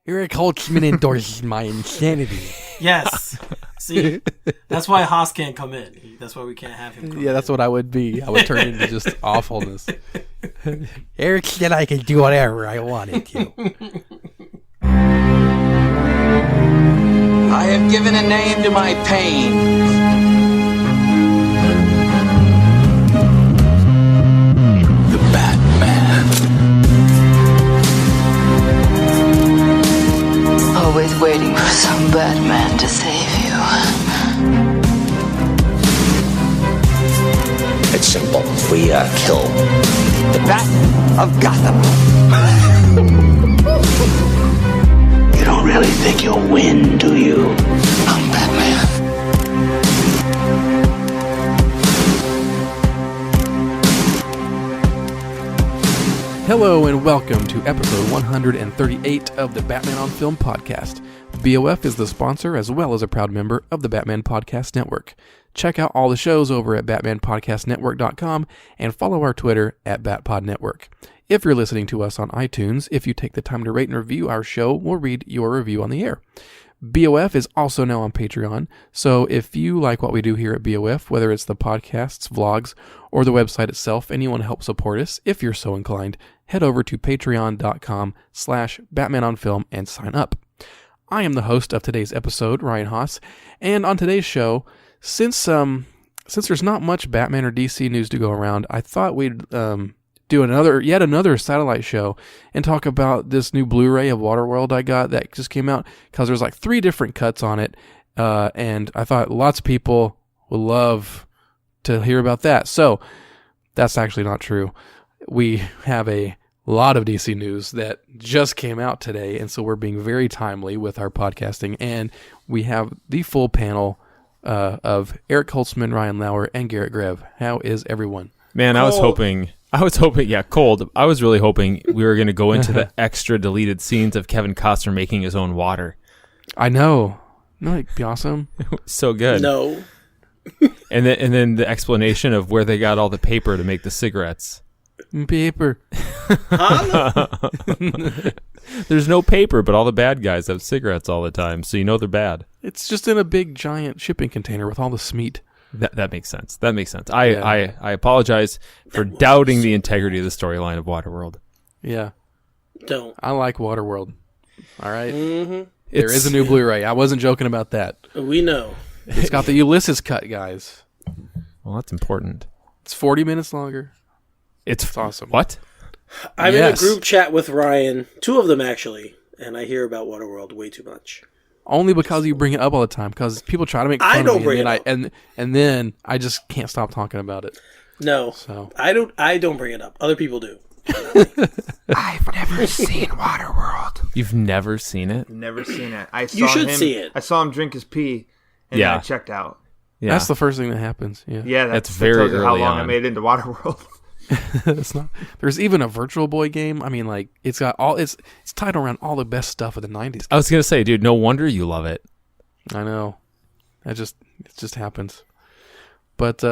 Eric Holzmann endorses my insanity. Yes. See, that's why Haas can't come in. That's why we can't have him come in. Yeah, that's what I would be. I would turn into just awfulness. Eric said I could do whatever I wanted to. I have given a name to my pain. The Batman. Always waiting for some Batman to save you. It's simple. We kill the Bat of Gotham. You don't really think you'll win, do you? I'm Batman. Hello and welcome to episode 138 of the Batman on Film podcast. BOF is the sponsor as well as a proud member of the Batman Podcast Network. Check out all the shows over at batmanpodcastnetwork.com and follow our Twitter at BatPodNetwork. If you're listening to us on iTunes, if you take the time to rate and review our show, we'll read your review on the air. BOF is also now on Patreon, so if you like what we do here at BOF, whether it's the podcasts, vlogs, or the website itself, and you want to help support us, if you're so inclined, head over to patreon.com/BatmanOnFilm and sign up. I am the host of today's episode, Ryan Haas, and on today's show, since there's not much Batman or DC news to go around, I thought we'd do yet another satellite show and talk about this new Blu-ray of Waterworld I got that just came out, because there's like 3 different cuts on it, and I thought lots of people would love to hear about that. So that's actually not true. We have a lot of DC news that just came out today, and so we're being very timely with our podcasting, and we have the full panel of Eric Holzmann, Ryan Lauer, and Garret Grev. How is everyone? Man, I was hoping, yeah, cold. I was really hoping we were going to go into the extra deleted scenes of Kevin Costner making his own water. I know. No, it'd be awesome. So good. No. And then the explanation of where they got all the paper to make the cigarettes. Paper. There's no paper, but all the bad guys have cigarettes all the time, so you know they're bad. It's just in a big, giant shipping container with all the smeat. That makes sense. I apologize for doubting the integrity of the storyline of Waterworld. Yeah. Don't. I like Waterworld. All right? Mm-hmm. There is a new Blu-ray. I wasn't joking about that. We know. It's got the Ulysses cut, guys. Well, that's important. It's 40 minutes longer. It's awesome. What? I'm in a group chat with Ryan, 2 of them actually, and I hear about Waterworld way too much. Only because you bring it up all the time, because people try to make fun of me, and then I just can't stop talking about it. No, so I don't bring it up. Other people do. I've never seen Waterworld. You've never seen it? Never seen it. You should see it. I saw him drink his pee, and then I checked out. Yeah. That's the first thing that happens. Yeah, that's very tells you early how long on. I made it into Waterworld. It's not. There's even a Virtual Boy game. I mean, like, it's got all. It's tied around all the best stuff of the '90s. I was gonna say, dude, no wonder you love it. I know. It just happens. But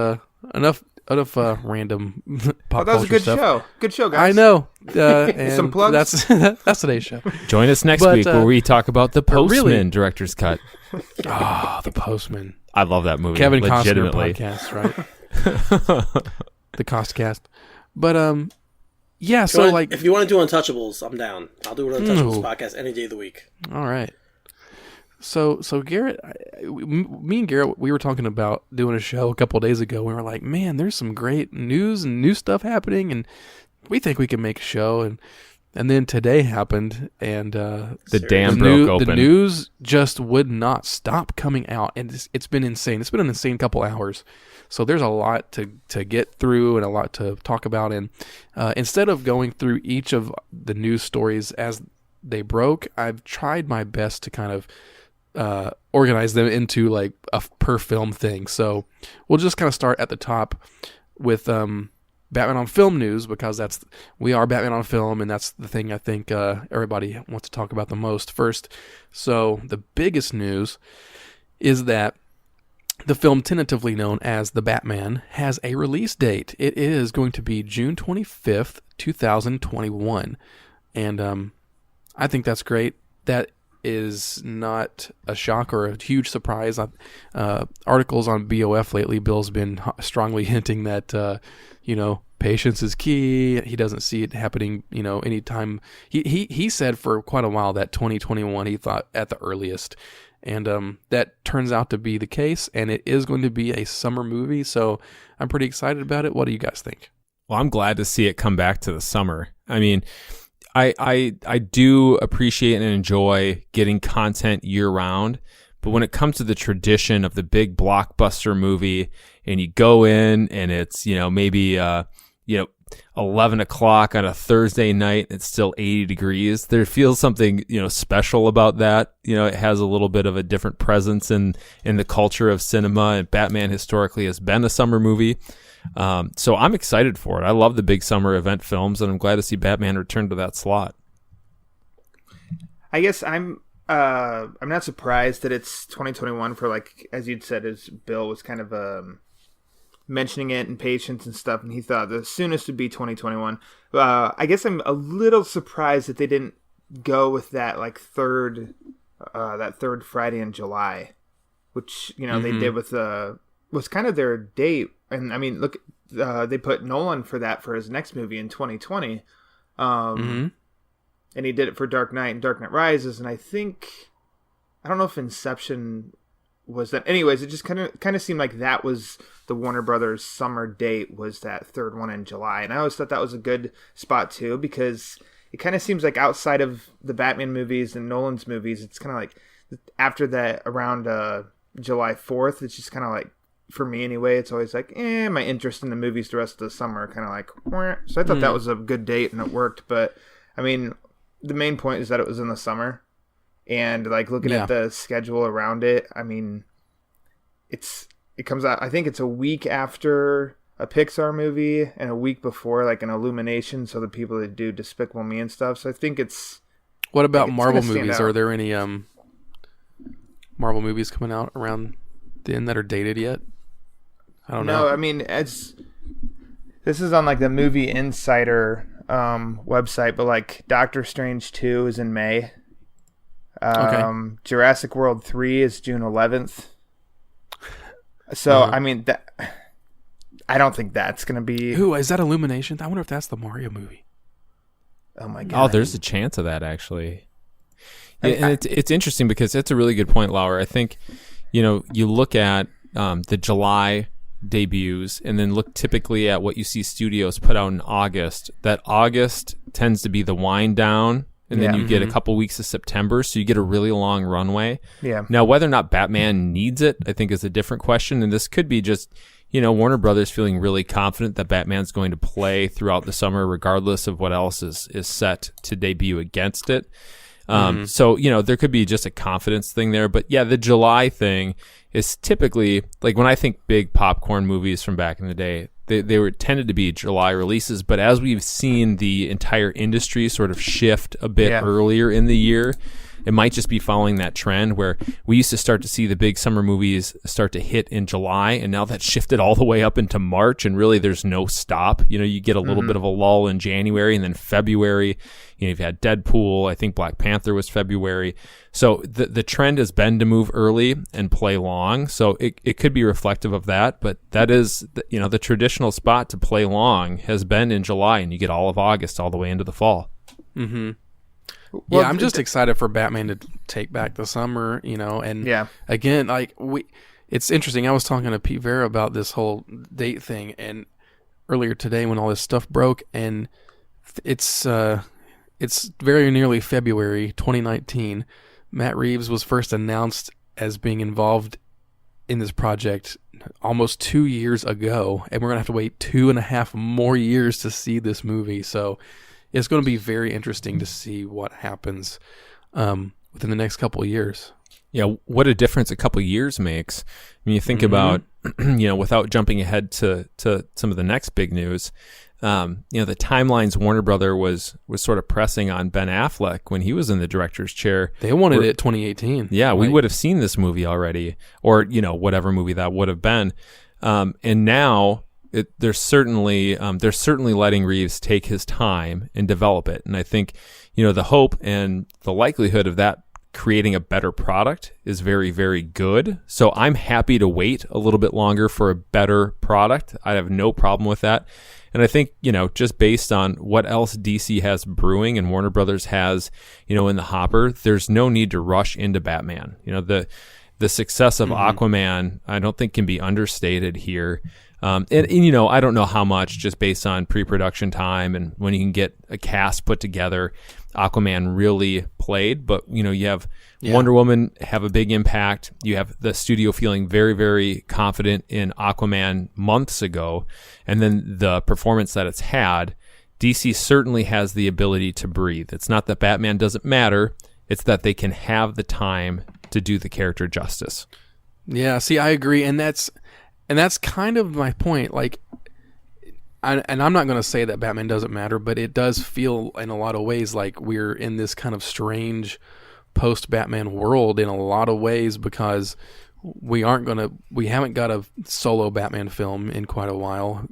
enough random pop that was a good stuff. show. Good show, guys. I know. And some plugs. That's today's show. Join us next week where we talk about the Postman director's cut. Oh, the Postman. I love that movie. Kevin legitimately. Costner podcast, right? The Costcast. But yeah. So if you want to do Untouchables, I'm down. I'll do an Untouchables podcast any day of the week. All right. So Garret, me and Garret, we were talking about doing a show a couple of days ago. We were like, man, there's some great news and new stuff happening, and we think we can make a show. And then today happened, and the dam broke open. The news just would not stop coming out, and it's been insane. It's been an insane couple hours. So there's a lot to get through and a lot to talk about. And instead of going through each of the news stories as they broke, I've tried my best to kind of organize them into like a per film thing. So we'll just kind of start at the top with Batman on Film news, because we are Batman on Film, and that's the thing I think everybody wants to talk about the most first. So the biggest news is that the film tentatively known as The Batman has a release date. It is going to be June 25th, 2021. And I think that's great. that is not a shock or a huge surprise. Articles on BOF lately, Bill's been strongly hinting that, patience is key. He doesn't see it happening, anytime. He said for quite a while that 2021 he thought at the earliest. And that turns out to be the case, and it is going to be a summer movie, so I'm pretty excited about it. What do you guys think? Well, I'm glad to see it come back to the summer. I mean, I do appreciate and enjoy getting content year-round, but when it comes to the tradition of the big blockbuster movie, and you go in and it's, maybe 11 o'clock on a Thursday night, it's still 80 degrees. There feels something, special about that. It has a little bit of a different presence in the culture of cinema, and Batman historically has been a summer movie. So I'm excited for it. I love the big summer event films, and I'm glad to see Batman return to that slot. I guess I'm not surprised that it's 2021 for, like, as you'd said, as Bill was kind of mentioning it and patience and stuff, and he thought the soonest would be 2021. I guess I'm a little surprised that they didn't go with that third Friday in July, which they did with was kind of their date. And I mean, look, they put Nolan for that for his next movie in 2020, and he did it for Dark Knight and Dark Knight Rises, and I don't know if Inception was that. Anyways, it just kind of seemed like that was the Warner Brothers summer date, was that third one in July. And I always thought that was a good spot too, because it kind of seems like outside of the Batman movies and Nolan's movies, it's kind of like after that, around July 4th, it's just kind of like, for me anyway, it's always like, my interest in the movies the rest of the summer kind of like, wah. So I thought that was a good date and it worked. But I mean, the main point is that it was in the summer. And looking at the schedule around it, I mean, it comes out, I think it's a week after a Pixar movie and a week before an Illumination, so the people that do Despicable Me and stuff. So I think it's... What about Marvel movies? Are there any Marvel movies coming out around then that are dated yet? I don't know. No, I mean, this is on the Movie Insider website, but Doctor Strange 2 is in May. Okay. Jurassic World 3 is June 11th. So, I mean, I don't think that's going to be... Who, is that Illumination? I wonder if that's the Mario movie. Oh, my God. Oh, there's a chance of that, actually. And it's interesting because it's a really good point, Lauer. I think, you look at the July debuts and then look typically at what you see studios put out in August. That August tends to be the wind down, and then you get a couple weeks of September, so you get a really long runway. Yeah. Now, whether or not Batman needs it, I think is a different question, and this could be just, Warner Brothers feeling really confident that Batman's going to play throughout the summer regardless of what else is set to debut against it. So, there could be just a confidence thing there. But yeah, the July thing is typically, when I think big popcorn movies from back in the day, they were tended to be July releases. But as we've seen the entire industry sort of shift a bit earlier in the year, it might just be following that trend where we used to start to see the big summer movies start to hit in July, and now that's shifted all the way up into March, and really there's no stop. You get a little bit of a lull in January, and then February, you've had Deadpool, I think Black Panther was February. So the trend has been to move early and play long, so it could be reflective of that, but that is, the traditional spot to play long has been in July, and you get all of August all the way into the fall. Mm-hmm. Well, I'm just excited for Batman to take back the summer, and again, it's interesting. I was talking to Pete Vera about this whole date thing, and earlier today when all this stuff broke, and it's very nearly February 2019. Matt Reeves was first announced as being involved in this project almost 2 years ago, and we're gonna have to wait 2.5 more years to see this movie. So it's going to be very interesting to see what happens within the next couple of years. Yeah, what a difference a couple of years makes. When you think about, without jumping ahead to some of the next big news, the timelines Warner Brother was sort of pressing on Ben Affleck when he was in the director's chair. They wanted it 2018. Yeah, we would have seen this movie already, or whatever movie that would have been. And now they're certainly letting Reeves take his time and develop it. And I think the hope and the likelihood of that creating a better product is very, very good. So I'm happy to wait a little bit longer for a better product. I have no problem with that. And I think, just based on what else DC has brewing and Warner Brothers has, in the hopper, there's no need to rush into Batman. The success of Aquaman, I don't think can be understated here. And I don't know how much, just based on pre-production time and when you can get a cast put together, Aquaman really played. But, you have Wonder Woman have a big impact. You have the studio feeling very, very confident in Aquaman months ago. And then the performance that it's had, DC certainly has the ability to breathe. It's not that Batman doesn't matter. It's that they can have the time to do the character justice. Yeah, see, I agree. And that's kind of my point. Like, and I'm not going to say that Batman doesn't matter, but it does feel in a lot of ways like we're in this kind of strange post-Batman world in a lot of ways, because we haven't got a solo Batman film in quite a while.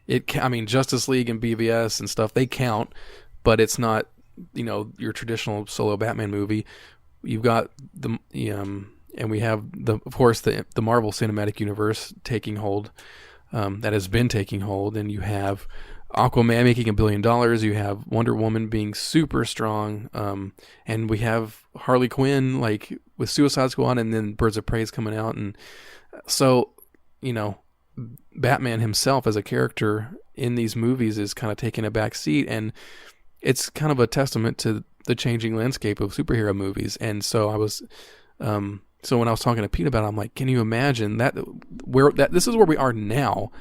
Justice League and BVS and stuff, they count, but it's not, your traditional solo Batman movie. You've got and we have of course the Marvel Cinematic Universe taking hold, that has been taking hold, and you have Aquaman making $1 billion. You have Wonder Woman being super strong, and we have Harley Quinn like with Suicide Squad, and then Birds of Prey is coming out, and so Batman himself as a character in these movies is kind of taking a back seat, and it's kind of a testament to the changing landscape of superhero movies. And so I was, so when I was talking to Pete about it, I'm like, can you imagine this is where we are now?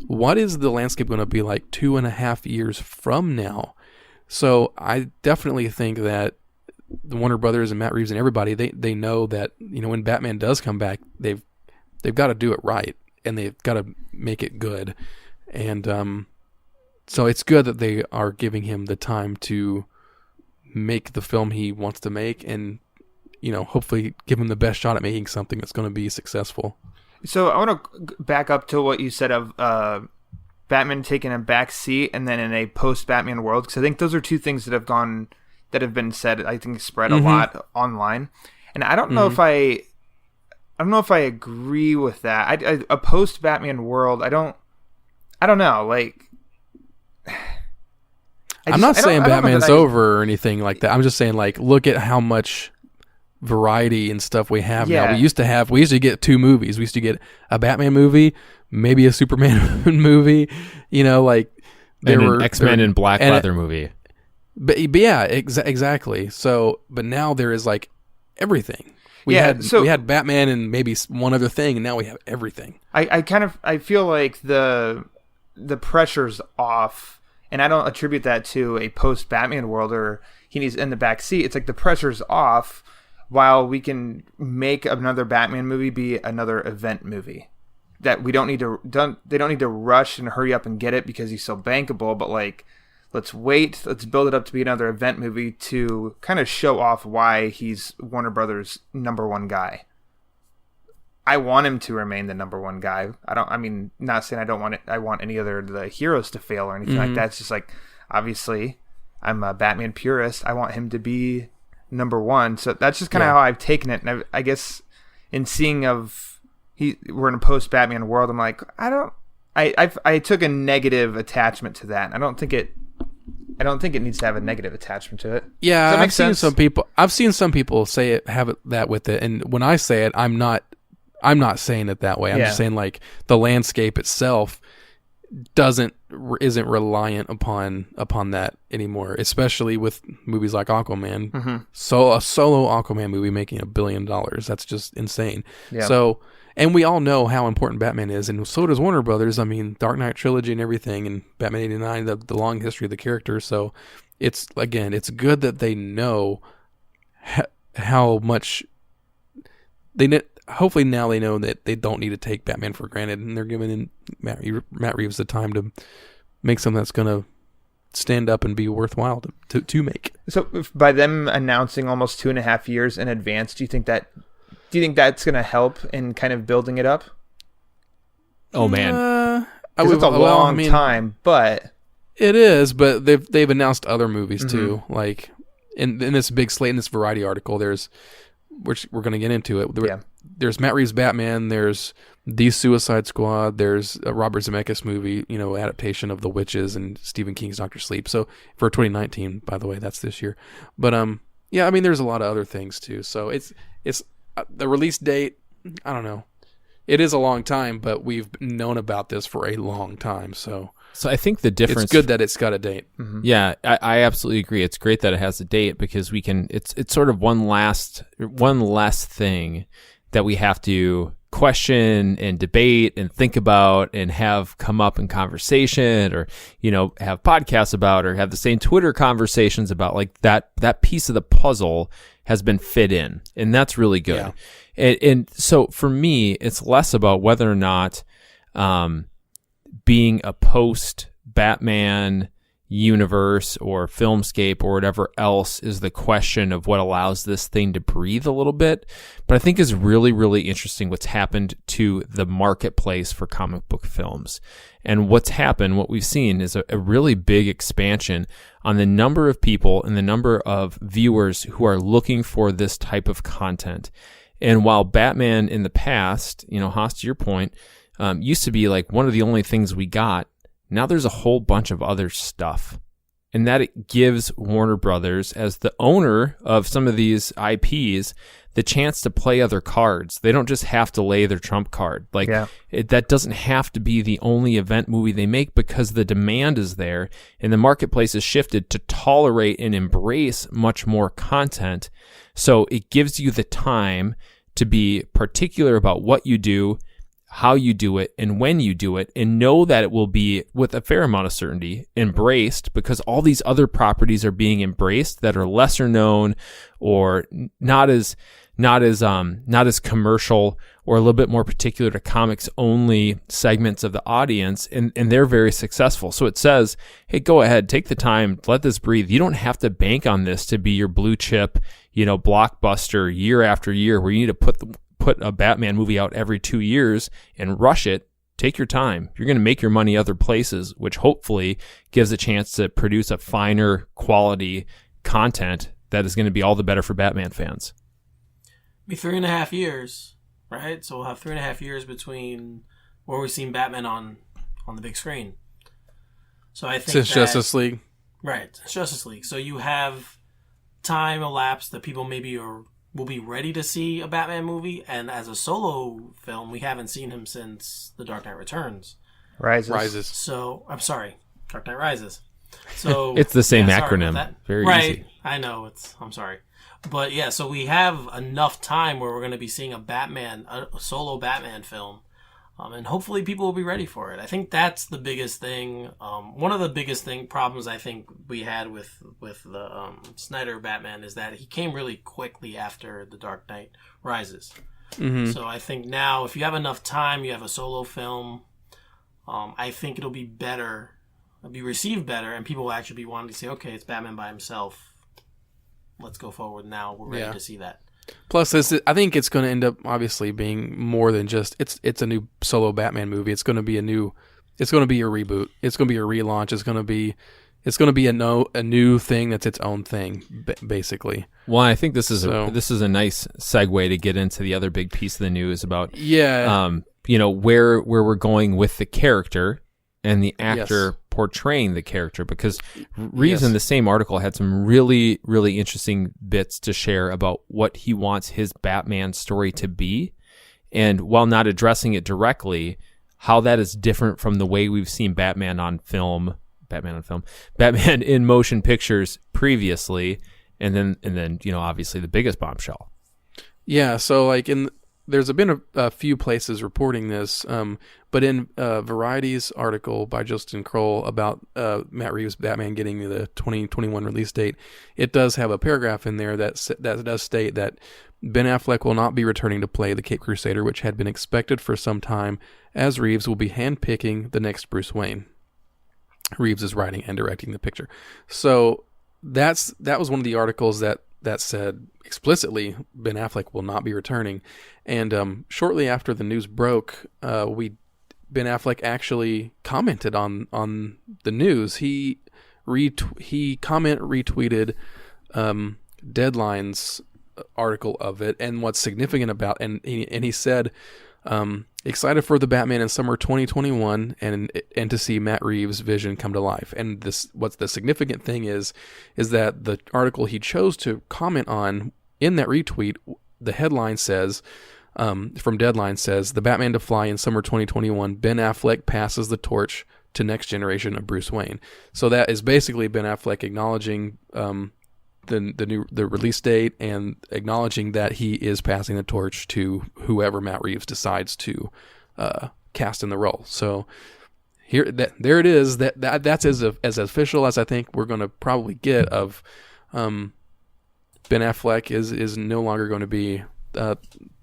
What is the landscape going to be like 2.5 years from now? So I definitely think that the Warner Brothers and Matt Reeves and everybody, they know that, when Batman does come back, they've got to do it right, and they've got to make it good. And, so it's good that they are giving him the time to make the film he wants to make, and hopefully give him the best shot at making something that's going to be successful. So I want to back up to what you said of Batman taking a back seat and then in a post-Batman world, because I think those are two things that have been said, I think spread a lot online. And I don't know if I agree with that. A post-Batman world, I don't know, like I'm not saying Batman's over or anything like that. I'm just saying, like, look at how much variety and stuff we have now. We used to get 2 movies. We used to get a Batman movie, maybe a Superman movie, like there were X-Men and Black Leather movie. But yeah, exactly. So, but now there is like everything. We had Batman and maybe one other thing, and now we have everything. I feel like the pressure's off. And I don't attribute that to a post-Batman world or he's in the back seat. It's like the pressure's off while we can make another Batman movie be another event movie. That they don't need to rush and hurry up and get it because he's so bankable, but like, let's wait, let's build it up to be another event movie to kind of show off why he's Warner Brothers' #1 guy. I want him to remain the #1 guy. Not saying I don't want it. I want any other of the heroes to fail or anything like that. It's just like, obviously, I'm a Batman purist. I want him to be #1. So that's just kind of how I've taken it. And I guess in seeing we're in a post-Batman world, I'm like, I took a negative attachment to that. I don't think it needs to have a negative attachment to it. Yeah, I've seen some people say it, have that with it, and when I say it, I'm not saying it that way. I'm just saying like the landscape itself isn't reliant upon that anymore, especially with movies like Aquaman. So a solo Aquaman movie making $1 billion, that's just insane. So, and we all know how important Batman is, and so does Warner Brothers. I mean, Dark Knight trilogy and everything, and Batman 89, the long history of the character. So it's good that they know how much hopefully now they know that they don't need to take Batman for granted, and they're giving Matt Reeves the time to make something that's going to stand up and be worthwhile to make. So by them announcing almost 2.5 years in advance, do you think that's going to help in kind of building it up? Oh man, it's a long time, but it is. But they've announced other movies too, like. in this big slate, in this Variety article, which we're going to get into it. There's Matt Reeves' Batman. There's The Suicide Squad. There's a Robert Zemeckis movie, adaptation of The Witches and Stephen King's Doctor Sleep. So for 2019, by the way, that's this year. But yeah, I mean, there's a lot of other things too. So it's the release date. I don't know. It is a long time, but we've known about this for a long time. So I think the difference. It's good that it's got a date. Mm-hmm. Yeah, I absolutely agree. It's great that it has a date because we can. It's sort of one less thing that we have to question and debate and think about and have come up in conversation, or have podcasts about, or have the same Twitter conversations about. Like that piece of the puzzle has been fit in, and that's really good. Yeah. And so for me, it's less about whether or not being a post-Batman universe or filmscape or whatever else is the question of what allows this thing to breathe a little bit. But I think is really, really interesting what's happened to the marketplace for comic book films. And what's happened, what we've seen is a really big expansion on the number of people and the number of viewers who are looking for this type of content. And while Batman in the past, Haas, to your point, used to be like one of the only things we got, now there's a whole bunch of other stuff. And that it gives Warner Brothers, as the owner of some of these IPs, the chance to play other cards. They don't just have to lay their trump card. That doesn't have to be the only event movie they make, because the demand is there and the marketplace has shifted to tolerate and embrace much more content. So it gives you the time to be particular about what you do, how you do it, and when you do it, and know that it will be, with a fair amount of certainty, embraced, because all these other properties are being embraced that are lesser known or not as commercial, or a little bit more particular to comics only segments of the audience, and they're very successful. So it says, hey, go ahead, take the time, let this breathe. You don't have to bank on this to be your blue chip, blockbuster year after year, where you need to put a Batman movie out every 2 years and rush it. Take your time. You're going to make your money other places, which hopefully gives a chance to produce a finer quality content that is going to be all the better for Batman fans. Be 3.5 years, right? So we'll have 3.5 years between where we've seen Batman on the big screen. So I think it's Justice League. Right, it's Justice League. So you have time elapsed that people maybe will be ready to see a Batman movie, and as a solo film, we haven't seen him since The Dark Knight Returns. Rises. So, I'm sorry, Dark Knight Rises. So it's the same acronym. Very right. Easy. I know, I'm sorry. But yeah, so we have enough time where we're going to be seeing a solo Batman film. And hopefully people will be ready for it. I think that's the biggest thing. One of the biggest problems I think we had with the Snyder Batman is that he came really quickly after The Dark Knight Rises. Mm-hmm. So I think now, if you have enough time, you have a solo film, I think it'll be better, be received better, and people will actually be wanting to say, okay, it's Batman by himself. Let's go forward now. We're ready to see that. Plus, I think it's going to end up obviously being more than just it's a new solo Batman movie. It's going to be a reboot. It's going to be a relaunch. It's going to be a new thing that's its own thing, basically. Well, I think this is a nice segue to get into the other big piece of the news about where we're going with the character and the actor portraying the character, because Reeves in the same article had some really, really interesting bits to share about what he wants his Batman story to be, and while not addressing it directly, how that is different from the way we've seen Batman in motion pictures previously, and then obviously the biggest bombshell. Yeah, so there's been a few places reporting this, but in Variety's article by Justin Kroll about Matt Reeves' Batman getting the 2021 release date, it does have a paragraph in there that does state that Ben Affleck will not be returning to play the Caped Crusader, which had been expected for some time, as Reeves will be handpicking the next Bruce Wayne. Reeves is writing and directing the picture. So that was one of the articles that said explicitly Ben Affleck will not be returning. And shortly after the news broke, Ben Affleck actually commented on the news. He retweeted Deadline's article of it and what's significant about, and he said, excited for the Batman in summer 2021 and to see Matt Reeves' vision come to life. And what's the significant thing is that the article he chose to comment on in that retweet, the headline says, from Deadline says, the Batman to fly in summer 2021, Ben Affleck passes the torch to next generation of Bruce Wayne. So that is basically Ben Affleck acknowledging the release date and acknowledging that he is passing the torch to whoever Matt Reeves decides to cast in the role. So there it is. That's as official as I think we're going to probably get of Ben Affleck is no longer going to be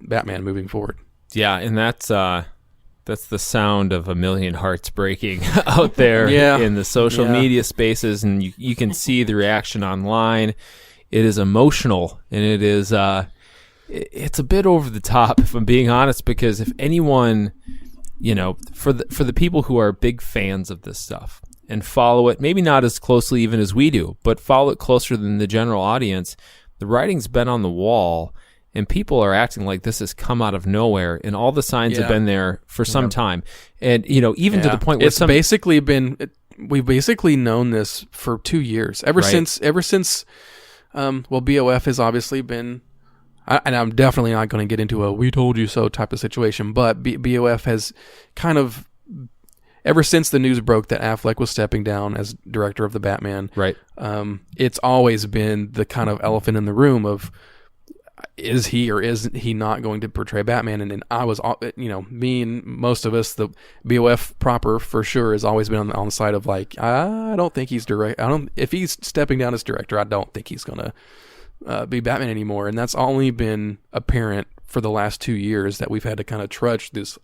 Batman moving forward. Yeah, and that's the sound of a million hearts breaking out there in the social media spaces, and you can see the reaction online. It is emotional, and it is it's a bit over the top, if I'm being honest, because if anyone, for the people who are big fans of this stuff and follow it, maybe not as closely even as we do, but follow it closer than the general audience, the writing's been on the wall. And people are acting like this has come out of nowhere, and all the signs have been there for some time. And, even to the point where we've basically known this for 2 years. Ever since, BOF has obviously been, and I'm definitely not going to get into a "we told you so" type of situation, but BOF has kind of, ever since the news broke that Affleck was stepping down as director of the Batman, right? It's always been the kind of elephant in the room of, is he or is he not going to portray Batman? And then I was, me and most of us, the BOF proper for sure has always been on the side of like, I don't think he's if he's stepping down as director, I don't think he's going to be Batman anymore. And that's only been apparent for the last 2 years that we've had to kind of trudge this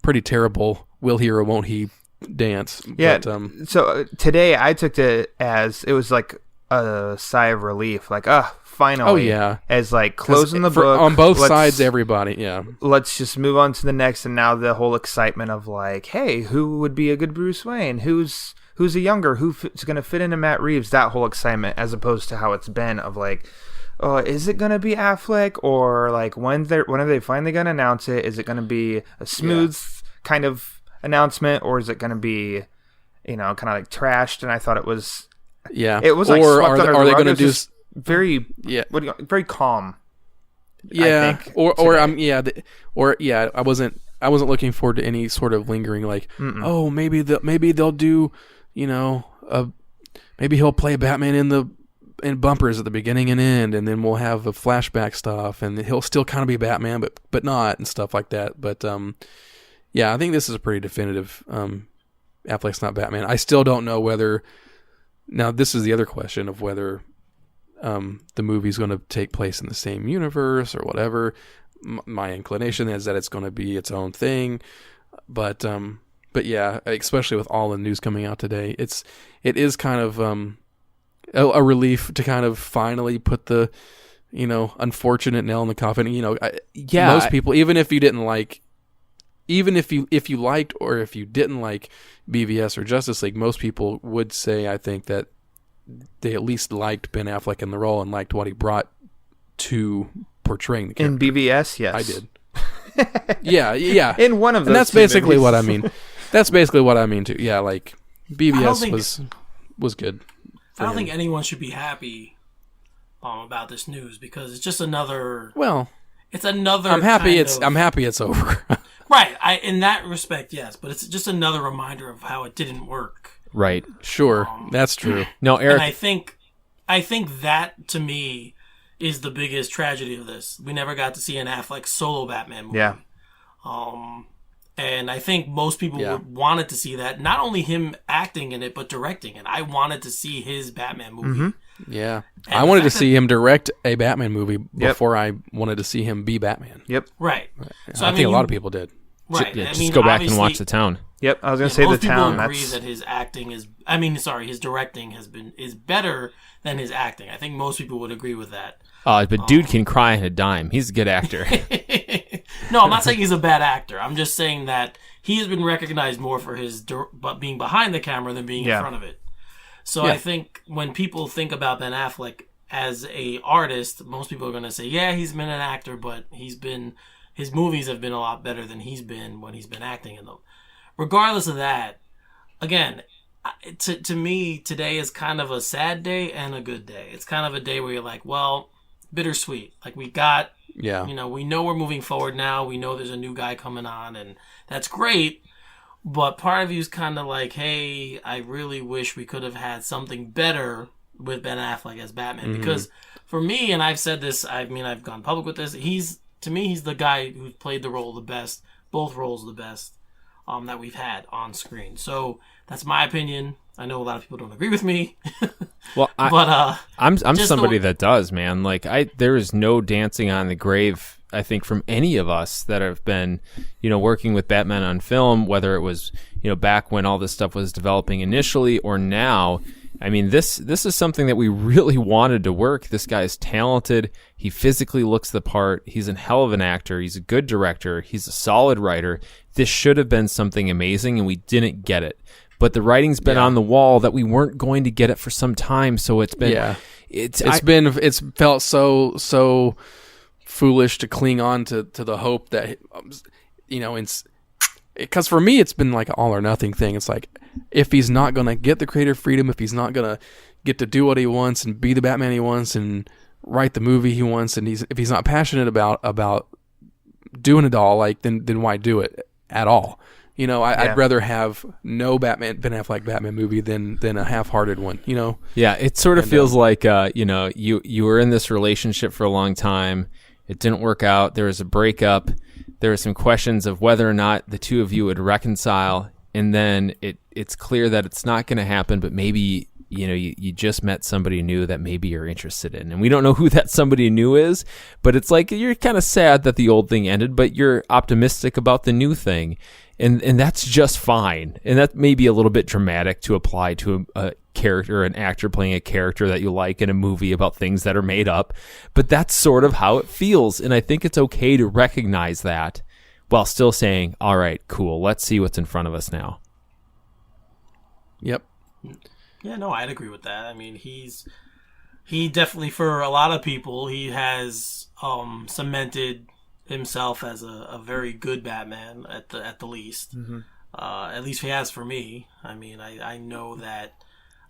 pretty terrible will he or won't he dance. Yeah. But, so today I took it as it was like a sigh of relief, like, finally. Oh, yeah. As like closing the book. On both sides, everybody, yeah. Let's just move on to the next, and now the whole excitement of like, hey, who would be a good Bruce Wayne? Who's a younger? Who's going to fit into Matt Reeves? That whole excitement, as opposed to how it's been of like, oh, is it going to be Affleck? Or like, when are they finally going to announce it? Is it going to be a smooth kind of announcement? Or is it going to be, kind of like trashed? And I thought it was... Yeah. It was like, or are they going to do... Very very calm. Yeah, I think, I wasn't looking forward to any sort of lingering like, oh, maybe they'll do, maybe he'll play Batman in bumpers at the beginning and end, and then we'll have a flashback stuff, and he'll still kind of be Batman, but not, and stuff like that. But I think this is a pretty definitive. Affleck's not Batman. I still don't know whether. Now, this is the other question of whether. The movie's going to take place in the same universe or whatever. My inclination is that it's going to be its own thing, but yeah, especially with all the news coming out today, it is kind of a relief to kind of finally put the unfortunate nail in the coffin. Most people, even if you liked or if you didn't like BVS or Justice League, most people would say, I think, that they at least liked Ben Affleck in the role and liked what he brought to portraying the character. In BVS, yes. I did. Yeah. In one of those, and that's basically what I mean. That's basically what I mean too. Yeah, like BVS was good. I don't think anyone should be happy about this news, because it's just another. Well, it's another. I'm happy it's over. Right. In that respect, yes, but it's just another reminder of how it didn't work. Right. Sure. That's true. No, Eric. And I think that, to me, is the biggest tragedy of this. We never got to see an Affleck solo Batman movie. Yeah. And I think most people wanted to see that. Not only him acting in it, but directing it. I wanted to see his Batman movie. Mm-hmm. Yeah. And I wanted to see him direct a Batman movie before I wanted to see him be Batman. Yep. Right. So I think a lot of people did. Right. Just go back and watch The Town. Yep, I was going to say The Town. Most people agree that his acting his directing is better than his acting. I think most people would agree with that. But dude can cry on a dime. He's a good actor. No, I'm not saying he's a bad actor. I'm just saying that he has been recognized more for his being behind the camera than being in front of it. So I think when people think about Ben Affleck as a artist, most people are going to say, yeah, he's been an actor, but his movies have been a lot better than he's been when he's been acting in them. Regardless of that, again, to me, today is kind of a sad day and a good day. It's kind of a day where you're like, well, bittersweet. Like, we got, we know we're moving forward now. We know there's a new guy coming on, and that's great. But part of you is kind of like, hey, I really wish we could have had something better with Ben Affleck as Batman. Mm-hmm. Because for me, and I've said this, I've gone public with this, he's the guy who's played the role the best, both roles the best, that we've had on screen. So that's my opinion. I know a lot of people don't agree with me. Well, I'm somebody that does, man. Like, there is no dancing on the grave, I think, from any of us that have been, working with Batman on film, whether it was, back when all this stuff was developing initially or now. I mean, this is something that we really wanted to work. This guy is talented. He physically looks the part. He's a hell of an actor. He's a good director. He's a solid writer. This should have been something amazing, and we didn't get it. But the writing's been on the wall that we weren't going to get it for some time. So it's been, it's felt so foolish to cling on to the hope that, because for me, it's been like an all or nothing thing. It's like, if he's not going to get the creative freedom, if he's not going to get to do what he wants and be the Batman he wants and write the movie he wants, and if he's not passionate about doing it all, like, then why do it at all? I'd rather have no Ben Affleck Batman movie than a half-hearted one. Yeah, it sort of feels like you were in this relationship for a long time. It didn't work out. There was a breakup. There were some questions of whether or not the two of you would reconcile, and then it's clear that it's not going to happen. But maybe you just met somebody new that maybe you're interested in, and we don't know who that somebody new is. But it's like you're kind of sad that the old thing ended, but you're optimistic about the new thing. And that's just fine. And that may be a little bit dramatic to apply to a character, an actor playing a character that you like in a movie about things that are made up. But that's sort of how it feels. And I think it's okay to recognize that while still saying, all right, cool, let's see what's in front of us now. Yep. Yeah, no, I'd agree with that. I mean, he definitely, for a lot of people, he has cemented himself as a very good Batman at the least. Mm-hmm. At least he has for me. I mean, I know that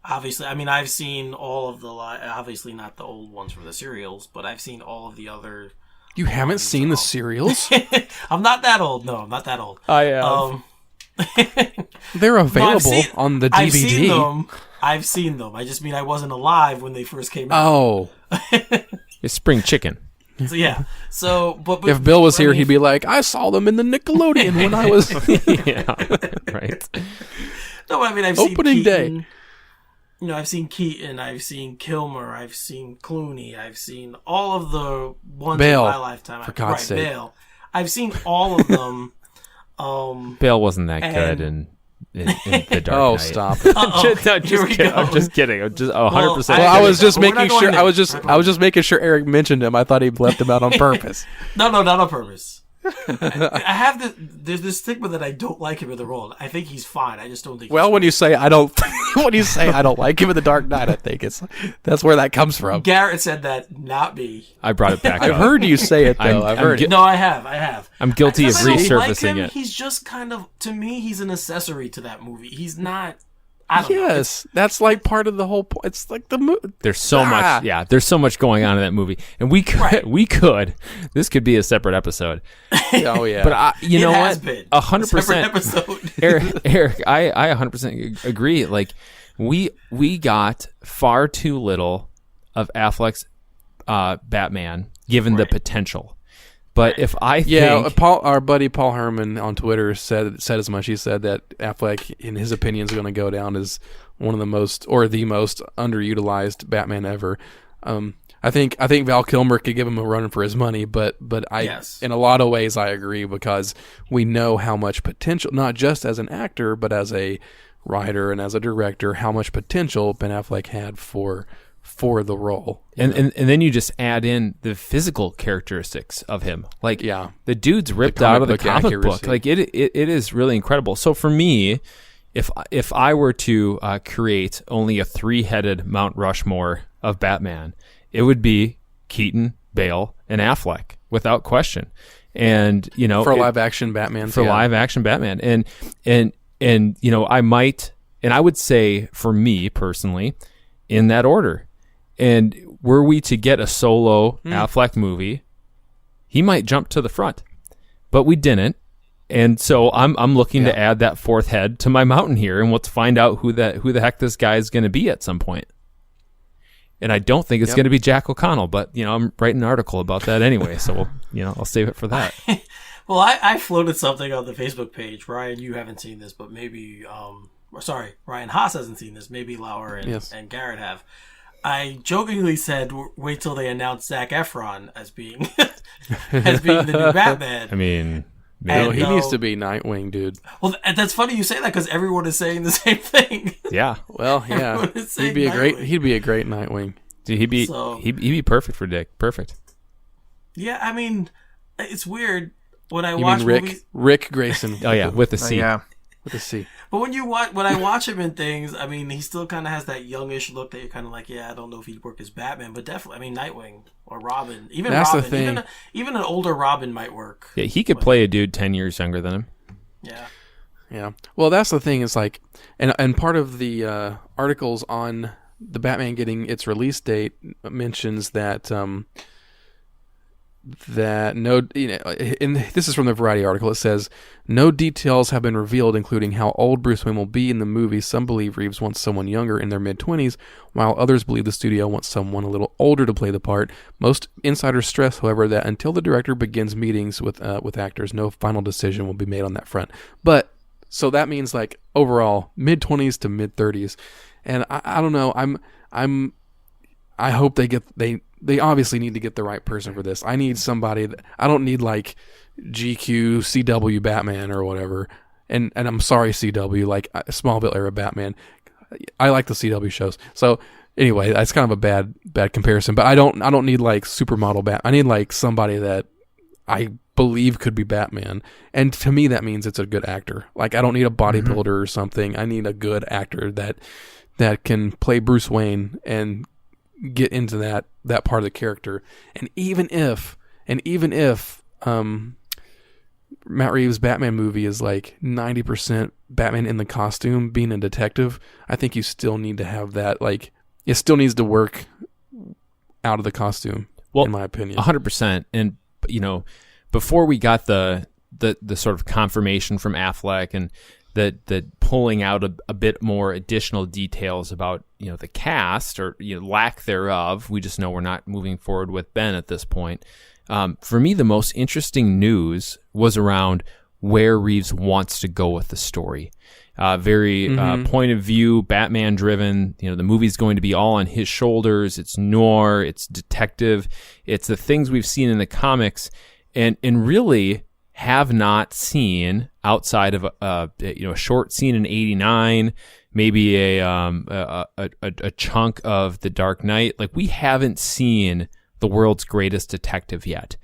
obviously. I mean, I've seen all of the obviously not the old ones from the serials, but I've seen all of the other. You haven't seen the serials? I'm not that old. No, I'm not that old. I am. They're available on the DVD. I've seen them. I just mean I wasn't alive when they first came out. Oh, it's Spring Chicken. So yeah. So, but if Bill was here, he'd be like, "I saw them in the Nickelodeon when I was." Yeah, right. No, I mean I've opening seen Keaton, day. I've seen Keaton, I've seen Kilmer, I've seen Clooney, I've seen all of the ones Bale, in my lifetime. For God's sake, Bale. I've seen all of them. Bale wasn't that good in the Dark Oh, Knight. stop! I'm just kidding. I'm just 100%. Well, I was just making sure. I was just making sure Eric mentioned him. I thought he left him out on purpose. No, not on purpose. I have there's this stigma that I don't like him in the role. I think he's fine. I just don't think. Well, when you say I don't like him in the Dark Knight, I think that's where that comes from. Garrett said that, not me. I brought it back. I've heard you say it though. I've heard it. No, I have. I'm guilty of resurfacing it. He's just kind of, to me, he's an accessory to that movie. He's not. I don't know. Yes, that's like part of the whole point. It's like the movie. There's so much. Yeah, there's so much going on in that movie, and we could. This could be a separate episode. Oh yeah, but you know what? 100%. Eric, I 100% agree. Like we got far too little of Affleck's Batman, given the potential. But if I think... our buddy Paul Herman on Twitter said as much. He said that Affleck, in his opinion, is going to go down as one of the most, or the most, underutilized Batman ever. I think Val Kilmer could give him a run for his money, but in a lot of ways I agree, because we know how much potential, not just as an actor, but as a writer and as a director, how much potential Ben Affleck had for the role. And then you just add in the physical characteristics of him. Like, the dude's ripped out of the comic book. Like, it is really incredible. So for me, if I were to create only a 3-headed Mount Rushmore of Batman, it would be Keaton, Bale, and Affleck without question. And for live action Batman, live action Batman, and I would say for me personally, in that order. And were we to get a solo Affleck movie, he might jump to the front, but we didn't. And so I'm looking to add that fourth head to my mountain here, and let's find out who the heck this guy is going to be at some point. And I don't think it's going to be Jack O'Connell, but I'm writing an article about that anyway, so I'll save it for that. Well, I floated something on the Facebook page. Ryan, you haven't seen this, but maybe Ryan Haas hasn't seen this. Maybe Lauer and Garrett have. I jokingly said, wait till they announce Zac Efron as being the new Batman. I mean, he needs to be Nightwing, dude. Well, that's funny you say that because everyone is saying the same thing. Yeah. Well, yeah. He'd be a great Nightwing. Dude, he'd be perfect for Dick. Perfect. Yeah, I mean, it's weird when I watch movies. Rick Grayson. Oh yeah, with a C. Yeah. With a C. But when I watch him in things, I mean, he still kind of has that youngish look that you're kind of like, yeah, I don't know if he'd work as Batman, but definitely, I mean, Nightwing or Robin, That's Robin, the thing. Even an older Robin might work. Yeah, he could play a dude 10 years younger than him. Yeah. Yeah. Well, that's the thing is like, and part of the articles on the Batman getting its release date mentions that this is from the Variety article. It says no details have been revealed, including how old Bruce Wayne will be in the movie. Some believe Reeves wants someone younger in their mid-20s, while others believe the studio wants someone a little older to play the part. Most insiders stress, however, that until the director begins meetings with actors, no final decision will be made on that front. But so that means like overall mid-20s to mid-30s, and I don't know. I hope they obviously need to get the right person for this. I need somebody I don't need like GQ, CW Batman or whatever. And I'm sorry, CW, like Smallville era Batman. I like the CW shows. So anyway, that's kind of a bad comparison. But I don't need like supermodel Batman. I need like somebody that I believe could be Batman. And to me, that means it's a good actor. Like I don't need a bodybuilder or something. I need a good actor that can play Bruce Wayne and get into that part of the character. And even if Matt Reeves' Batman movie is like 90% Batman in the costume being a detective, I think you still need to have that, like it still needs to work out of the costume, in my opinion. 100%. And before we got the sort of confirmation from Affleck and that pulling out a bit more additional details about the cast or lack thereof, we just know we're not moving forward with Ben at this point. For me, the most interesting news was around where Reeves wants to go with the story. Very point of view, Batman driven. The movie's going to be all on his shoulders. It's noir. It's detective. It's the things we've seen in the comics, and really have not seen outside of a short scene in '89, maybe a chunk of The Dark Knight. Like we haven't seen the world's greatest detective yet,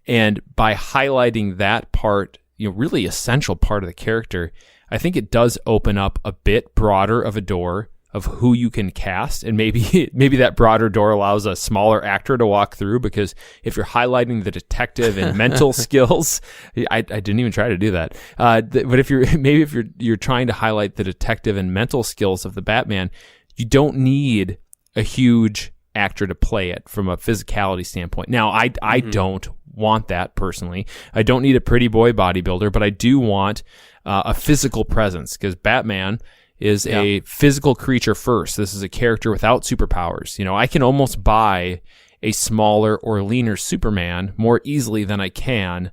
and by highlighting that part, really essential part of the character, I think it does open up a bit broader of a door of who you can cast, and maybe that broader door allows a smaller actor to walk through, because if you're highlighting the detective and mental skills, I didn't even try to do that. But if you're trying to highlight the detective and mental skills of the Batman, you don't need a huge actor to play it from a physicality standpoint. Now, I don't want that personally. I don't need a pretty boy bodybuilder, but I do want a physical presence, because Batman is a physical creature first. This is a character without superpowers. I can almost buy a smaller or leaner Superman more easily than I can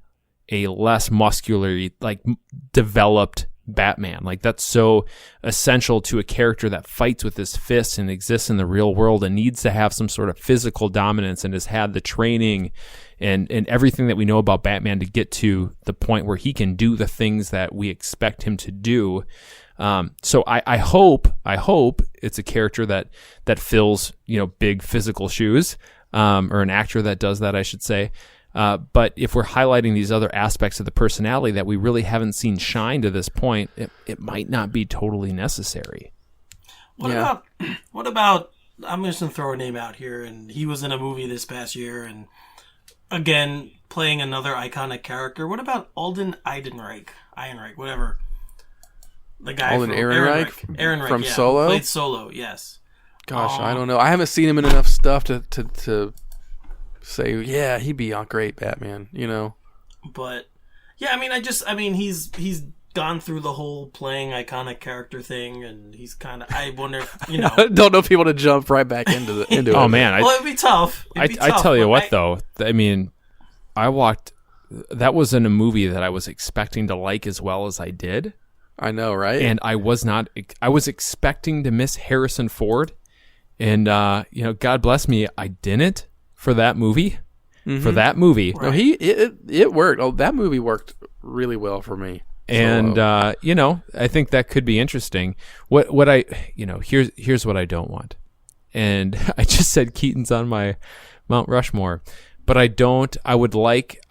a less muscularly developed Batman. Like that's so essential to a character that fights with his fists and exists in the real world and needs to have some sort of physical dominance and has had the training and everything that we know about Batman to get to the point where he can do the things that we expect him to do. So I hope it's a character that fills, big physical shoes, or an actor that does that, I should say. But if we're highlighting these other aspects of the personality that we really haven't seen shine to this point, it might not be totally necessary. What about I'm just gonna throw a name out here, and he was in a movie this past year, and again playing another iconic character. What about Alden Ehrenreich, whatever. The guy Alden from Ehrenreich? Ehrenreich From yeah, Solo? played Solo, yes. Gosh, I don't know. I haven't seen him in enough stuff to say, yeah, he'd be a great Batman, you know? But yeah, I mean, he's gone through the whole playing iconic character thing, and he's kind of. I wonder if Don't know people to jump right back into it. Oh man, well, it'd be tough. I tell you what, though. I mean, that was in a movie that I was expecting to like as well as I did. I know, right? And I was expecting to miss Harrison Ford, and God bless me, I didn't for that movie. Mm-hmm. For that movie, no, it worked. Oh, that movie worked really well for me. And I think that could be interesting. Here's what I don't want. And I just said Keaton's on my Mount Rushmore, but I would like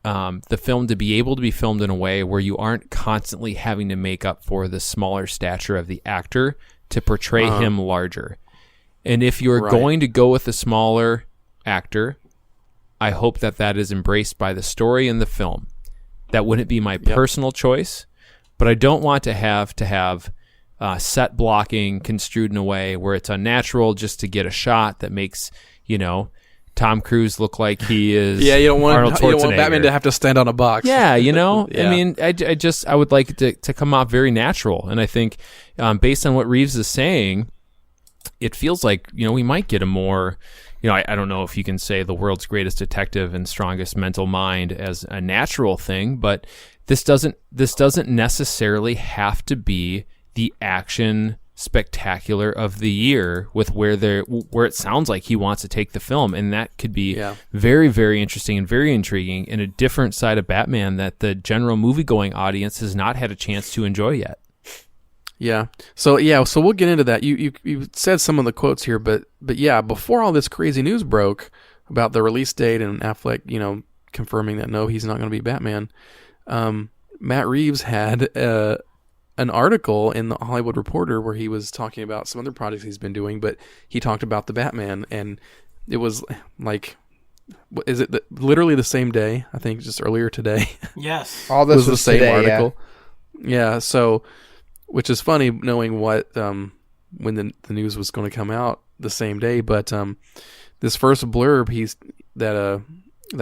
the film to be able to be filmed in a way where you aren't constantly having to make up for the smaller stature of the actor to portray him larger. And if you're going to go with a smaller actor, I hope that is embraced by the story and the film. That wouldn't be my personal choice, but I don't want to have set blocking construed in a way where it's unnatural just to get a shot that makes, Tom Cruise look like he is. Yeah, you don't Arnold want Batman to have to stand on a box. Yeah, Yeah. I mean, I would like it to come off very natural, and I think based on what Reeves is saying, it feels like we might get a more. I don't know if you can say the world's greatest detective and strongest mental mind as a natural thing, but this doesn't necessarily have to be the action spectacular of the year with where it sounds like he wants to take the film, and that could be very, very interesting and very intriguing in a different side of Batman that the general movie-going audience has not had a chance to enjoy yet. Yeah. So we'll get into that. You said some of the quotes here, but yeah, before all this crazy news broke about the release date and Affleck, confirming that no, he's not going to be Batman, Matt Reeves had an article in the Hollywood Reporter where he was talking about some other projects he's been doing, but he talked about the Batman, and it was like, is it literally the same day? I think just earlier today. Yes. All this was the same today, article. Yeah. So. Which is funny knowing what when the news was going to come out the same day, but this first blurb that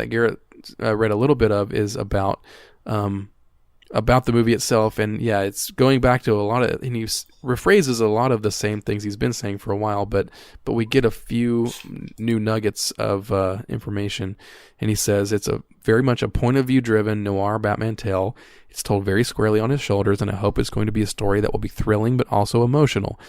Garret read a little bit of is about the movie itself, and it's going back to a lot of, and he rephrases a lot of the same things he's been saying for a while, but we get a few new nuggets of information, and he says it's very much a point of view driven noir Batman tale. It's told very squarely on his shoulders, and I hope it's going to be a story that will be thrilling but also emotional.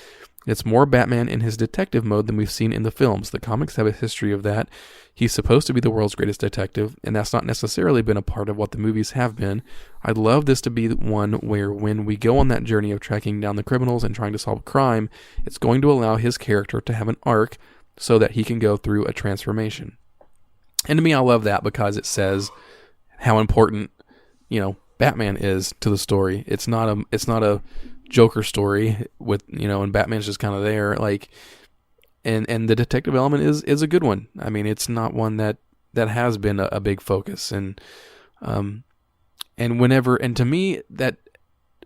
It's more Batman in his detective mode than we've seen in the films. The comics have a history of that. He's supposed to be the world's greatest detective, and that's not necessarily been a part of what the movies have been. I'd love this to be one where when we go on that journey of tracking down the criminals and trying to solve crime, it's going to allow his character to have an arc so that he can go through a transformation. And to me, I love that because it says how important, Batman is to the story. It's not a Joker story with, and Batman's just kind of there, like, and the detective element is a good one. I mean, it's not one that has been a big focus, and to me, that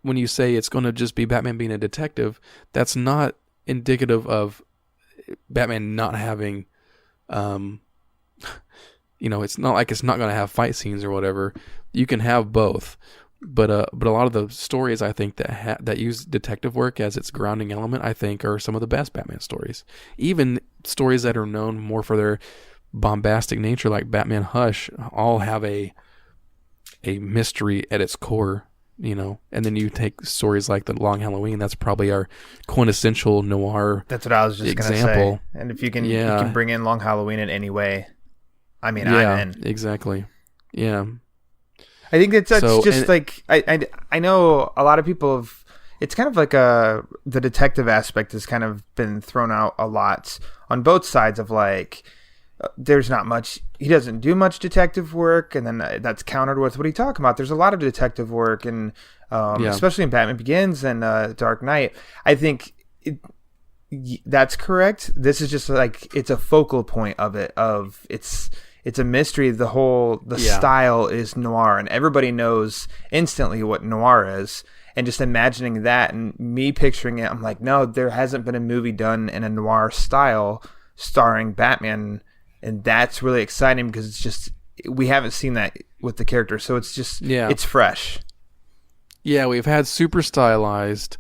when you say it's going to just be Batman being a detective, that's not indicative of Batman not having, it's not like it's not going to have fight scenes or whatever. You can have both. But a lot of the stories I think that use detective work as its grounding element, I think, are some of the best Batman stories. Even stories that are known more for their bombastic nature, like Batman Hush, all have a mystery at its core, And then you take stories like The Long Halloween. That's probably our quintessential noir. That's what I was just going to say. And if you can bring in Long Halloween in any way, I'm in. Exactly. Yeah. I think that's like I know a lot of people have. It's kind of like the detective aspect has kind of been thrown out a lot on both sides of like there's not much. He doesn't do much detective work, and then that's countered with what he talking about. There's a lot of detective work, and especially in Batman Begins and Dark Knight. I think That's correct. This is just like it's a focal point of it. It's a mystery. The style is noir, and everybody knows instantly what noir is. And just imagining that and me picturing it, I'm like, no, there hasn't been a movie done in a noir style starring Batman, and that's really exciting because it's just we haven't seen that with the character, so it's just it's fresh. Yeah, we've had super stylized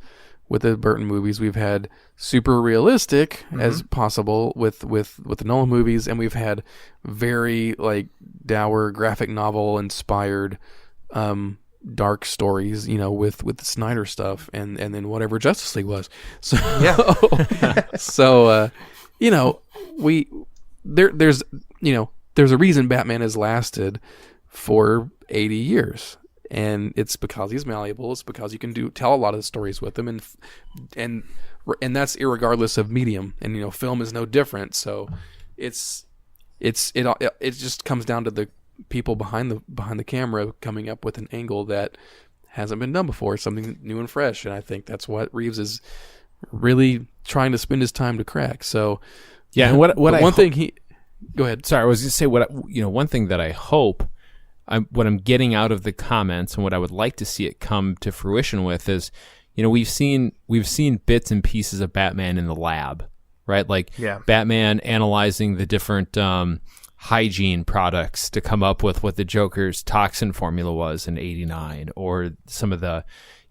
with the Burton movies. We've had super realistic as possible with the Nolan movies, and we've had very like dour graphic novel inspired dark stories, with the Snyder stuff and then whatever Justice League was. So there's a reason Batman has lasted for 80 years. And it's because he's malleable. It's because you can tell a lot of the stories with him, and that's irregardless of medium. And film is no different. So it just comes down to the people behind the camera coming up with an angle that hasn't been done before, something new and fresh. And I think that's what Reeves is really trying to spend his time to crack. So yeah, and go ahead. Sorry, I was going to say one thing that I hope. What I'm getting out of the comments and what I would like to see it come to fruition with is, we've seen bits and pieces of Batman in the lab, right? Like Batman analyzing the different hygiene products to come up with what the Joker's toxin formula was in '89, or some of the,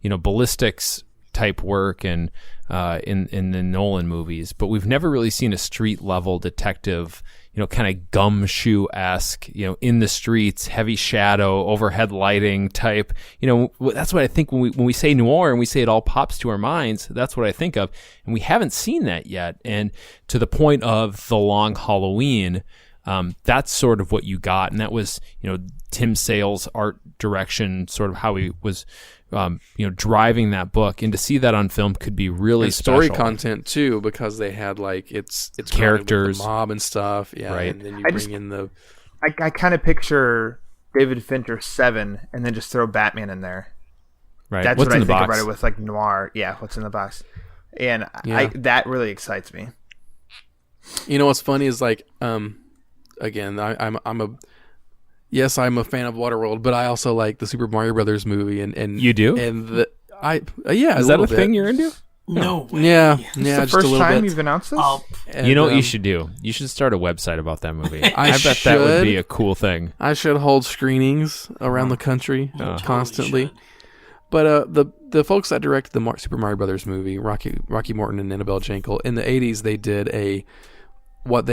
ballistics type work and in the Nolan movies. But we've never really seen a street level detective, kind of gumshoe-esque, in the streets, heavy shadow, overhead lighting type. That's what I think when we say noir and we say it all pops to our minds, that's what I think of. And we haven't seen that yet. And to the point of The Long Halloween, that's sort of what you got. And that was, Tim Sale's art direction, sort of how he was, driving that book, and to see that on film could be really special. Story content too, because they had like it's characters, the mob and stuff, right? And then you bring in the. I kind of picture David Fincher 7, and then just throw Batman in there. Right. That's what's what in I the think box? about it with like noir. Yeah, what's in the box, and that really excites me. What's funny is like, again, I'm a fan of Waterworld, but I also like the Super Mario Brothers movie, and you do, and is that a thing you're into? No way. Yeah, It's the first time you've announced this. And, what you should do? You should start a website about that movie. I bet that would be a cool thing. I should hold screenings around the country constantly. Totally. But the folks that directed the Super Mario Brothers movie, Rocky Morton and Annabelle Jankel, in the 80s, they did what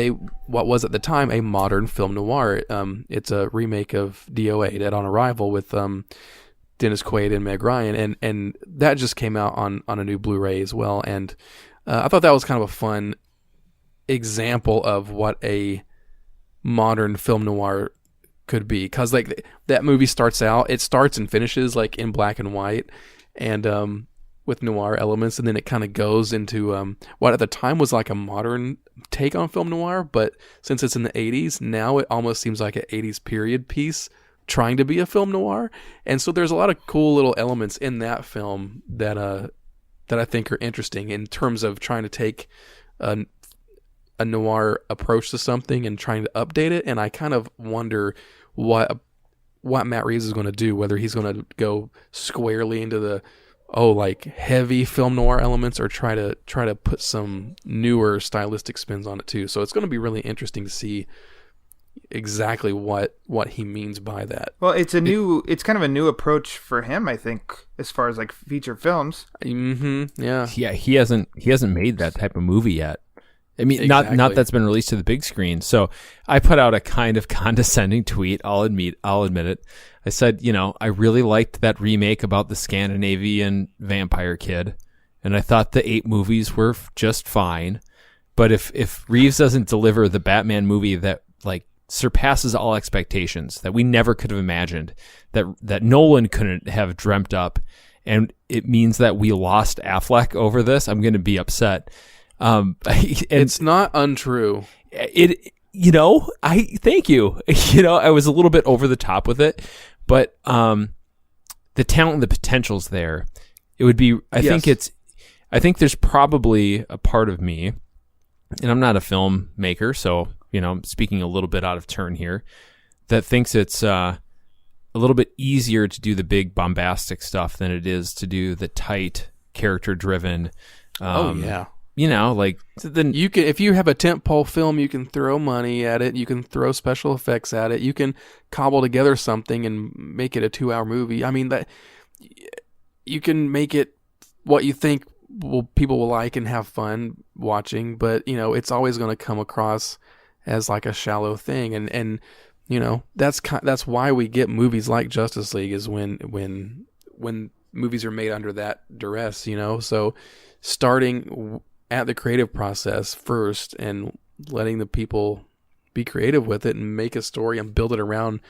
was at the time a modern film noir. It's a remake of DOA, Dead on Arrival, with Dennis Quaid and Meg Ryan, and that just came out on a new Blu-ray as well. And I thought that was kind of a fun example of what a modern film noir could be, because like that movie starts and finishes like in black and white, and with noir elements, and then it kind of goes into what at the time was like a modern take on film noir, but since it's in the 80s, now it almost seems like an 80s period piece trying to be a film noir. And so there's a lot of cool little elements in that film that I think are interesting in terms of trying to take a noir approach to something and trying to update it. And I kind of wonder what Matt Reeves is going to do, whether he's going to go squarely into the like heavy film noir elements, or try to put some newer stylistic spins on it too. So it's going to be really interesting to see exactly what he means by that. Well, it's kind of a new approach for him, I think, as far as like feature films. Yeah. He hasn't made that type of movie yet. I mean, exactly. not that's been released to the big screen. So I put out a kind of condescending tweet. I'll admit it. I said, I really liked that remake about the Scandinavian vampire kid, and I thought the 8 movies were just fine. But if Reeves doesn't deliver the Batman movie that like surpasses all expectations, that we never could have imagined, that Nolan couldn't have dreamt up, and it means that we lost Affleck over this, I'm going to be upset. It's not untrue. I thank you. I was a little bit over the top with it, but the talent and the potential's there. It would be, I think I think there's probably a part of me, and I'm not a filmmaker, so, I'm speaking a little bit out of turn here, that thinks it's a little bit easier to do the big bombastic stuff than it is to do the tight, character-driven. Then you can, if you have a tentpole film, you can throw money at it. You can throw special effects at it. You can cobble together something and make it a 2-hour movie. I mean, that you can make it what you think people will like and have fun watching, but it's always going to come across as like a shallow thing, and that's why we get movies like Justice League, is when movies are made under that duress. So starting at the creative process first and letting the people be creative with it and make a story and build it around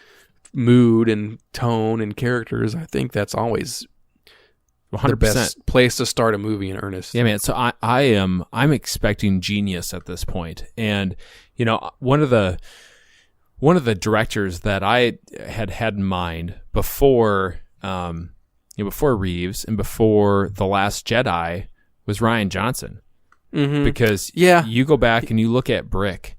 mood and tone and characters, I think that's always 100% the best place to start a movie in earnest. Yeah, man. So I'm expecting genius at this point. And, one of the directors that I had in mind before, before Reeves and before The Last Jedi was Rian Johnson. Mm-hmm. Because you go back and you look at Brick,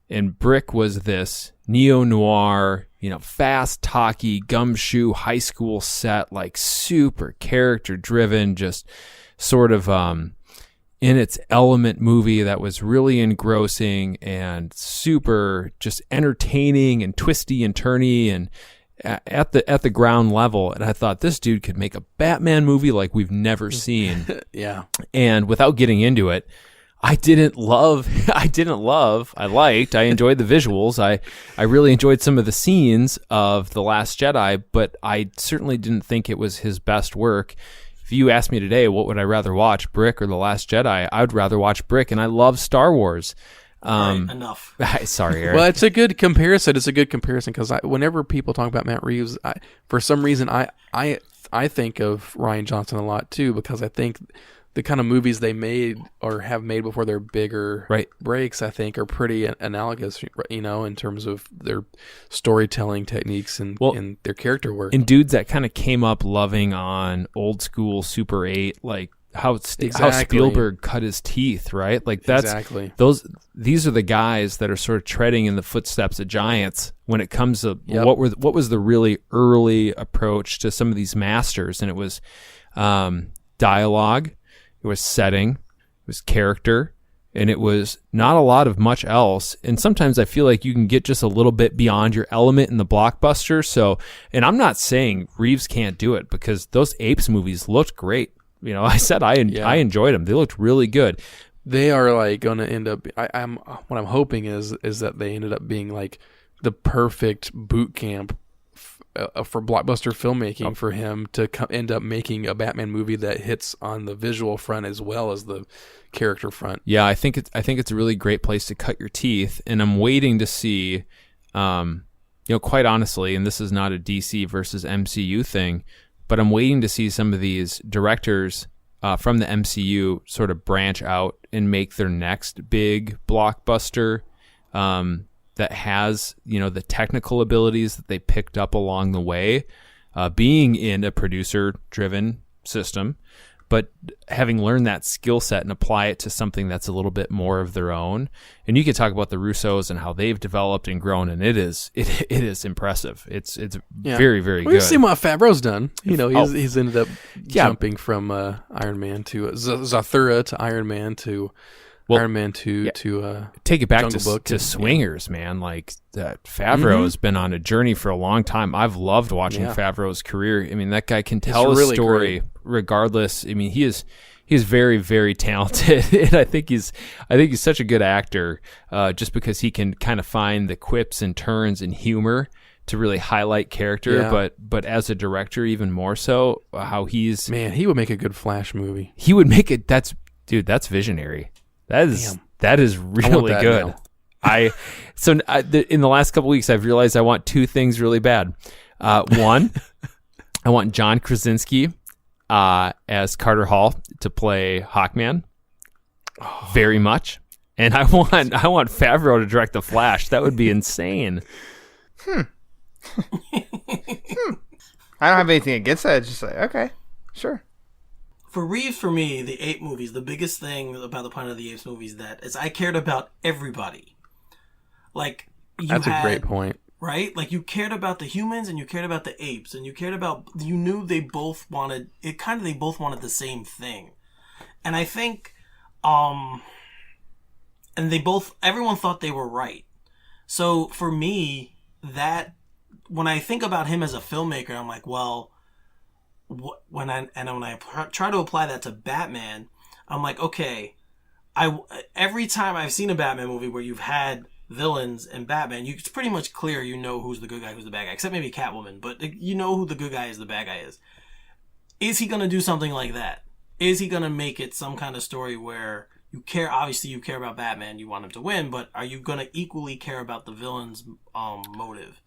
and Brick was this neo-noir, fast, talky, gumshoe, high school set, like super character-driven, just sort of in its element movie that was really engrossing and super just entertaining and twisty and turny and at the ground level. And I thought, this dude could make a Batman movie like we've never seen. Yeah. And without getting into it, I liked, I enjoyed the visuals. I really enjoyed some of the scenes of The Last Jedi, but I certainly didn't think it was his best work. If you asked me today, what would I rather watch, Brick or The Last Jedi? I would rather watch Brick, and I love Star Wars. Right, enough. Sorry, Eric. Well, it's a good comparison. Because whenever people talk about Matt Reeves, for some reason I think of Rian Johnson a lot too, because I think the kind of movies they made or have made before their bigger breaks, I think, are pretty analogous, in terms of their storytelling techniques and their character work. And dudes that kind of came up loving on old school Super 8, like how Spielberg cut his teeth, right? Like that's exactly. These are the guys that are sort of treading in the footsteps of giants when it comes to what was the really early approach to some of these masters, and it was dialogue. It was setting, it was character, and it was not a lot of much else. And sometimes I feel like you can get just a little bit beyond your element in the blockbuster. So, and I'm not saying Reeves can't do it, because those Apes movies looked great. I said I enjoyed them. They looked really good. They are like going to end up. What I'm hoping is that they ended up being like the perfect boot camp for blockbuster filmmaking for him to end up making a Batman movie that hits on the visual front as well as the character front. Yeah, I think it's a really great place to cut your teeth, and I'm waiting to see, quite honestly, and this is not a DC versus MCU thing, but I'm waiting to see some of these directors from the MCU sort of branch out and make their next big blockbuster that has, the technical abilities that they picked up along the way, being in a producer-driven system, but having learned that skill set and apply it to something that's a little bit more of their own. And you could talk about the Russos and how they've developed and grown, and it is impressive. It's very, very good. We've seen what Favreau's done. He's ended up jumping from Iron Man to Zathura to Iron Man to Iron Man to take it back Jungle Book to Swingers, man. Like that, Favreau's been on a journey for a long time. I've loved watching Favreau's career. I mean, that guy can tell a story regardless. I mean, he's very, very talented, and I think he's such a good actor, just because he can kind of find the quips and turns and humor to really highlight character. Yeah. But as a director, even more so, how he would make a good Flash movie. He would make it. That's visionary. That is really good. In the last couple weeks, I've realized I want two things really bad. One, I want John Krasinski as Carter Hall to play Hawkman, very much, and I want Favreau to direct the Flash. That would be insane. I don't have anything against that. It's just like, okay, sure. For Reeves, for me, the Ape movies, the biggest thing about the Planet of the Apes movies is I cared about everybody. Like, That's a great point. Right? Like, you cared about the humans and you cared about the apes and you knew they both wanted the same thing. And I think, and everyone thought they were right. So for me, when I think about him as a filmmaker, I'm like, well, when I try to apply that to Batman, I'm like, okay, every time I've seen a Batman movie where you've had villains and Batman, it's pretty much clear you know who's the good guy, who's the bad guy, except maybe Catwoman, but you know who the good guy is, the bad guy is. Is he going to do something like that? Is he going to make it some kind of story where obviously you care about Batman, you want him to win, but are you going to equally care about the villain's motive?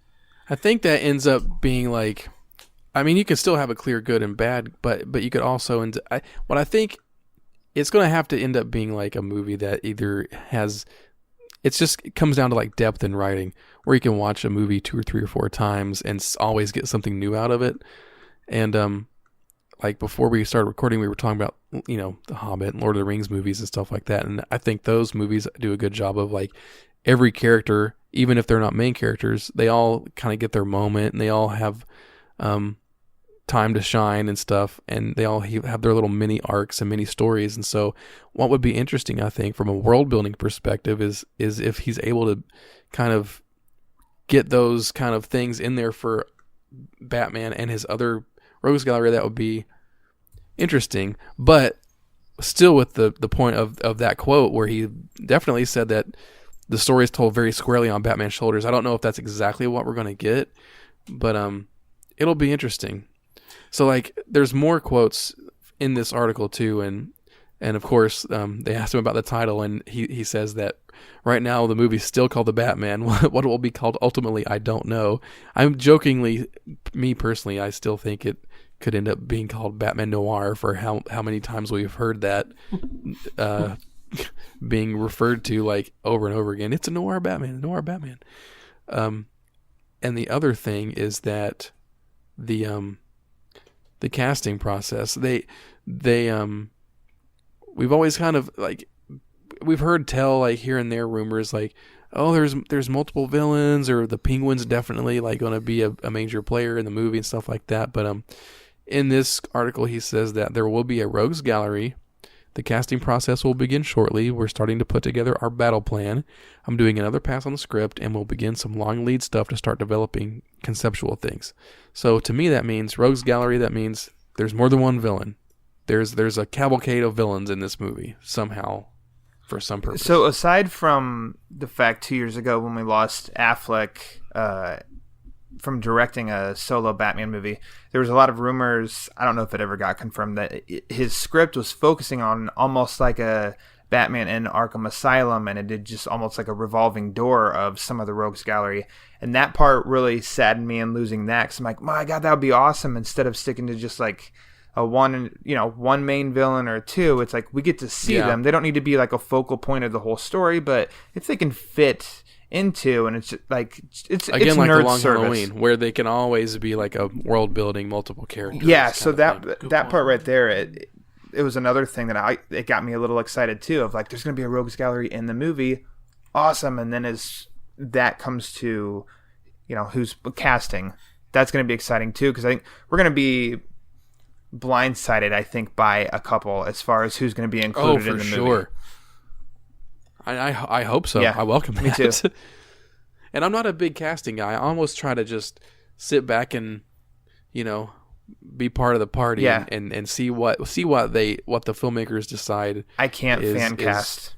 I think that ends up being like, I mean, you can still have a clear good and bad, but you could also, what I think it's going to have to end up being like a movie that either has, it comes down to like depth in writing, where you can watch a movie 2 or 3 or 4 times and always get something new out of it. And like before we started recording, we were talking about, The Hobbit and Lord of the Rings movies and stuff like that. And I think those movies do a good job of like every character, even if they're not main characters, they all kind of get their moment and they all have time to shine and stuff, and they all have their little mini arcs and mini stories. And so what would be interesting, I think, from a world building perspective is if he's able to kind of get those kind of things in there for Batman and his other rogues gallery. That would be interesting, but still with the point of that quote where he definitely said that the story is told very squarely on Batman's shoulders. I don't know if that's exactly what we're going to get, but it'll be interesting. So like there's more quotes in this article too, and of course they asked him about the title, and he says that right now the movie's still called The Batman. What it will be called ultimately, I don't know. I'm jokingly, me personally, I still think it could end up being called Batman Noir for how many times we've heard that being referred to like over and over again. It's a noir Batman, noir Batman. And the other thing is that the casting process, we've always kind of like, we've heard tell like here and there rumors like, oh, there's multiple villains, or the Penguin's definitely like going to be a major player in the movie and stuff like that. But in this article he says that there will be a rogues gallery. The casting process will begin shortly. We're starting to put together our battle plan. I'm doing another pass on the script, and we'll begin some long lead stuff to start developing conceptual things. So to me, that means rogues gallery. That means there's more than one villain. There's a cavalcade of villains in this movie somehow, for some purpose. So aside from the fact 2 years ago when we lost Affleck from directing a solo Batman movie, there was a lot of rumors, I don't know if it ever got confirmed, that his script was focusing on almost like a Batman in Arkham Asylum, and it did just almost like a revolving door of some of the rogues gallery. And that part really saddened me in losing that, because I'm like, my God, that would be awesome. Instead of sticking to just like a one main villain or two, it's like we get to see them. They don't need to be like a focal point of the whole story, but if they can fit into, and it's like it's again it's like nerd a Long service. Halloween, where they can always be like a world building, multiple characters. Yeah, so that thing. part right there, it was another thing that it got me a little excited too. Of like, there's going to be a rogues gallery in the movie, awesome. And then as that comes to, who's casting, that's going to be exciting too, because I think we're going to be blindsided, I think, by a couple as far as who's going to be included in the movie. Sure. I hope so. Yeah, I welcome that. Me too. And I'm not a big casting guy. I almost try to just sit back and, be part of the party and see what the filmmakers decide. I can't fan cast.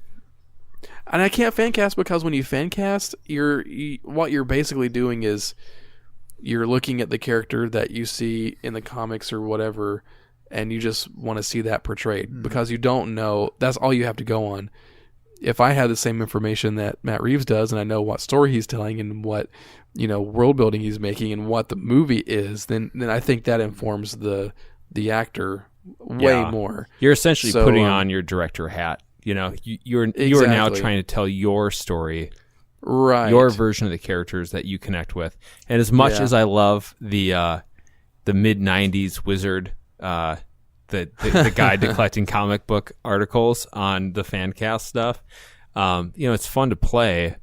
And I can't fan cast because when you fan cast, what you're basically doing is you're looking at the character that you see in the comics or whatever, and you just want to see that portrayed because you don't know. That's all you have to go on. If I had the same information that Matt Reeves does, and I know what story he's telling and what world building he's making and what the movie is, then I think that informs the actor way more. You're essentially putting on your director hat. You are now trying to tell your story, right? Your version of the characters that you connect with. And as much as I love the mid '90s Wizard the guide to collecting comic book articles on the fan cast stuff. It's fun to play,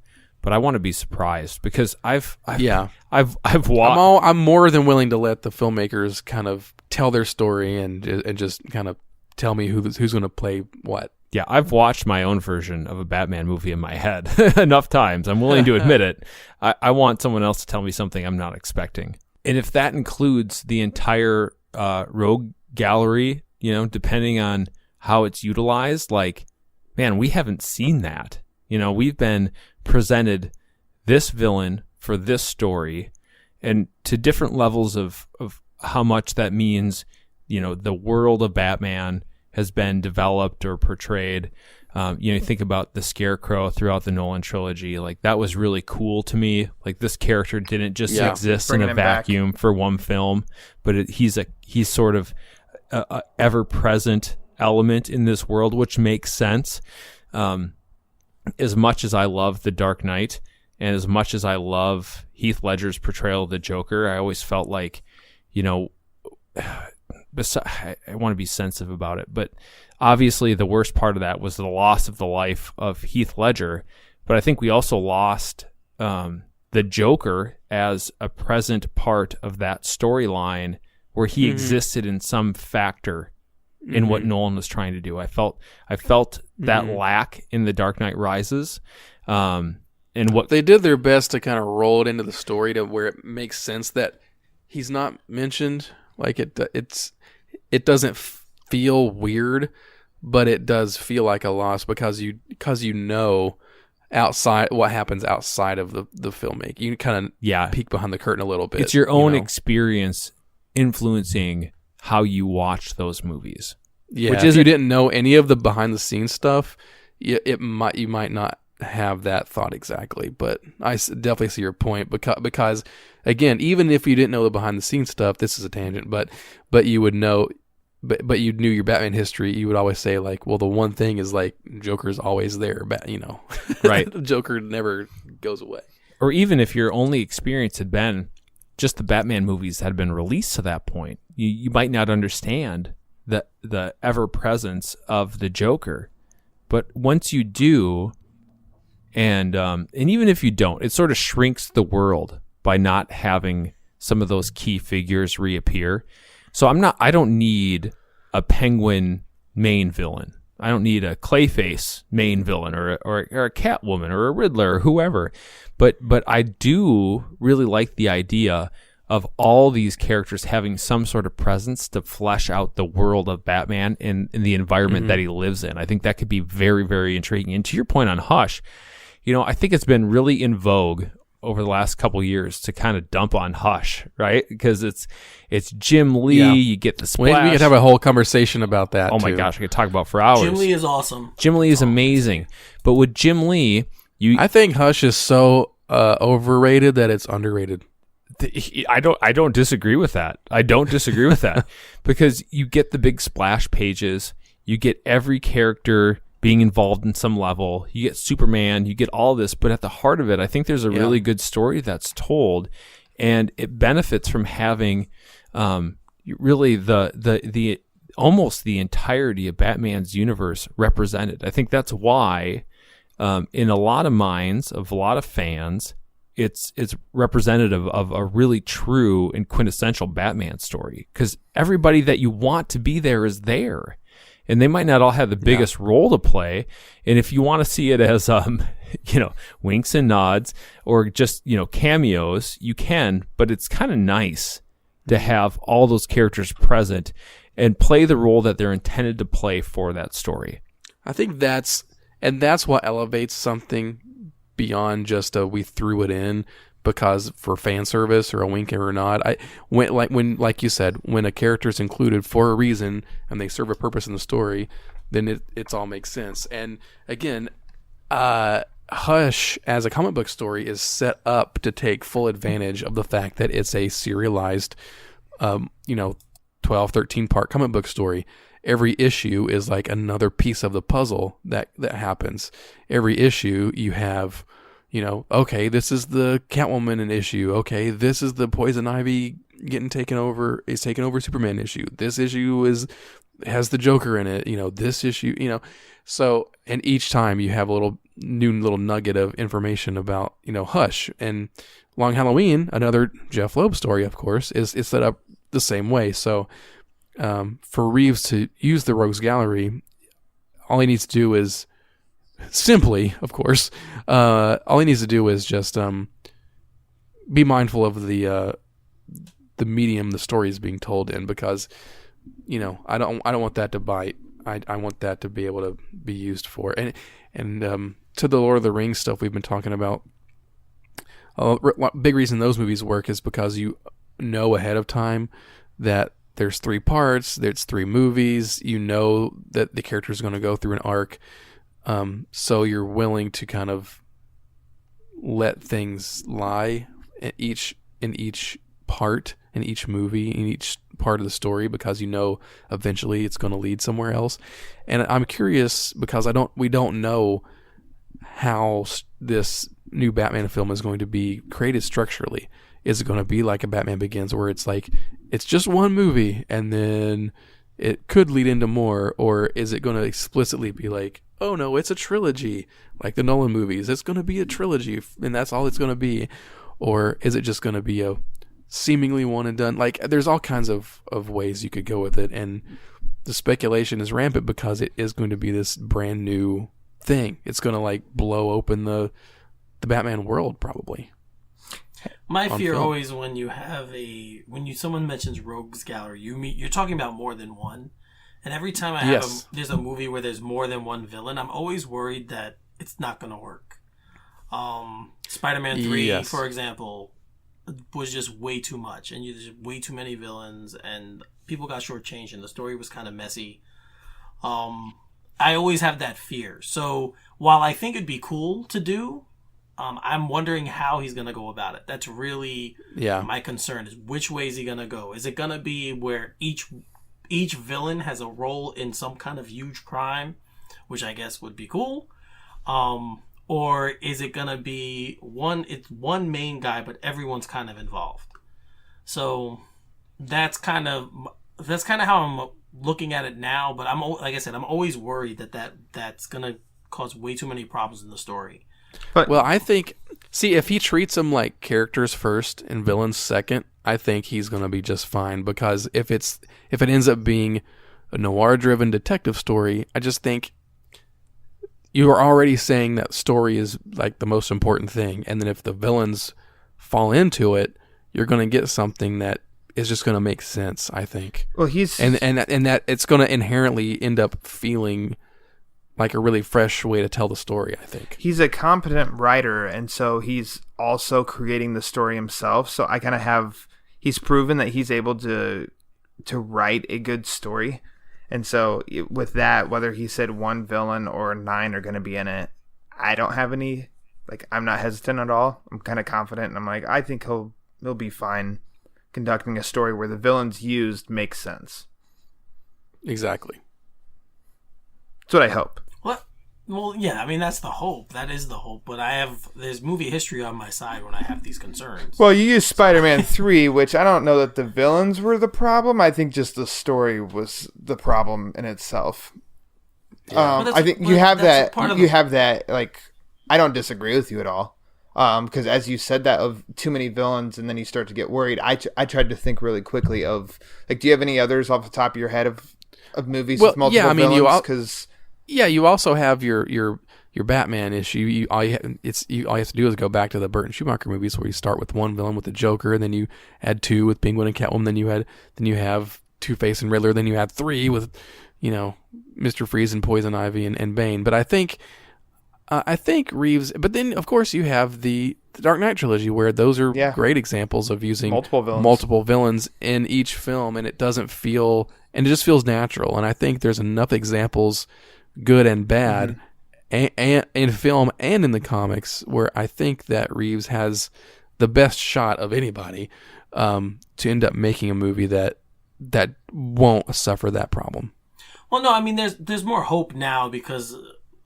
but I want to be surprised because I've watched. I'm more than willing to let the filmmakers kind of tell their story and just kind of tell me who's going to play what. Yeah, I've watched my own version of a Batman movie in my head enough times. I'm willing to admit it. I want someone else to tell me something I'm not expecting. And if that includes the entire rogue gallery, depending on how it's utilized, like, man, we haven't seen that. We've been presented this villain for this story and to different levels of how much that means, the world of Batman has been developed or portrayed. You think about the Scarecrow throughout the Nolan trilogy. Like, that was really cool to me. Like, this character didn't just exist in a vacuum for one film, but he's sort of a ever-present element in this world, which makes sense. As much as I love The Dark Knight and as much as I love Heath Ledger's portrayal of the Joker, I always felt like, I want to be sensitive about it, but obviously the worst part of that was the loss of the life of Heath Ledger. But I think we also lost the Joker as a present part of that storyline where he existed in some factor in what Nolan was trying to do. I felt that lack in The Dark Knight Rises. And what they did their best to kind of roll it into the story to where it makes sense that he's not mentioned. Like, it doesn't feel weird, but it does feel like a loss because outside what happens outside of the filmmaking. You kind of peek behind the curtain a little bit. It's your own experience influencing how you watch those movies. Yeah, which is, if you didn't know any of the behind the scenes stuff, you might not have that thought exactly. But I definitely see your point because again, even if you didn't know the behind the scenes stuff, this is a tangent, but you would know. But you knew your Batman history, you would always say, like, well, the one thing is, like, Joker's always there, right? The Joker never goes away. Or even if your only experience had been just the Batman movies that had been released to that point, you might not understand the ever presence of the Joker. But once you do, and even if you don't, it sort of shrinks the world by not having some of those key figures reappear. So I don't need a Penguin main villain. I don't need a Clayface main villain or a Catwoman or a Riddler or whoever. But I do really like the idea of all these characters having some sort of presence to flesh out the world of Batman in the environment that he lives in. I think that could be very, very intriguing. And to your point on Hush, I think it's been really in vogue over the last couple of years to kind of dump on Hush, right? Because it's Jim Lee, you get the splash. We could have a whole conversation about that. Oh my gosh, I could talk about for hours. Jim Lee is awesome. Jim Lee is amazing. But with Jim Lee, I think Hush is so overrated that it's underrated. I don't disagree with that. Because you get the big splash pages, you get every character being involved in some level, you get Superman, you get all this, but at the heart of it, I think there's a really good story that's told, and it benefits from having really the almost the entirety of Batman's universe represented. I think that's why in a lot of minds of a lot of fans, it's representative of a really true and quintessential Batman story, because everybody that you want to be there is there. And they might not all have the biggest role to play. And if you want to see it as, winks and nods or just, cameos, you can. But it's kind of nice to have all those characters present and play the role that they're intended to play for that story. I think that's what elevates something beyond just we threw it in because for fan service or a wink or a nod. Like you said, when a character is included for a reason and they serve a purpose in the story, then it all makes sense. And again, Hush as a comic book story is set up to take full advantage of the fact that it's a serialized, 12, 13 part comic book story. Every issue is like another piece of the puzzle that happens. Every issue you have, okay, this is the Catwoman in issue. Okay, this is the Poison Ivy taking over Superman issue. This issue is has the Joker in it, this issue, so, and each time you have a little nugget of information about, Hush. And Long Halloween, another Jeff Loeb story, of course, is set up the same way. So for Reeves to use the Rogues Gallery, all he needs to do is simply, of course, all he needs to do is just be mindful of the medium the story is being told in, because I don't want that to bite. I want that to be able to be used for, and to the Lord of the Rings stuff we've been talking about. Big reason those movies work is because you know ahead of time that there's 3 parts, there's 3 movies. You know that the character is going to go through an arc, so you're willing to kind of let things lie in each part, in each movie, in each part of the story, because eventually it's going to lead somewhere else. And I'm curious because we don't know how this new Batman film is going to be created structurally. Is it going to be like a Batman Begins, where it's like it's just one movie and then it could lead into more, or is it going to explicitly be like, oh no, it's a trilogy like the Nolan movies? It's going to be a trilogy and that's all it's going to be. Or is it just going to be a seemingly one and done? Like, there's all kinds of ways you could go with it, and the speculation is rampant because it is going to be this brand new thing. It's going to like blow open the Batman world, probably. My fear film. always when someone mentions Rogues Gallery, you're talking about more than one, and every time there's a movie where there's more than one villain, I'm always worried that it's not going to work. Spider-Man 3, for example, was just way too much, and there's way too many villains, and people got shortchanged, and the story was kind of messy. I always have that fear. So while I think it'd be cool to do, I'm wondering how he's going to go about it. That's really my concern, is which way is he going to go? Is it going to be where each villain has a role in some kind of huge crime, which I guess would be cool? Or is it going to be one main guy, but everyone's kind of involved? So that's kind of how I'm looking at it now. But like I said, I'm always worried that's going to cause way too many problems in the story. But I think, if he treats them like characters first and villains second, I think he's going to be just fine. Because if it ends up being a noir-driven detective story, I just think you are already saying that story is like the most important thing, and then if the villains fall into it, you're going to get something that is just going to make sense, I think. Well, and that it's going to inherently end up feeling like a really fresh way to tell the story, I think. He's a competent writer, and so he's also creating the story himself. So I kind of he's proven that he's able to write a good story. And so with that, whether he said one villain or 9 are going to be in it, I don't have any, I'm not hesitant at all. I'm kind of confident, and I'm like, I think he'll be fine conducting a story where the villains used make sense. Exactly. That's what I hope. Well, yeah, I mean, that's the hope. That is the hope. But there's movie history on my side when I have these concerns. Well, you used Spider-Man 3, which I don't know that the villains were the problem. I think just the story was the problem in itself. I think you have that. I don't disagree with you at all. Because as you said that of too many villains, and then you start to get worried. I tried to think really quickly of, do you have any others off the top of your head of movies with multiple villains? Because you also have your Batman issue. All you have to do is go back to the Burton Schumacher movies, where you start with one villain with the Joker, and then you add 2 with Penguin and Catwoman, then you have Two-Face and Riddler, then you add 3 with Mr. Freeze and Poison Ivy and Bane. But I think Reeves. But then of course you have the Dark Knight trilogy, where those are great examples of using multiple villains in each film, and it doesn't feel, and it just feels natural. And I think there's enough examples, good and bad, and in film and in the comics, where I think that Reeves has the best shot of anybody to end up making a movie that won't suffer that problem. Well, no, I mean, there's more hope now, because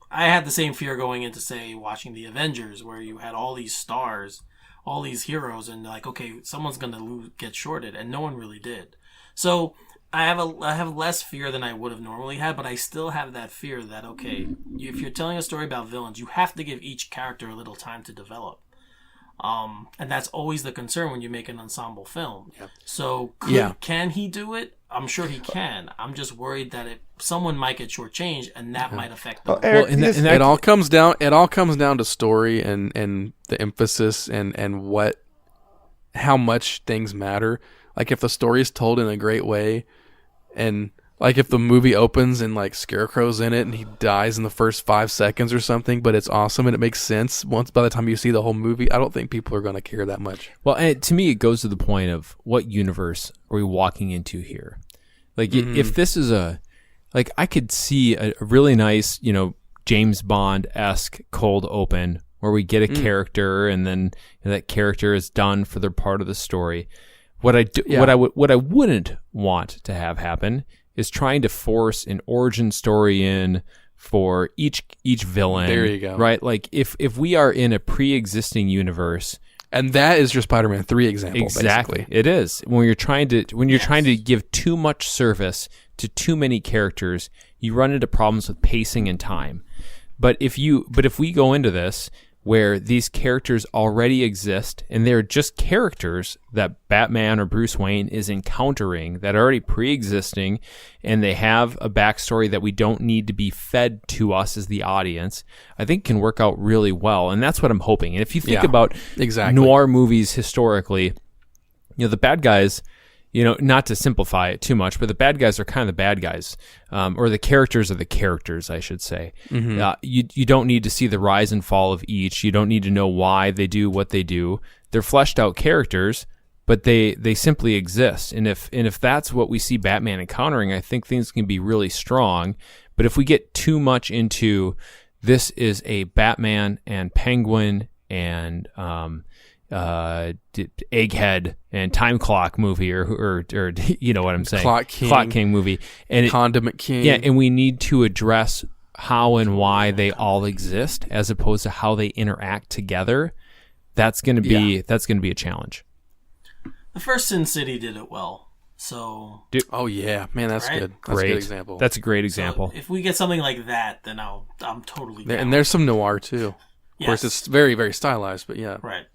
I had the same fear going into, say, watching the Avengers, where you had all these stars, all these heroes, and okay, someone's going to get shorted, and no one really did. So I have less fear than I would have normally had, but I still have that fear that, okay, if you're telling a story about villains, you have to give each character a little time to develop. And that's always the concern when you make an ensemble film. Yep. So can he do it? I'm sure he can. I'm just worried that someone might get shortchanged, and that might affect them. Eric, it all comes down to story and the emphasis and how much things matter. Like if the story is told in a great way, and like if the movie opens and like Scarecrow's in it and he dies in the first 5 seconds or something, but it's awesome and it makes sense once by the time you see the whole movie, I don't think people are going to care that much. Well, and to me, it goes to the point of what universe are we walking into here? Like if this is I could see a really nice, James Bond-esque cold open where we get a character and then that character is done for their part of the story. What I wouldn't want to have happen is trying to force an origin story in for each villain. There you go. Right? Like if we are in a pre-existing universe, and that is your Spider-Man 3 example. Exactly. Basically. It is. When you're trying to give too much service to too many characters, you run into problems with pacing and time. But if we go into this where these characters already exist and they're just characters that Batman or Bruce Wayne is encountering that are already pre-existing, and they have a backstory that we don't need to be fed to us as the audience, I think can work out really well. And that's what I'm hoping. And if you think about noir movies historically, the bad guys, not to simplify it too much, but the bad guys are kind of the bad guys, or the characters are the characters, I should say. Mm-hmm. You don't need to see the rise and fall of each. You don't need to know why they do what they do. They're fleshed out characters, but they simply exist. And if that's what we see Batman encountering, I think things can be really strong. But if we get too much into this is a Batman and Penguin and Egghead and Time Clock movie, or you know what I'm saying, Clock King movie, and Condiment King, and we need to address how and why they all exist as opposed to how they interact together. That's going to be a challenge. The first Sin City did it well. So, oh yeah, man, that's good. That's great. A good example. That's a great example. So if we get something like that, then I'm totally down. And there's some noir too. Of course, it's very, very stylized, but yeah. Right.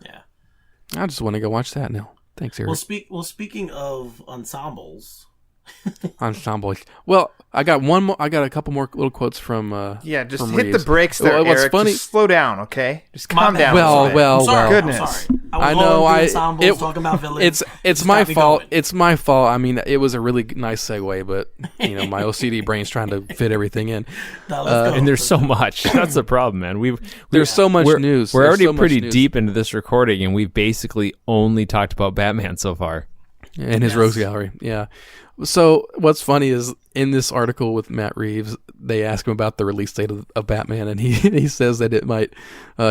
Yeah. I just want to go watch that now. Thanks, Eric. Well, speaking of ensembles. Well, I got one more. I got a couple more little quotes from. Just from hit Reeves. the brakes there, what's Eric. funny? Just slow down, okay? Just calm down. Well. Goodness. I'm sorry. I was talking about villains. It's my fault. It's my fault. I mean, it was a really nice segue, but my OCD brain's trying to fit everything in. And there's so much. That's the problem, man. There's so much news. We're already pretty deep into this recording, and we've basically only talked about Batman so far. And his rogues gallery, yeah. So what's funny is in this article with Matt Reeves, they ask him about the release date of Batman, and he says that it might,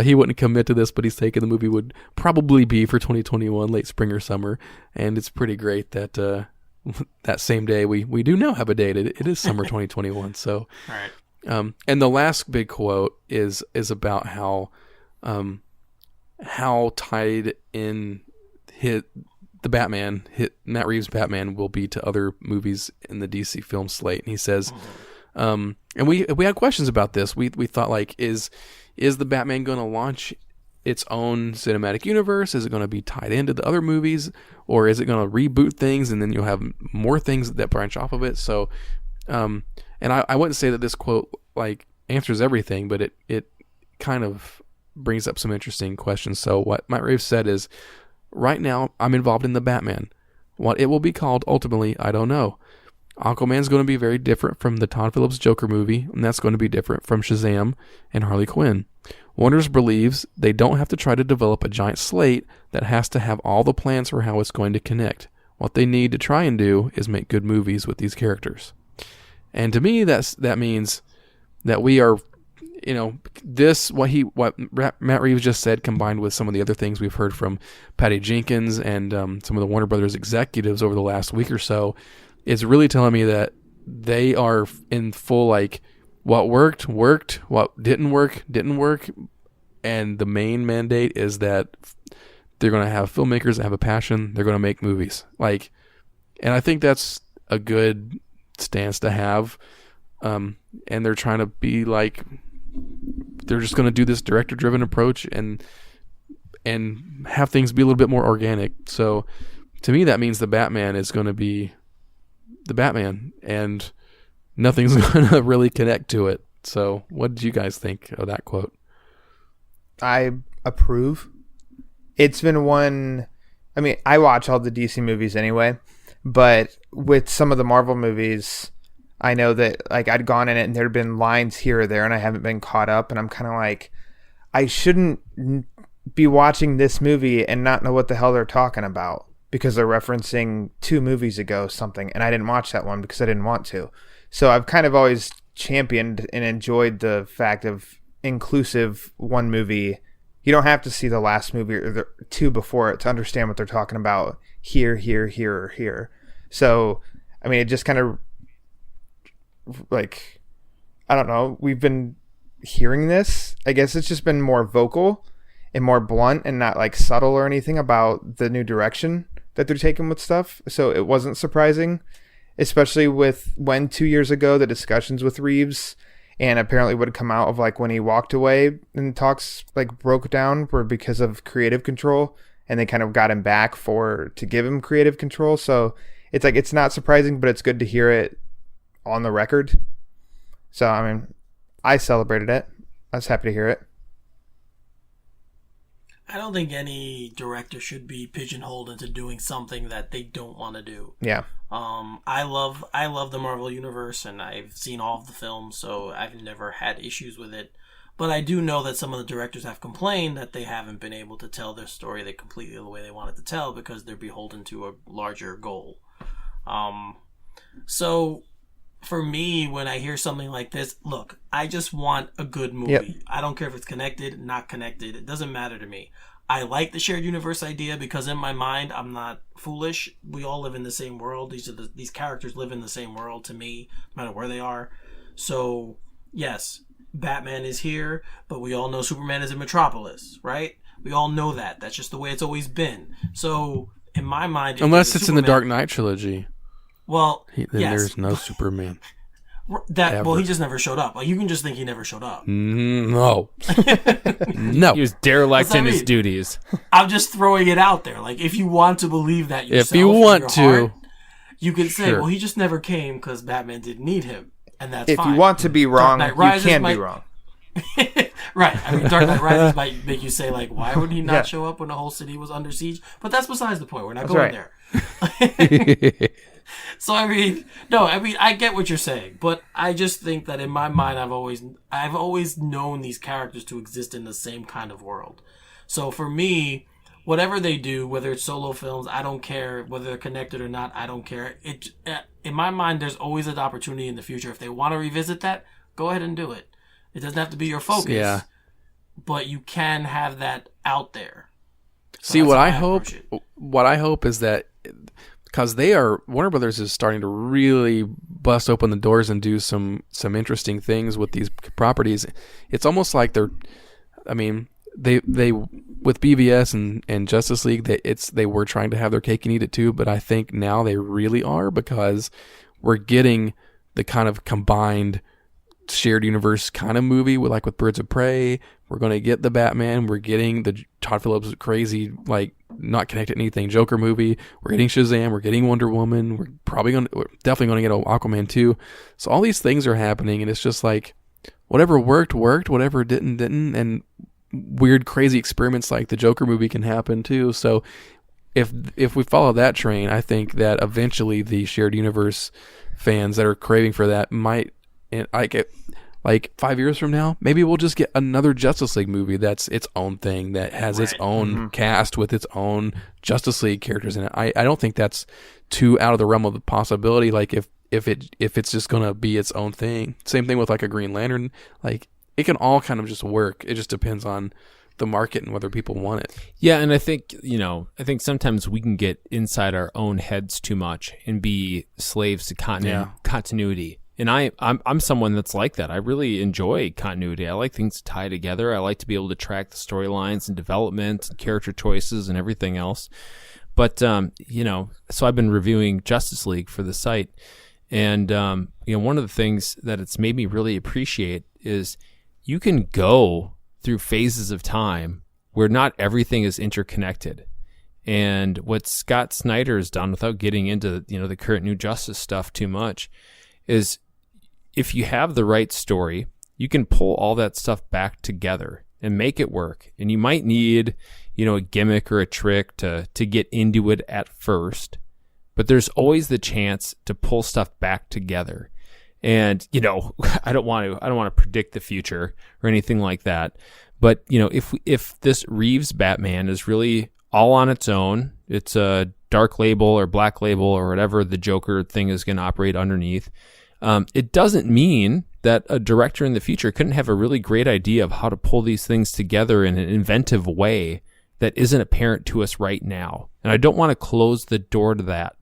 he wouldn't commit to this, but he's taking the movie would probably be for 2021, late spring or summer, and it's pretty great that that same day we do now have a date. It is summer 2021. So, right. And the last big quote is about how tied in Matt Reeves' Batman will be to other movies in the DC film slate. And he says, and we had questions about this. We thought, like, is the Batman going to launch its own cinematic universe? Is it going to be tied into the other movies, or is it going to reboot things and then you'll have more things that branch off of it? So, and I wouldn't say that this quote like answers everything, but it kind of brings up some interesting questions. So what Matt Reeves said is, right now, I'm involved in the Batman. What it will be called, ultimately, I don't know. Aquaman's going to be very different from the Todd Phillips Joker movie, and that's going to be different from Shazam and Harley Quinn. Warner believes they don't have to try to develop a giant slate that has to have all the plans for how it's going to connect. What they need to try and do is make good movies with these characters. And to me, that means that we are... what Matt Reeves just said, combined with some of the other things we've heard from Patty Jenkins and some of the Warner Brothers executives over the last week or so, is really telling me that they are in full, like, what worked, what didn't work, and the main mandate is that they're going to have filmmakers that have a passion, they're going to make movies. Like, and I think that's a good stance to have. And they're trying to be like, they're just going to do this director-driven approach and have things be a little bit more organic. So to me, that means the Batman is going to be the Batman, and nothing's going to really connect to it. So what did you guys think of that quote? I approve. It's been one... I mean, I watch all the DC movies anyway, but with some of the Marvel movies, I know that like I'd gone in it and there'd been lines here or there and I haven't been caught up, and I'm kind of like, I shouldn't be watching this movie and not know what the hell they're talking about because they're referencing 2 movies ago something, and I didn't watch that one because I didn't want to. So I've kind of always championed and enjoyed the fact of inclusive one movie. You don't have to see the last movie or the 2 before it to understand what they're talking about here, or here. So, I mean, it just kind of, like, I don't know. We've been hearing this. I guess it's just been more vocal and more blunt and not, like, subtle or anything about the new direction that they're taking with stuff. So it wasn't surprising, especially with when 2 years ago the discussions with Reeves and apparently would come out of like when he walked away and talks like broke down were because of creative control, and they kind of got him back to give him creative control. So it's like, it's not surprising, but it's good to hear it on the record. So, I mean, I celebrated it. I was happy to hear it. I don't think any director should be pigeonholed into doing something that they don't want to do. Yeah. I love the Marvel Universe, and I've seen all of the films, so I've never had issues with it. But I do know that some of the directors have complained that they haven't been able to tell their story completely the way they wanted to tell because they're beholden to a larger goal. So for me, when I hear something like this, look, I just want a good movie. Yep. I don't care if it's connected, not connected. It doesn't matter to me. I like the shared universe idea because in my mind, I'm not foolish. We all live in the same world. These characters live in the same world to me, no matter where they are. So, yes, Batman is here, but we all know Superman is in Metropolis, right? We all know that. That's just the way it's always been. So, in my mind... Unless it's in the Dark Knight trilogy. Well, then yes. There's no Superman. Well, he just never showed up. Like, you can just think he never showed up. No. No. He was derelict in his duties. I'm just throwing it out there. Like, if you want to believe that yourself, if you want to, heart, you can say, sure. well, he just never came because Batman didn't need him. And that's if fine. You want to be wrong, you can be wrong. Right. I mean, Dark Knight Rises might make you say, like, why would he not show up when the whole city was under siege? But that's besides the point. We're not going there. So, I get what you're saying, but I just think that in my mind, I've always known these characters to exist in the same kind of world. So for me, whatever they do, whether it's solo films, I don't care. Whether they're connected or not, I don't care. In my mind, there's always an opportunity in the future. If they want to revisit that, go ahead and do it. It doesn't have to be your focus, but you can have that out there. So see, what I hope is that, because Warner Brothers is starting to really bust open the doors and do some interesting things with these properties. It's almost like they with BVS and Justice League, they were trying to have their cake and eat it too, but I think now they really are, because we're getting the kind of combined shared universe kind of movie with Birds of Prey. We're going to get the Batman. We're getting the Todd Phillips crazy, like, not connected to anything Joker movie. We're getting Shazam. We're getting Wonder Woman. We're definitely going to get Aquaman 2. So all these things are happening, and it's just like, whatever worked, whatever didn't, and weird, crazy experiments like the Joker movie can happen too. So if we follow that train, I think that eventually the shared universe fans that are craving for that might, and I get, like 5 years from now, maybe we'll just get another Justice League movie that's its own thing, that has its own cast with its own Justice League characters in it. I don't think that's too out of the realm of the possibility. Like if it's just gonna be its own thing. Same thing with like a Green Lantern. Like, it can all kind of just work. It just depends on the market and whether people want it. Yeah, and I think sometimes we can get inside our own heads too much and be slaves to continuity. And I'm someone that's like that. I really enjoy continuity. I like things to tie together. I like to be able to track the storylines and development and character choices and everything else. But, so I've been reviewing Justice League for the site. And, one of the things that it's made me really appreciate is you can go through phases of time where not everything is interconnected. And what Scott Snyder has done, without getting into, the current New Justice stuff too much, is if you have the right story, you can pull all that stuff back together and make it work. And you might need, a gimmick or a trick to get into it at first, but there's always the chance to pull stuff back together. And, I don't want to predict the future or anything like that. But, if this Reeves Batman is really all on its own, it's a dark label or black label or whatever the Joker thing is going to operate underneath, it doesn't mean that a director in the future couldn't have a really great idea of how to pull these things together in an inventive way that isn't apparent to us right now. And I don't want to close the door to that.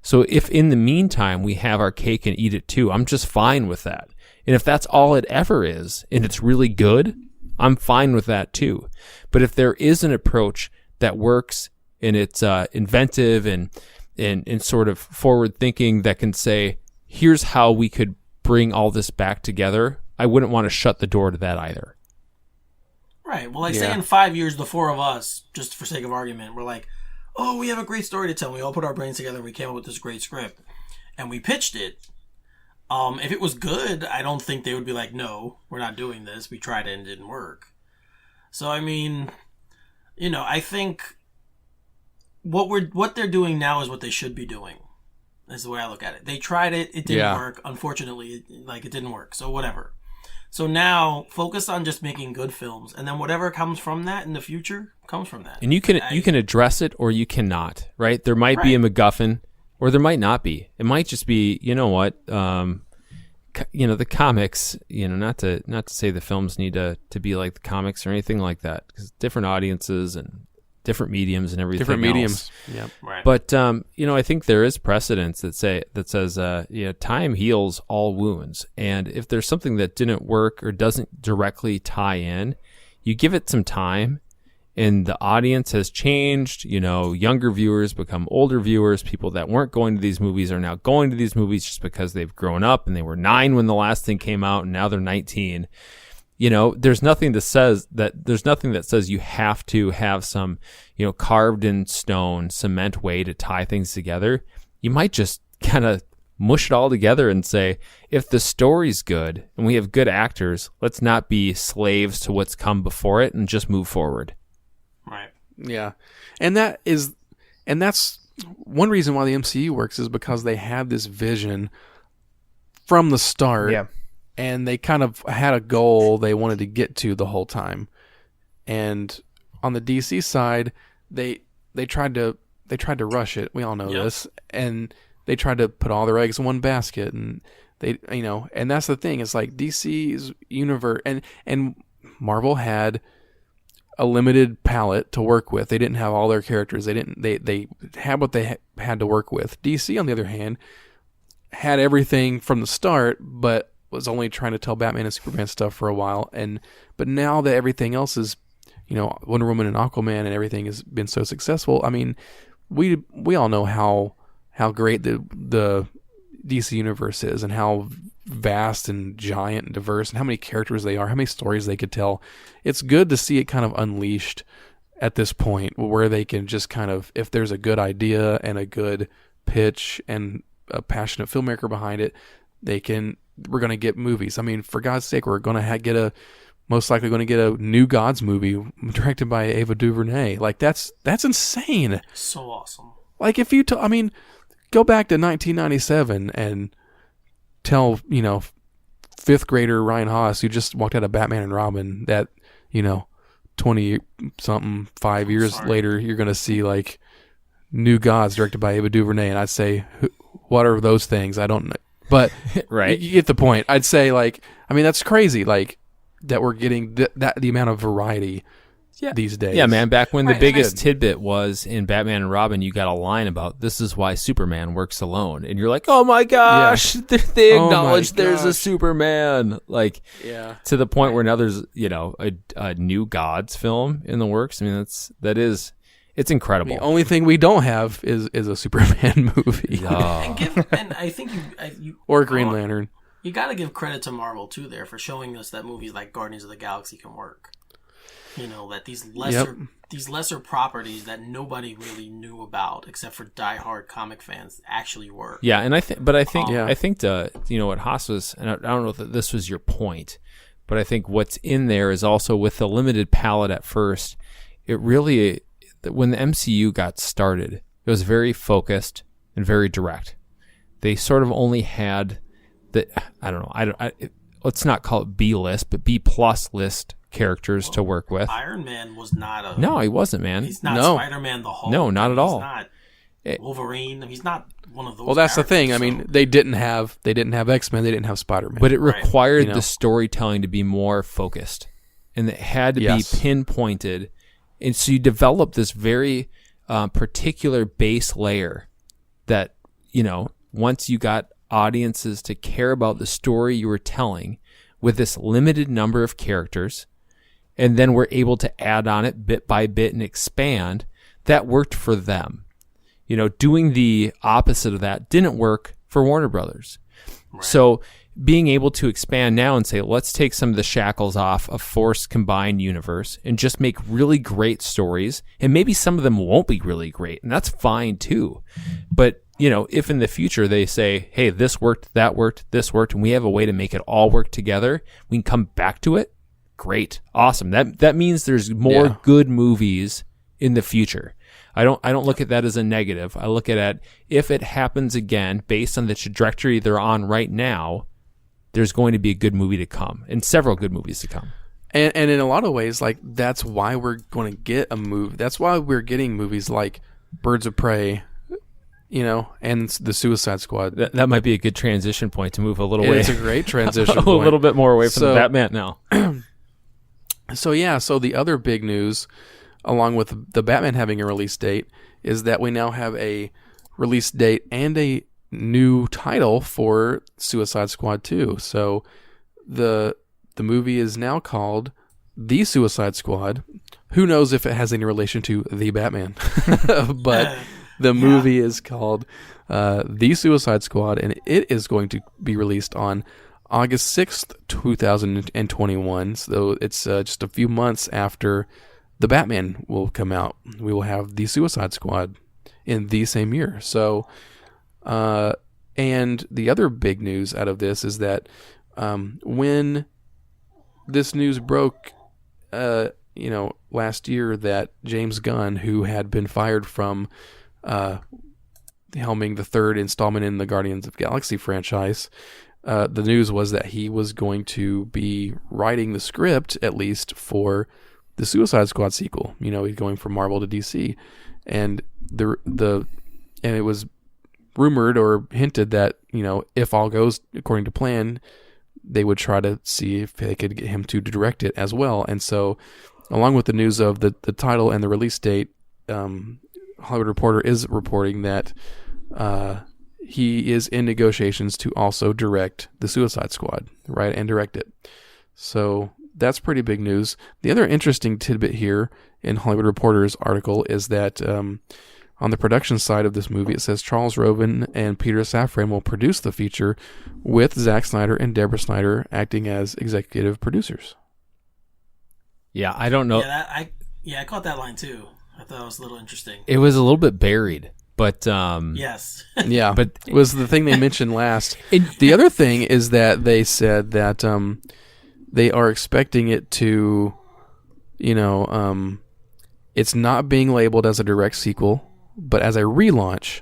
So if in the meantime we have our cake and eat it too, I'm just fine with that. And if that's all it ever is, and it's really good, I'm fine with that too. But if there is an approach that works and it's inventive and sort of forward thinking that can say, here's how we could bring all this back together, I wouldn't want to shut the door to that either. Right. Well, say in 5 years, the four of us, just for sake of argument, we're like, oh, we have a great story to tell. We all put our brains together. We came up with this great script. And we pitched it. If it was good, I don't think they would be like, no, we're not doing this. We tried it and it didn't work. So, I mean, I think what they're doing now is what they should be doing. Is the way I look at it. They tried it. It didn't work. Unfortunately, it didn't work. So whatever. So now focus on just making good films, and then whatever comes from that in the future comes from that. And you can address it or you cannot, right? There might be a MacGuffin or there might not be. It might just be, the comics, not to say the films need to be like the comics or anything like that, because different audiences and different mediums and everything. Different mediums. Yep. Right. But I think there is precedence that says time heals all wounds. And if there's something that didn't work or doesn't directly tie in, you give it some time and the audience has changed. Younger viewers become older viewers. People that weren't going to these movies are now going to these movies just because they've grown up and they were 9 when the last thing came out and now they're 19. There's nothing that says you have to have some, carved in stone cement way to tie things together. You might just kind of mush it all together and say, if the story's good and we have good actors, let's not be slaves to what's come before it and just move forward. Right. Yeah. And that's one reason why the MCU works, is because they had this vision from the start. Yeah. And they kind of had a goal they wanted to get to the whole time. And on the DC side, they tried to rush it. We all know this. And they tried to put all their eggs in one basket, and they and that's the thing. It's like DC's universe and Marvel had a limited palette to work with. They didn't have all their characters. They had what they had to work with. DC, on the other hand, had everything from the start, but was only trying to tell Batman and Superman stuff for a while, but now that everything else is, Wonder Woman and Aquaman and everything has been so successful. I mean, we all know how great the DC universe is and how vast and giant and diverse and how many characters they are, how many stories they could tell. It's good to see it kind of unleashed at this point, where they can just kind of, if there's a good idea and a good pitch and a passionate filmmaker behind it, we're going to get movies. I mean, for God's sake, we're going to most likely going to get a New Gods movie directed by Ava DuVernay. Like, that's insane. So awesome. Like, if you, go back to 1997 and tell, fifth grader Ryan Haas, who just walked out of Batman and Robin, that, 20-something, 5 years later, you're going to see, like, New Gods directed by Ava DuVernay. And I'd say, what are those things? I don't know. But right. You get the point. I'd say, that's crazy, that we're getting the amount of variety these days. Yeah, man. Back when the biggest tidbit was in Batman and Robin, you got a line about, this is why Superman works alone. And you're like, oh my gosh, they acknowledge there's a Superman. To the point where now there's, a New Gods film in the works. I mean, that is It's incredible. The only thing we don't have is a Superman movie And I think you or Green Lantern. You got to give credit to Marvel too there for showing us that movies like Guardians of the Galaxy can work. You know, that these lesser properties that nobody really knew about except for diehard comic fans actually work. Yeah, and I think you know what Haas was, and I don't know that this was your point, but I think what's in there is also with the limited palette at first. It really, when the MCU got started, it was very focused and very direct. They sort of only had let's not call it B list, but B plus list characters to work with. Iron Man was not a... No, he wasn't, man. He's not Spider-Man the Hulk. No, not at all. He's not Wolverine. He's not one of those. Well, that's the thing. I mean, they didn't have X-Men. They didn't have Spider-Man. But it required the storytelling to be more focused, and it had to be pinpointed. And so you develop this very particular base layer that, you know, once you got audiences to care about the story you were telling with this limited number of characters, and then we're able to add on it bit by bit and expand, that worked for them. You know, doing the opposite of that didn't work for Warner Brothers. Right. So being able to expand now and say, let's take some of the shackles off a Force combined universe and just make really great stories, and maybe some of them won't be really great, and that's fine too. But, you know, if in the future they say, hey, this worked, that worked, this worked, and we have a way to make it all work together, we can come back to it, great, awesome. That means there's more good movies in the future. I don't look at that as a negative. I look at it, if it happens again, based on the trajectory they're on right now, there's going to be a good movie to come, and several good movies to come. And in a lot of ways, like, that's why we're going to get a movie. That's why we're getting movies like Birds of Prey, you know, and the Suicide Squad. That might be a good transition point to move a little way. It's a great transition a point. little bit more away from the Batman now. So the other big news, along with the Batman having a release date, is that we now have a release date and a new title for Suicide Squad 2. So the movie is now called The Suicide Squad. Who knows if it has any relation to The Batman? But the movie is called The Suicide Squad, and it is going to be released on August 6th, 2021. So it's just a few months after The Batman will come out. We will have The Suicide Squad in the same year. So, and the other big news out of this is that when this news broke, last year, that James Gunn, who had been fired from helming the third installment in the Guardians of the Galaxy franchise, the news was that he was going to be writing the script, at least, for the Suicide Squad sequel. You know, he's going from Marvel to DC, and and it was rumored or hinted that, you know, if all goes according to plan, they would try to see if they could get him to direct it as well. And so, along with the news of the title and the release date, Hollywood Reporter is reporting that he is in negotiations to also direct the Suicide Squad, right, and direct it. So that's pretty big news. The other interesting tidbit here in Hollywood Reporter's article is that on the production side of this movie, it says Charles Roven and Peter Safran will produce the feature, with Zack Snyder and Deborah Snyder acting as executive producers. Yeah, I don't know. Yeah, I caught that line too. I thought it was a little interesting. It was a little bit buried, but yes. Yeah, but it was the thing they mentioned last. The other thing is that they said that they are expecting it to, it's not being labeled as a direct sequel, but as a relaunch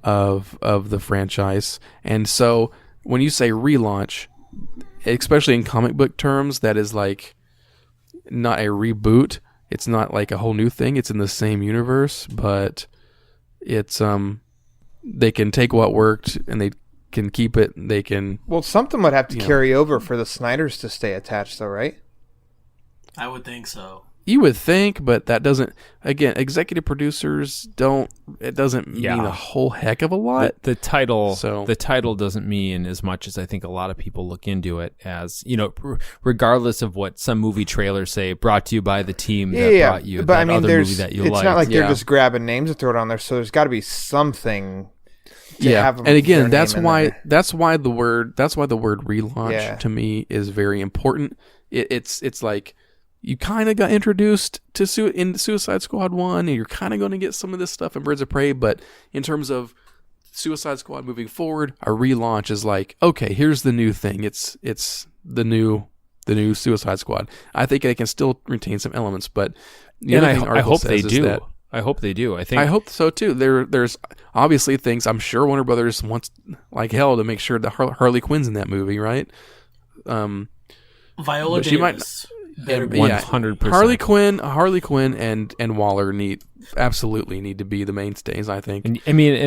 of the franchise. And so when you say relaunch, especially in comic book terms, that is like not a reboot. It's not like a whole new thing. It's in the same universe, but it's they can take what worked and they can keep it. They can. Well, something would have to carry over for the Snyders to stay attached, though, right? I would think so. You would think, but that doesn't. Again, executive producers don't. It doesn't mean a whole heck of a lot. The title doesn't mean as much as I think a lot of people look into it as, regardless of what some movie trailers say, brought to you by the team that brought you but that I mean, other movie that you like. It's not like they're just grabbing names and throwing it on there. So there's got to be something. Have them, and again, that's why the word relaunch to me is very important. It's like. You kind of got introduced to in Suicide Squad 1, and you're kind of going to get some of this stuff in Birds of Prey, but in terms of Suicide Squad moving forward, a relaunch is like, okay, here's the new thing. It's the new Suicide Squad. I think they can still retain some elements, but I hope they do. I hope they do. I hope so too. There's obviously things I'm sure Warner Brothers wants like hell to make sure that Harley Quinn's in that movie, right? Viola Davis. 100%. Harley Quinn and Waller absolutely need to be the mainstays, I think. And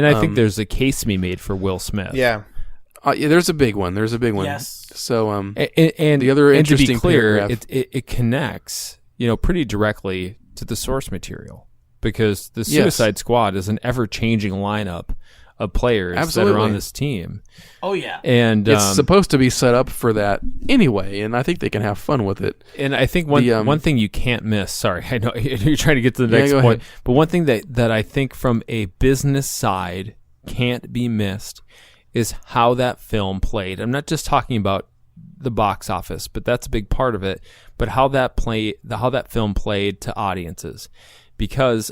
I think there's a case to be made for Will Smith. Yeah. There's a big one. Yes. So and the other interesting to be clear, paragraph, it connects, pretty directly to the source material, because the Suicide Squad is an ever-changing lineup of players that are on this team. Oh yeah, and it's supposed to be set up for that anyway, and I think they can have fun with it. And I think one thing you can't miss. Sorry, I know you're trying to get to the next point, but one thing that I think from a business side can't be missed is how that film played. I'm not just talking about the box office, but that's a big part of it. But how that film played to audiences, because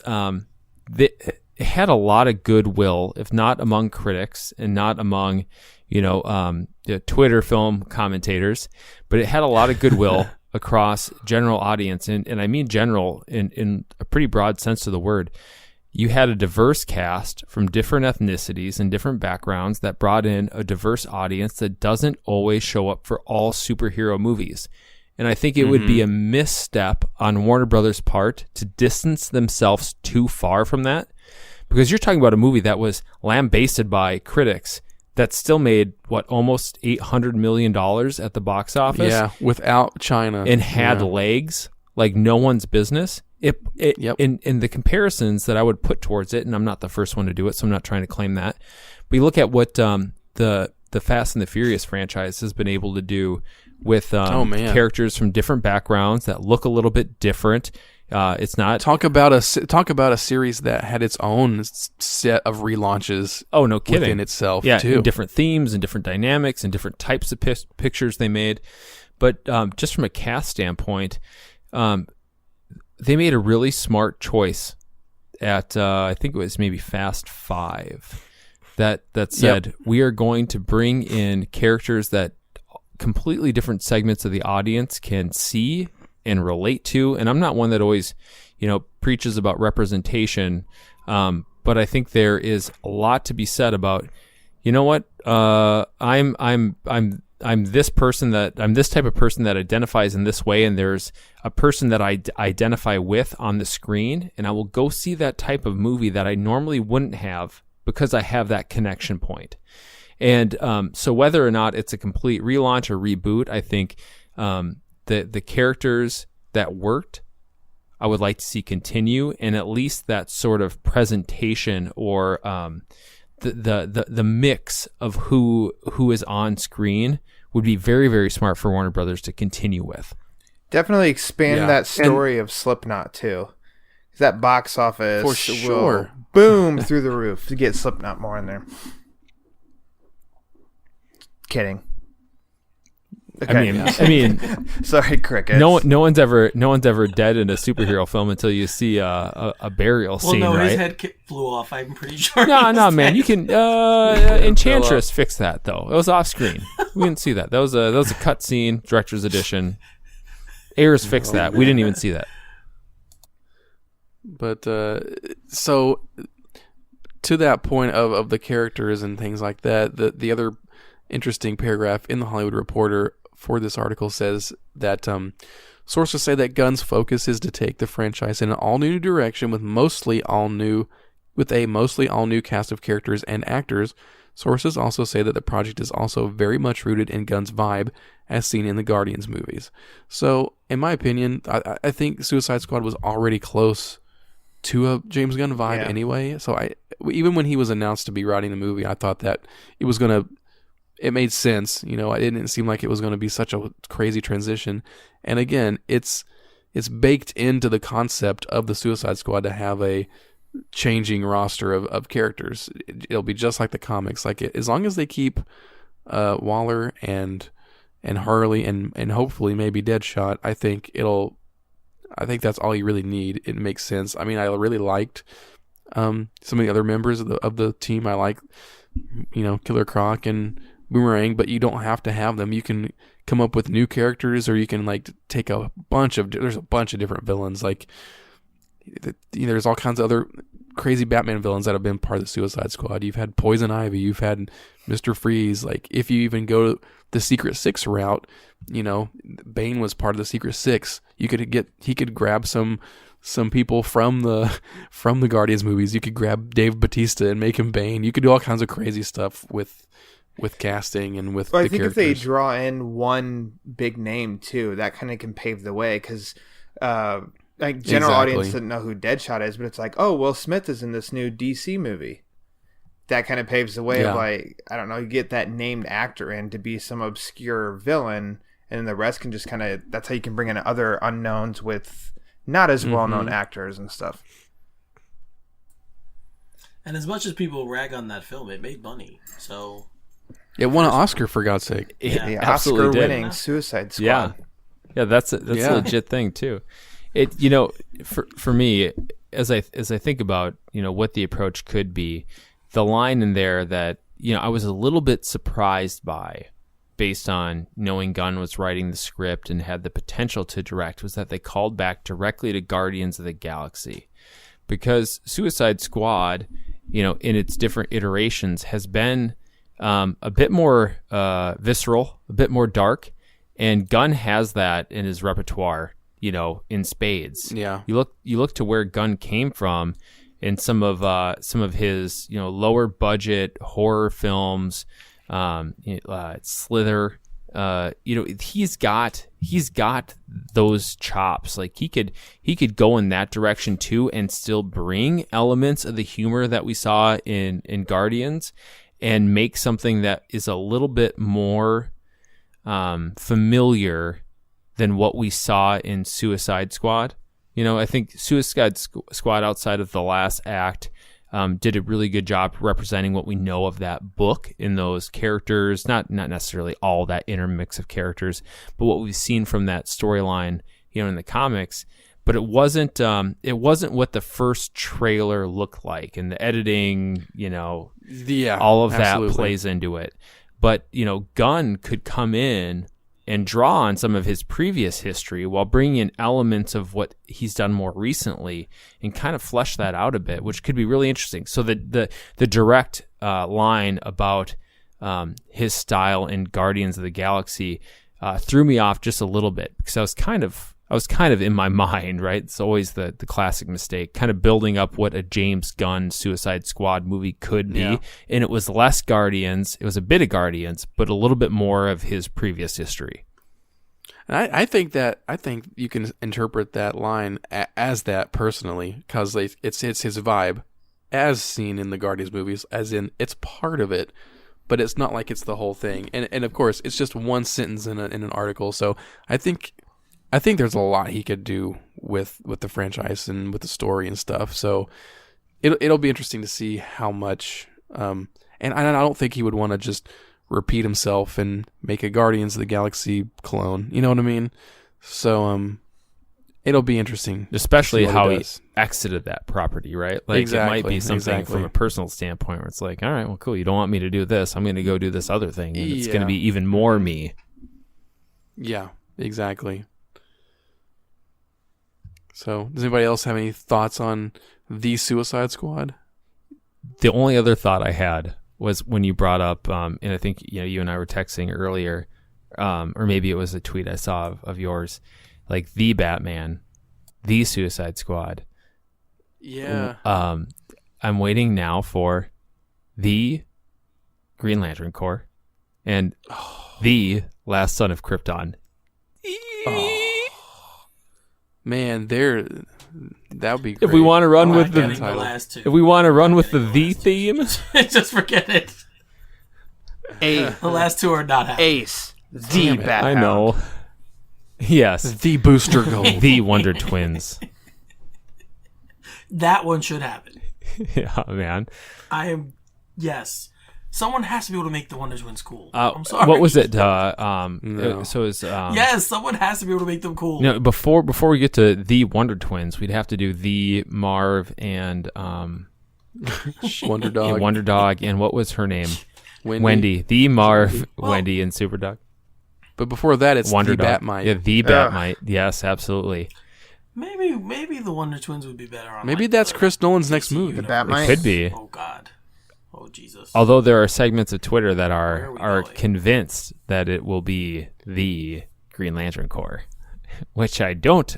it had a lot of goodwill, if not among critics and not among, the Twitter film commentators, but it had a lot of goodwill across general audience. And I mean general in a pretty broad sense of the word. You had a diverse cast from different ethnicities and different backgrounds that brought in a diverse audience that doesn't always show up for all superhero movies. And I think it would be a misstep on Warner Brothers' part to distance themselves too far from that. Because you're talking about a movie that was lambasted by critics that still made, almost $800 million at the box office? Yeah, without China. And had legs like no one's business. In the comparisons that I would put towards it, and I'm not the first one to do it, so I'm not trying to claim that. But you look at what the Fast and the Furious franchise has been able to do with characters from different backgrounds that look a little bit different. It's not talk about a series that had its own set of relaunches. Oh, no kidding! Within itself, too. And different themes and different dynamics and different types of pictures they made. But just from a cast standpoint, they made a really smart choice at I think it was maybe Fast 5 that said we are going to bring in characters that completely different segments of the audience can see and relate to. And I'm not one that always, preaches about representation. But I think there is a lot to be said about, I'm this person I'm this type of person that identifies in this way. And there's a person that I identify with on the screen, and I will go see that type of movie that I normally wouldn't have because I have that connection point. And, so whether or not it's a complete relaunch or reboot, I think, the characters that worked, I would like to see continue, and at least that sort of presentation or the mix of who is on screen would be very, very smart for Warner Brothers to continue with. Definitely expand that story of Slipknot too, because that box office for sure boom through the roof to get Slipknot more in there. Kidding. Okay. I mean, sorry, crickets. No one's ever dead in a superhero film until you see a burial scene, right? His head flew off. I'm pretty sure. No, man. You can Enchantress fix that though. It was off screen. We didn't see that. That was a cut scene, director's edition. Ayers fixed that. We didn't even see that. But so to that point of the characters and things like that, the other interesting paragraph in the Hollywood Reporter for this article says that sources say that Gunn's focus is to take the franchise in an all-new direction with mostly all new With a mostly all-new cast of characters and actors, sources also say that the project is also very much rooted in Gunn's vibe, as seen in the Guardians movies. So, in my opinion, I think Suicide Squad was already close to a James Gunn vibe anyway. So, even when he was announced to be writing the movie, I thought that it made sense. It didn't seem like it was going to be such a crazy transition. And again, it's baked into the concept of the Suicide Squad to have a changing roster of characters. It'll be just like the comics. As long as they keep Waller and Harley and hopefully maybe Deadshot, I think that's all you really need. It makes sense. I mean, I really liked some of the other members of the team. I like Killer Croc and Boomerang, but you don't have to have them. You can come up with new characters, or you can take there's a bunch of different villains. There's all kinds of other crazy Batman villains that have been part of the Suicide Squad. You've had Poison Ivy, you've had Mr. Freeze. If you even go the Secret Six route, Bane was part of the Secret Six. He could grab some people from the Guardians movies. You could grab Dave Bautista and make him Bane. You could do all kinds of crazy stuff with casting and with the characters. I think if they draw in one big name too, that kind of can pave the way, because general audience doesn't know who Deadshot is, but it's Will Smith is in this new DC movie. That kind of paves the way of I don't know, you get that named actor in to be some obscure villain, and then the rest can just that's how you can bring in other unknowns with not as well-known actors and stuff. And as much as people rag on that film, it made money. So it won an Oscar, for God's sake. The Oscar-winning Suicide Squad. Yeah, that's a legit thing too. It for me, as I think about what the approach could be, the line in there that I was a little bit surprised by, based on knowing Gunn was writing the script and had the potential to direct, was that they called back directly to Guardians of the Galaxy, because Suicide Squad, in its different iterations, has been a bit more visceral, a bit more dark, and Gunn has that in his repertoire, in spades. Yeah. You look to where Gunn came from in some of his lower budget horror films, Slither. He's got those chops. He could go in that direction too, and still bring elements of the humor that we saw in Guardians, and make something that is a little bit more familiar than what we saw in Suicide Squad. I think Suicide Squad, outside of the last act, did a really good job representing what we know of that book in those characters. Not necessarily all that intermix of characters, but what we've seen from that storyline, in the comics. But it wasn't what the first trailer looked like, and the editing, all of that plays into it. But Gunn could come in and draw on some of his previous history while bringing in elements of what he's done more recently, and kind of flesh that out a bit, which could be really interesting. So the direct line about his style in Guardians of the Galaxy threw me off just a little bit, because I was kind of in my mind, right? It's always the classic mistake, kind of building up what a James Gunn Suicide Squad movie could be. Yeah. And it was less Guardians. It was a bit of Guardians, but a little bit more of his previous history. And I think you can interpret that line as that personally, because it's his vibe as seen in the Guardians movies, as in it's part of it, but it's not like it's the whole thing. And of course, it's just one sentence in an article. So I think there's a lot he could do with the franchise and with the story and stuff. So it'll be interesting to see how much. And I don't think he would want to just repeat himself and make a Guardians of the Galaxy clone. You know what I mean? So it'll be interesting, especially how he exited that property, right? Exactly, it might be something from a personal standpoint where it's all right, well, cool. You don't want me to do this. I'm going to go do this other thing, and it's going to be even more me. Yeah, exactly. So, does anybody else have any thoughts on the Suicide Squad? The only other thought I had was when you brought up, and I think you and I were texting earlier, or maybe it was a tweet I saw of yours, the Batman, the Suicide Squad. Yeah. I'm waiting now for the Green Lantern Corps and the Last Son of Krypton. Man, that would be great. If we want to run with Getting the last two. if we want to run with the theme, Just forget it. The last two are not happening. Ace, the Bat. I know. Yes, The Booster Gold. the Wonder Twins. That one should happen. Yeah, man. Yes. Someone has to be able to make the Wonder Twins cool. I'm sorry. What was it? So it's Yes, someone has to be able to make them cool. no. Before we get to the Wonder Twins, we'd have to do the Marv and Wonder Dog. and Wonder Dog, and what was her name? Wendy. The Marv, Wendy, and Superdog. But before that, it's Wonder the Dog. Batmite. Yeah, the Batmite. Yes, absolutely. Maybe the Wonder Twins would be better on. Maybe like, that's the Chris Nolan's next DC movie. The universe. Batmite. It could be. Oh God. Oh Jesus. Although there are segments of Twitter that Where are we are going? convinced that it will be the Green Lantern Corps, which I don't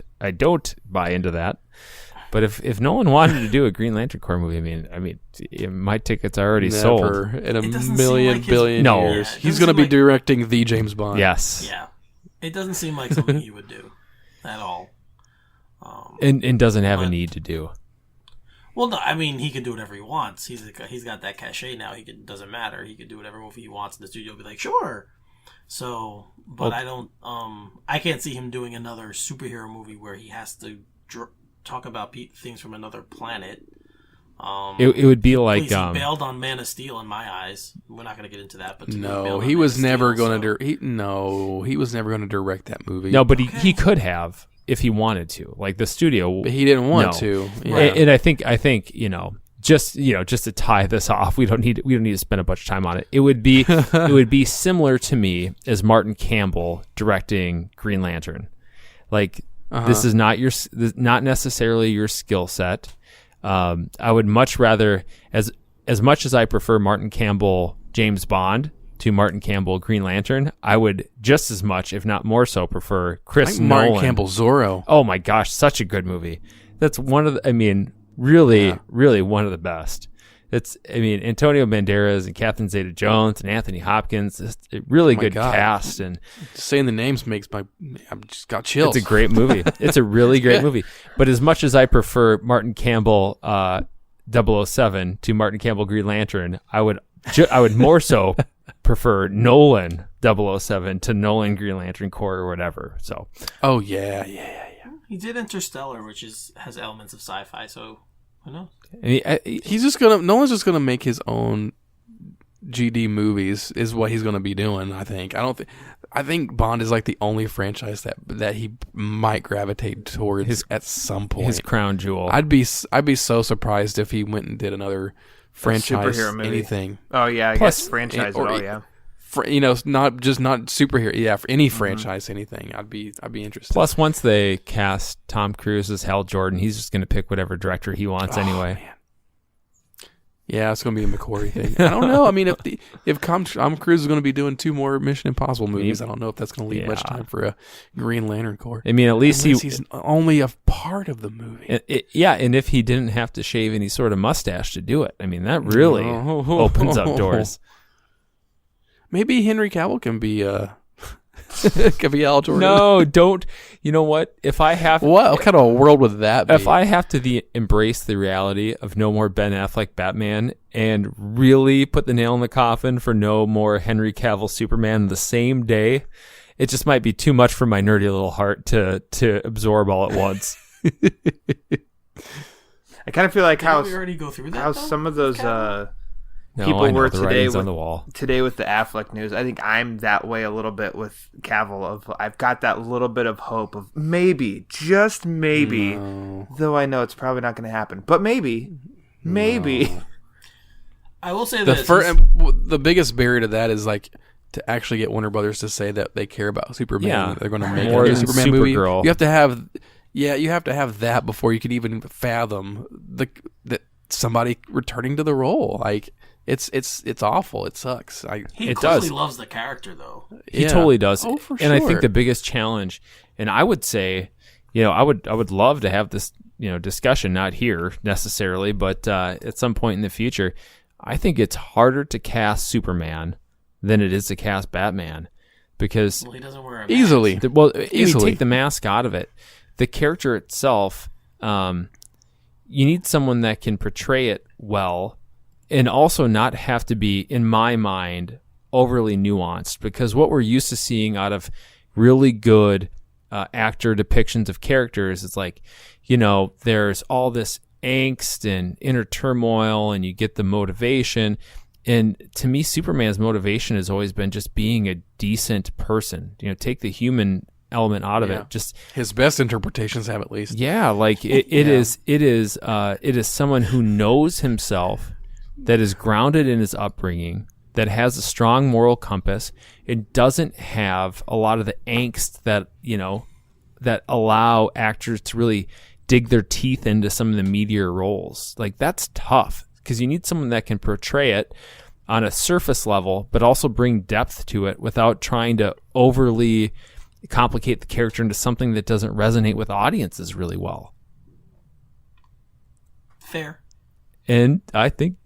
buy into that. But if Nolan wanted to do a Green Lantern Corps movie, I mean, my tickets are already sold. Never in a It doesn't seem million like his- billion No. years. Yeah, it He's doesn't going to seem be like- directing the James Bond. Yes, Yeah. It doesn't seem like something he would do at all. and doesn't have a But- need to do. Well, no, I mean he can do whatever he wants. He's got that cachet now. Doesn't matter. He can do whatever movie he wants in the studio. Be like, sure. So, but I don't. I can't see him doing another superhero movie where he has to talk about things from another planet. It would be like Please, he bailed on Man of Steel in my eyes. We're not going to get into that, but to me, No, bailed on he Man was of never Steel, going so- to. He was never going to direct that movie. no, but he could have if he wanted to. Like the studio, But he didn't want No. to. Yeah. and I think just to tie this off, we don't need to spend a bunch of time on it. It would be similar to me as Martin Campbell directing Green Lantern. Like this is not necessarily your skill set. I would much rather, as much as I prefer Martin Campbell James Bond to Martin Campbell Green Lantern, I would just as much, if not more so, prefer I Chris think Martin Nolan. Campbell Zorro. Oh my gosh, such a good movie. That's one of the, really one of the best. Antonio Banderas and Catherine Zeta-Jones and Anthony Hopkins, it's a really good God. cast, and Saying the names makes I've just got chills. it's a great movie. It's a really great movie. But as much as I prefer Martin Campbell 007 to Martin Campbell Green Lantern, I would more so prefer Nolan 007 to Nolan Green Lantern Corps or whatever. So Oh yeah. He did Interstellar, which has elements of sci-fi. So who knows? Nolan's just gonna make his own GD movies. Is what he's gonna be doing. I think. I think Bond is like the only franchise that he might gravitate towards at some point. his crown jewel. I'd be so surprised if he went and did another franchise superhero movie. anything. Oh yeah, I Plus- guess franchise or- at all. Yeah. For, not superhero. Yeah, for any franchise, anything. I'd be interested. Plus, once they cast Tom Cruise as Hal Jordan, he's just going to pick whatever director he wants anyway. Man. Yeah, it's going to be a McQuarrie thing. I don't know. I mean, if Tom Cruise is going to be doing 2 more Mission Impossible movies, I don't know if that's going to leave much Yeah. time for a Green Lantern Corps. I mean, at least He's only a part of the movie. and if he didn't have to shave any sort of mustache to do it, I mean, that really opens up doors. Maybe Henry Cavill can be can be Al Jordan. No, don't. You know what? If I have What kind of a world would that be? If I have to embrace the reality of no more Ben Affleck Batman and really put the nail in the coffin for no more Henry Cavill Superman the same day, it just might be too much for my nerdy little heart to absorb all at once. I kind of feel like Didn't we already go through that? how though? some of those No, people I know, were the today writing's with on the wall. today with the Affleck news. I think I'm that way a little bit with Cavill. I've got that little bit of hope of maybe, just maybe, though I know it's probably not going to happen, but maybe. I will say the this. the biggest barrier to that is like to actually get Warner Brothers to say that they care about Superman. Yeah. They're going to make More a than Superman movie. Supergirl. You have to have that before you can even fathom that somebody returning to the role. Like it's awful. It sucks. he it clearly does. loves the character, though. He Yeah. totally does. Oh, for and I sure. think the biggest challenge, and I would say, I would love to have this discussion, not here necessarily, but at some point in the future. I think it's harder to cast Superman than it is to cast Batman, because Well, he doesn't wear a mask. Easily. You take the mask out of it, the character itself, you need someone that can portray it well, and also not have to be, in my mind, overly nuanced, because what we're used to seeing out of really good actor depictions of characters, it's like, there's all this angst and inner turmoil, and you get the motivation. And to me, Superman's motivation has always been just being a decent person. Take the human element out of it. Just his best interpretations have, at least. Yeah, like it is someone who knows himself, that is grounded in his upbringing, that has a strong moral compass. It doesn't have a lot of the angst that that allow actors to really dig their teeth into some of the meatier roles. Like, that's tough, because you need someone that can portray it on a surface level, but also bring depth to it without trying to overly complicate the character into something that doesn't resonate with audiences really well. Fair. And I think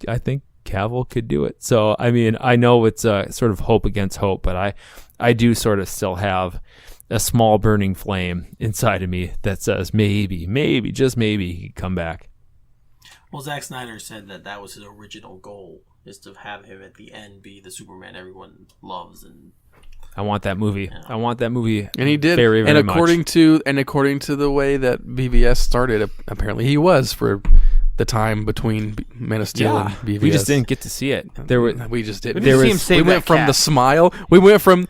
Cavill could do it. So, I mean, I know it's sort of hope against hope, but I do sort of still have a small burning flame inside of me that says maybe, just maybe he could come back. Well, Zack Snyder said that was his original goal, is to have him at the end be the Superman everyone loves. And I want that movie. Yeah. I want that movie. And he did. Very, very and according much. to the way that BVS started, apparently he was for the time between Man of Steel and BVS. We just didn't get to see it. We just didn't. We didn't see him save we went that from cat. the smile. We went from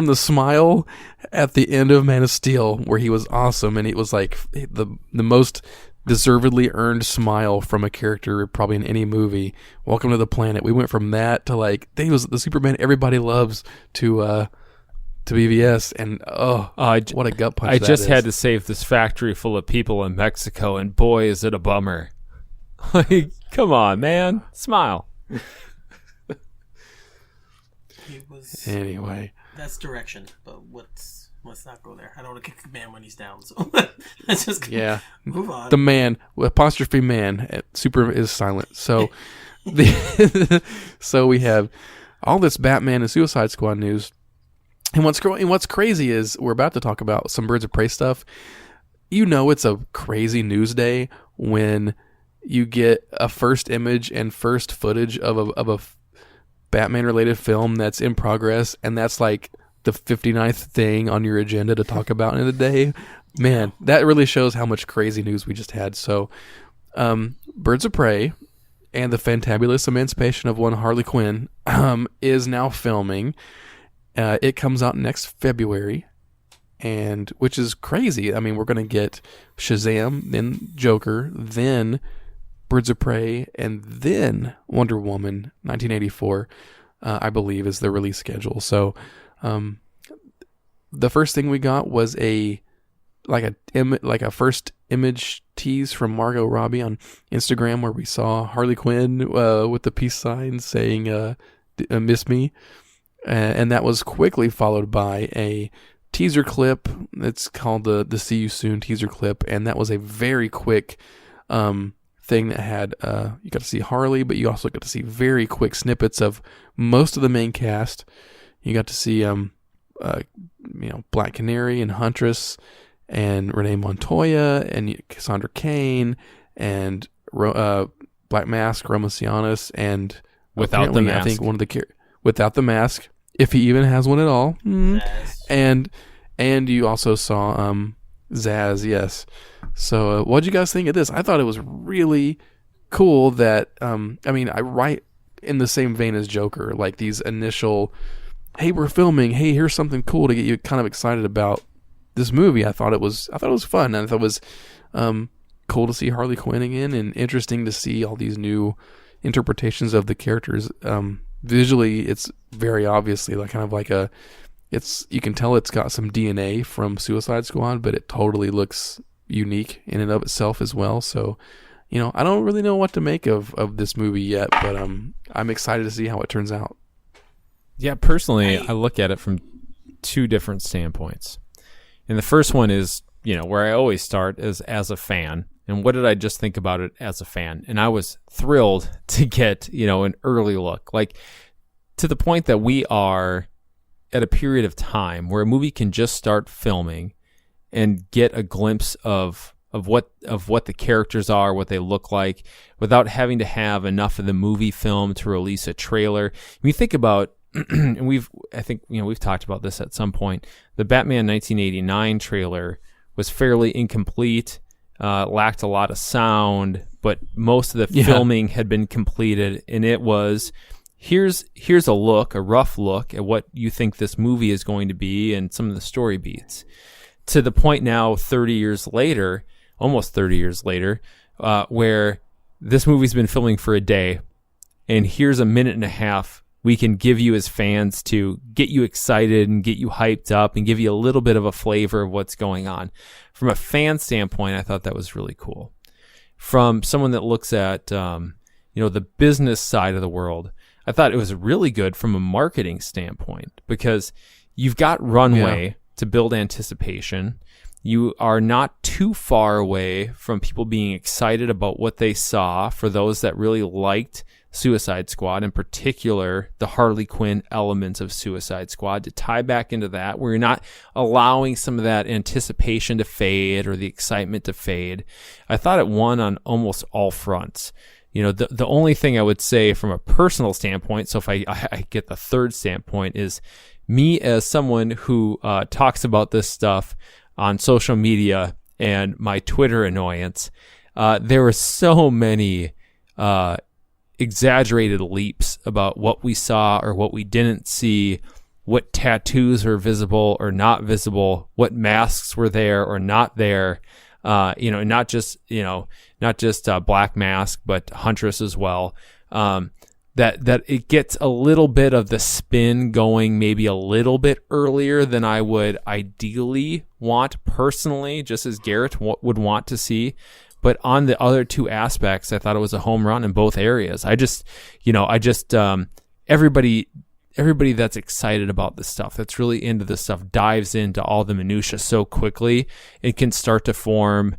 the smile at the end of Man of Steel, where he was awesome, and it was like the most deservedly earned smile from a character probably in any movie. Welcome to the Planet. We went from that to like he was the Superman everybody loves to BVS, and what a gut punch! I that just is. had to save this factory full of people in Mexico, and boy, is it a bummer. Like, come on, man, smile. he was. Anyway, That's direction, but let's not go there. I don't want to kick the man when he's down, so let's just move on. the man apostrophe man. Super is silent. So, so we have all this Batman and Suicide Squad news. And what's crazy is we're about to talk about some Birds of Prey stuff. It's a crazy news day when you get a first image and first footage of a Batman-related film that's in progress, and that's like the 59th thing on your agenda to talk about in a day. Man, that really shows how much crazy news we just had. So, Birds of Prey and the Fantabulous Emancipation of One Harley Quinn is now filming. It comes out next February, and which is crazy. I mean, we're going to get Shazam, then Joker, then Birds of Prey, and then Wonder Woman 1984, I believe, is the release schedule. So, the first thing we got was a first image tease from Margot Robbie on Instagram, where we saw Harley Quinn with the peace sign saying "Miss Me," and that was quickly followed by a teaser clip. It's called the "See You Soon" teaser clip, and that was a very quick thing that had you got to see Harley, but you also got to see very quick snippets of most of the main cast. You got to see Black Canary and Huntress and Renee Montoya and Cassandra Cain and Black Mask, Romasianis, and Without the mask. I think one of the without the mask, if he even has one at all. And you also saw Zaz, yes. So what'd you guys think of this? I thought it was really cool that I write in the same vein as Joker, like these initial, hey, we're filming, hey, here's something cool to get you kind of excited about this movie. I thought it was fun, and I thought it was cool to see Harley Quinn again, and interesting to see all these new interpretations of the characters. Visually, it's very obviously you can tell it's got some DNA from Suicide Squad, but it totally looks unique in and of itself as well. So, I don't really know what to make of this movie yet, but I'm excited to see how it turns out. Yeah, personally, I look at it from two different standpoints. And the first one is, where I always start is as a fan. And what did I just think about it as a fan? And I was thrilled to get, an early look, like to the point that we are at a period of time where a movie can just start filming and get a glimpse of what the characters are, what they look like, without having to have enough of the movie film to release a trailer. When you think about, and we've talked about this at some point, the Batman 1989 trailer was fairly incomplete. Lacked a lot of sound, but most of the filming had been completed, and it was here's a rough look at what you think this movie is going to be and some of the story beats. To the point now, almost 30 years later, where this movie's been filming for a day, and here's a minute and a half we can give you as fans to get you excited and get you hyped up and give you a little bit of a flavor of what's going on. From a fan standpoint, I thought that was really cool. From someone that looks at, the business side of the world, I thought it was really good from a marketing standpoint because you've got runway to build anticipation. You are not too far away from people being excited about what they saw for those that really liked Suicide Squad, in particular the Harley Quinn elements of Suicide Squad, to tie back into that where you're not allowing some of that anticipation to fade or the excitement to fade. I thought it won on almost all fronts. The only thing I would say from a personal standpoint, so if I get the third standpoint, is me as someone who talks about this stuff on social media and my Twitter annoyance, there were so many exaggerated leaps about what we saw or what we didn't see, what tattoos were visible or not visible, what masks were there or not there. Not just Black Mask, but Huntress as well. That it gets a little bit of the spin going maybe a little bit earlier than I would ideally want personally, just as Garret would want to see. But on the other two aspects, I thought it was a home run in both areas. Everybody that's excited about this stuff, that's really into this stuff, dives into all the minutia so quickly, it can start to form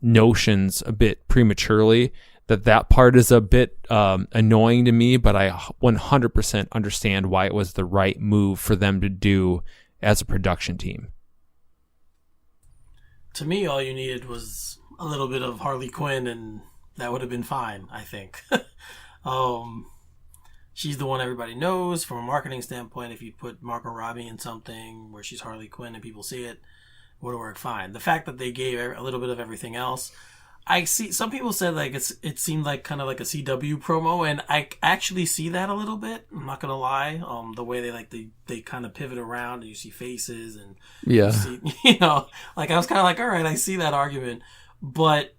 notions a bit prematurely. That part is a bit annoying to me, but I 100% understand why it was the right move for them to do as a production team. To me, all you needed was a little bit of Harley Quinn, and that would have been fine, I think. She's the one everybody knows. From a marketing standpoint, if you put Margot Robbie in something where she's Harley Quinn and people see it would have worked fine. The fact that they gave a little bit of everything else, I see some people said like it seemed like kind of like a CW promo, and I actually see that a little bit. I'm not gonna lie. The way they kind of pivot around and you see faces and you see, I was kind of like, all right, I see that argument, but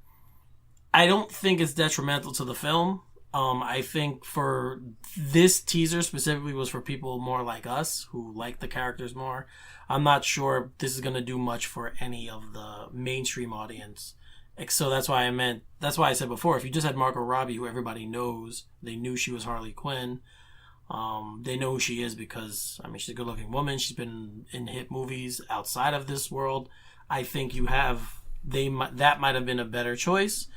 I don't think it's detrimental to the film. I think for this teaser specifically was for people more like us who like the characters more. I'm not sure this is gonna do much for any of the mainstream audience. So that's why I said before, if you just had Margot Robbie, who everybody knows, they knew she was Harley Quinn. They know who she is because, she's a good looking woman. She's been in hit movies outside of this world. I think that might have been a better choice.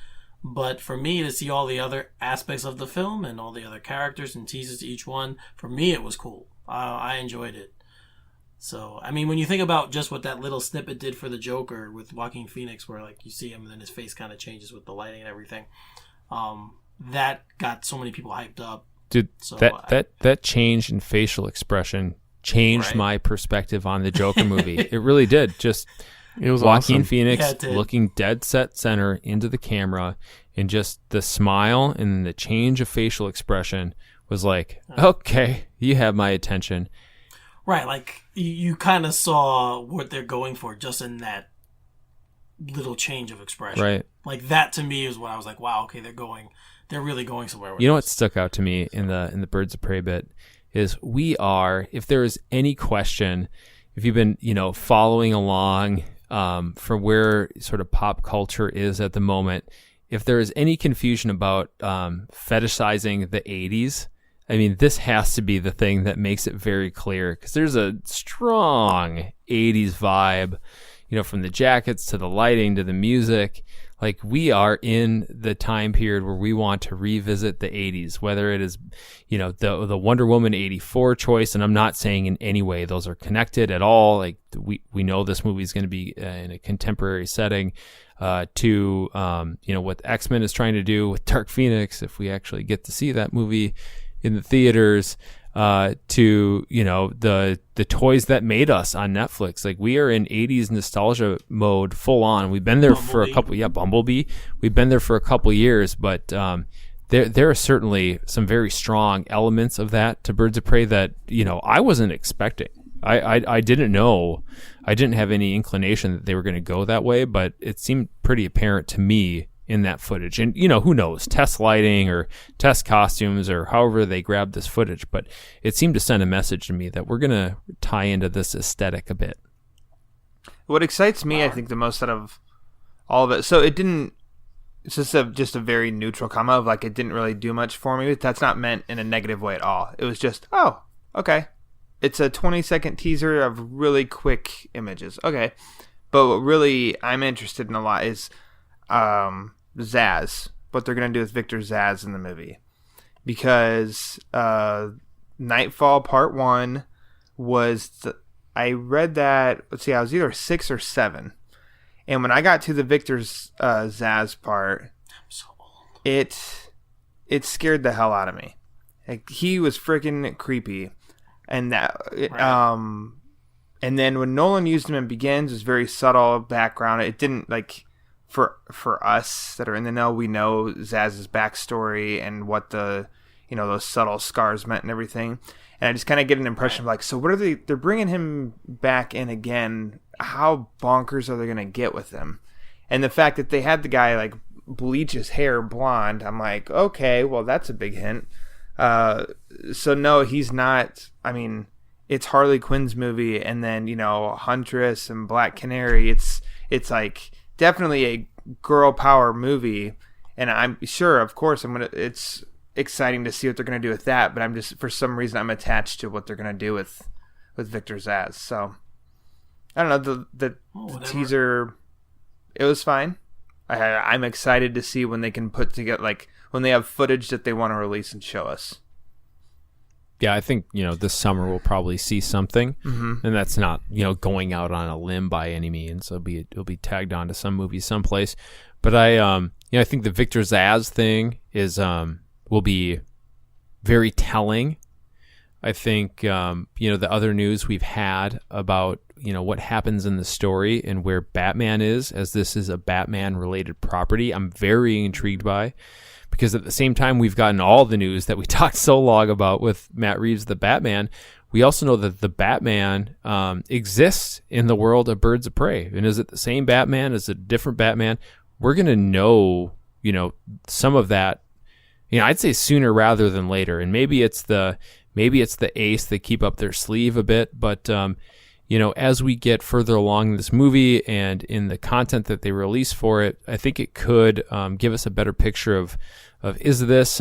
But for me, to see all the other aspects of the film and all the other characters and teasers to each one, for me, it was cool. I enjoyed it. So, when you think about just what that little snippet did for the Joker with Joaquin Phoenix, where you see him and then his face kind of changes with the lighting and everything, that got so many people hyped up. Dude, so that change in facial expression changed my perspective on the Joker movie. It really did. It was Joaquin awesome. Phoenix looking dead set center into the camera, and just the smile and the change of facial expression was like, okay, you have my attention. Right, you kind of saw what they're going for just in that little change of expression. Right. That to me is what I was like, wow, okay, they're really going somewhere with this. What stuck out to me in the Birds of Prey bit is if there is any question, if you've been, following along for where sort of pop culture is at the moment, if there is any confusion about fetishizing the 80s, this has to be the thing that makes it very clear, because there's a strong 80s vibe, from the jackets to the lighting to the music. Like, we are in the time period where we want to revisit the 80s, whether it is, the Wonder Woman 84 choice, and I'm not saying in any way those are connected at all. Like, we know this movie is going to be in a contemporary setting, to what X-Men is trying to do with Dark Phoenix, if we actually get to see that movie in the theaters, to the toys that made us on Netflix. Like, we are in 80s nostalgia mode full on. We've been there for a couple. Bumblebee. We've been there for a couple years, but there are certainly some very strong elements of that to Birds of Prey that I wasn't expecting. I didn't know. I didn't have any inclination that they were going to go that way, but it seemed pretty apparent to me in that footage. And who knows, test lighting or test costumes or however they grabbed this footage, but it seemed to send a message to me that we're going to tie into this aesthetic a bit. What excites me, I think, the most out of all of it, so it didn't, it's just a very neutral comment of, like, it didn't really do much for me, but that's not meant in a negative way at all. It was just, oh, okay. It's a 20-second teaser of really quick images. Okay. But what really I'm interested in a lot is Zsasz, what they're going to do with Victor Zsasz in the movie. Because Nightfall Part 1 was, I read that, I was either 6 or 7. And when I got to the Victor Zsasz part, I'm so old. It scared the hell out of me. Like, he was freaking creepy. And that, right. And then when Nolan used him in Begins, it was very subtle background. It didn't, like, for us that are in the know, we know Zaz's backstory and what the, those subtle scars meant and everything. And I just kind of get an impression of, like, so what are they're bringing him back in again. How bonkers are they going to get with him? And the fact that they had the guy, like, bleach his hair blonde, I'm like, okay, well, that's a big hint. So no, he's not. I mean, it's Harley Quinn's movie, and then Huntress and Black Canary. It's like definitely a girl power movie, and I'm sure, of course, it's exciting to see what they're gonna do with that. But I'm just, for some reason, I'm attached to what they're gonna do with Victor Zsasz. So I don't know, the teaser. It was fine. I'm excited to see when they can put together, like, when they have footage that they want to release and show us. Yeah, I think, this summer we'll probably see something, and that's not, going out on a limb by any means. It'll be tagged onto some movie someplace. But I think the Victor Zsasz thing is, will be very telling. I think, the other news we've had about, what happens in the story and where Batman is, as this is a Batman-related property, I'm very intrigued by. Because at the same time, we've gotten all the news that we talked so long about with Matt Reeves' The Batman. We also know that the Batman exists in the world of Birds of Prey. And is it the same Batman? Is it a different Batman? We're going to know, some of that, I'd say sooner rather than later. And maybe it's the ace they keep up their sleeve a bit. But, as we get further along in this movie and in the content that they release for it, I think it could give us a better picture of is this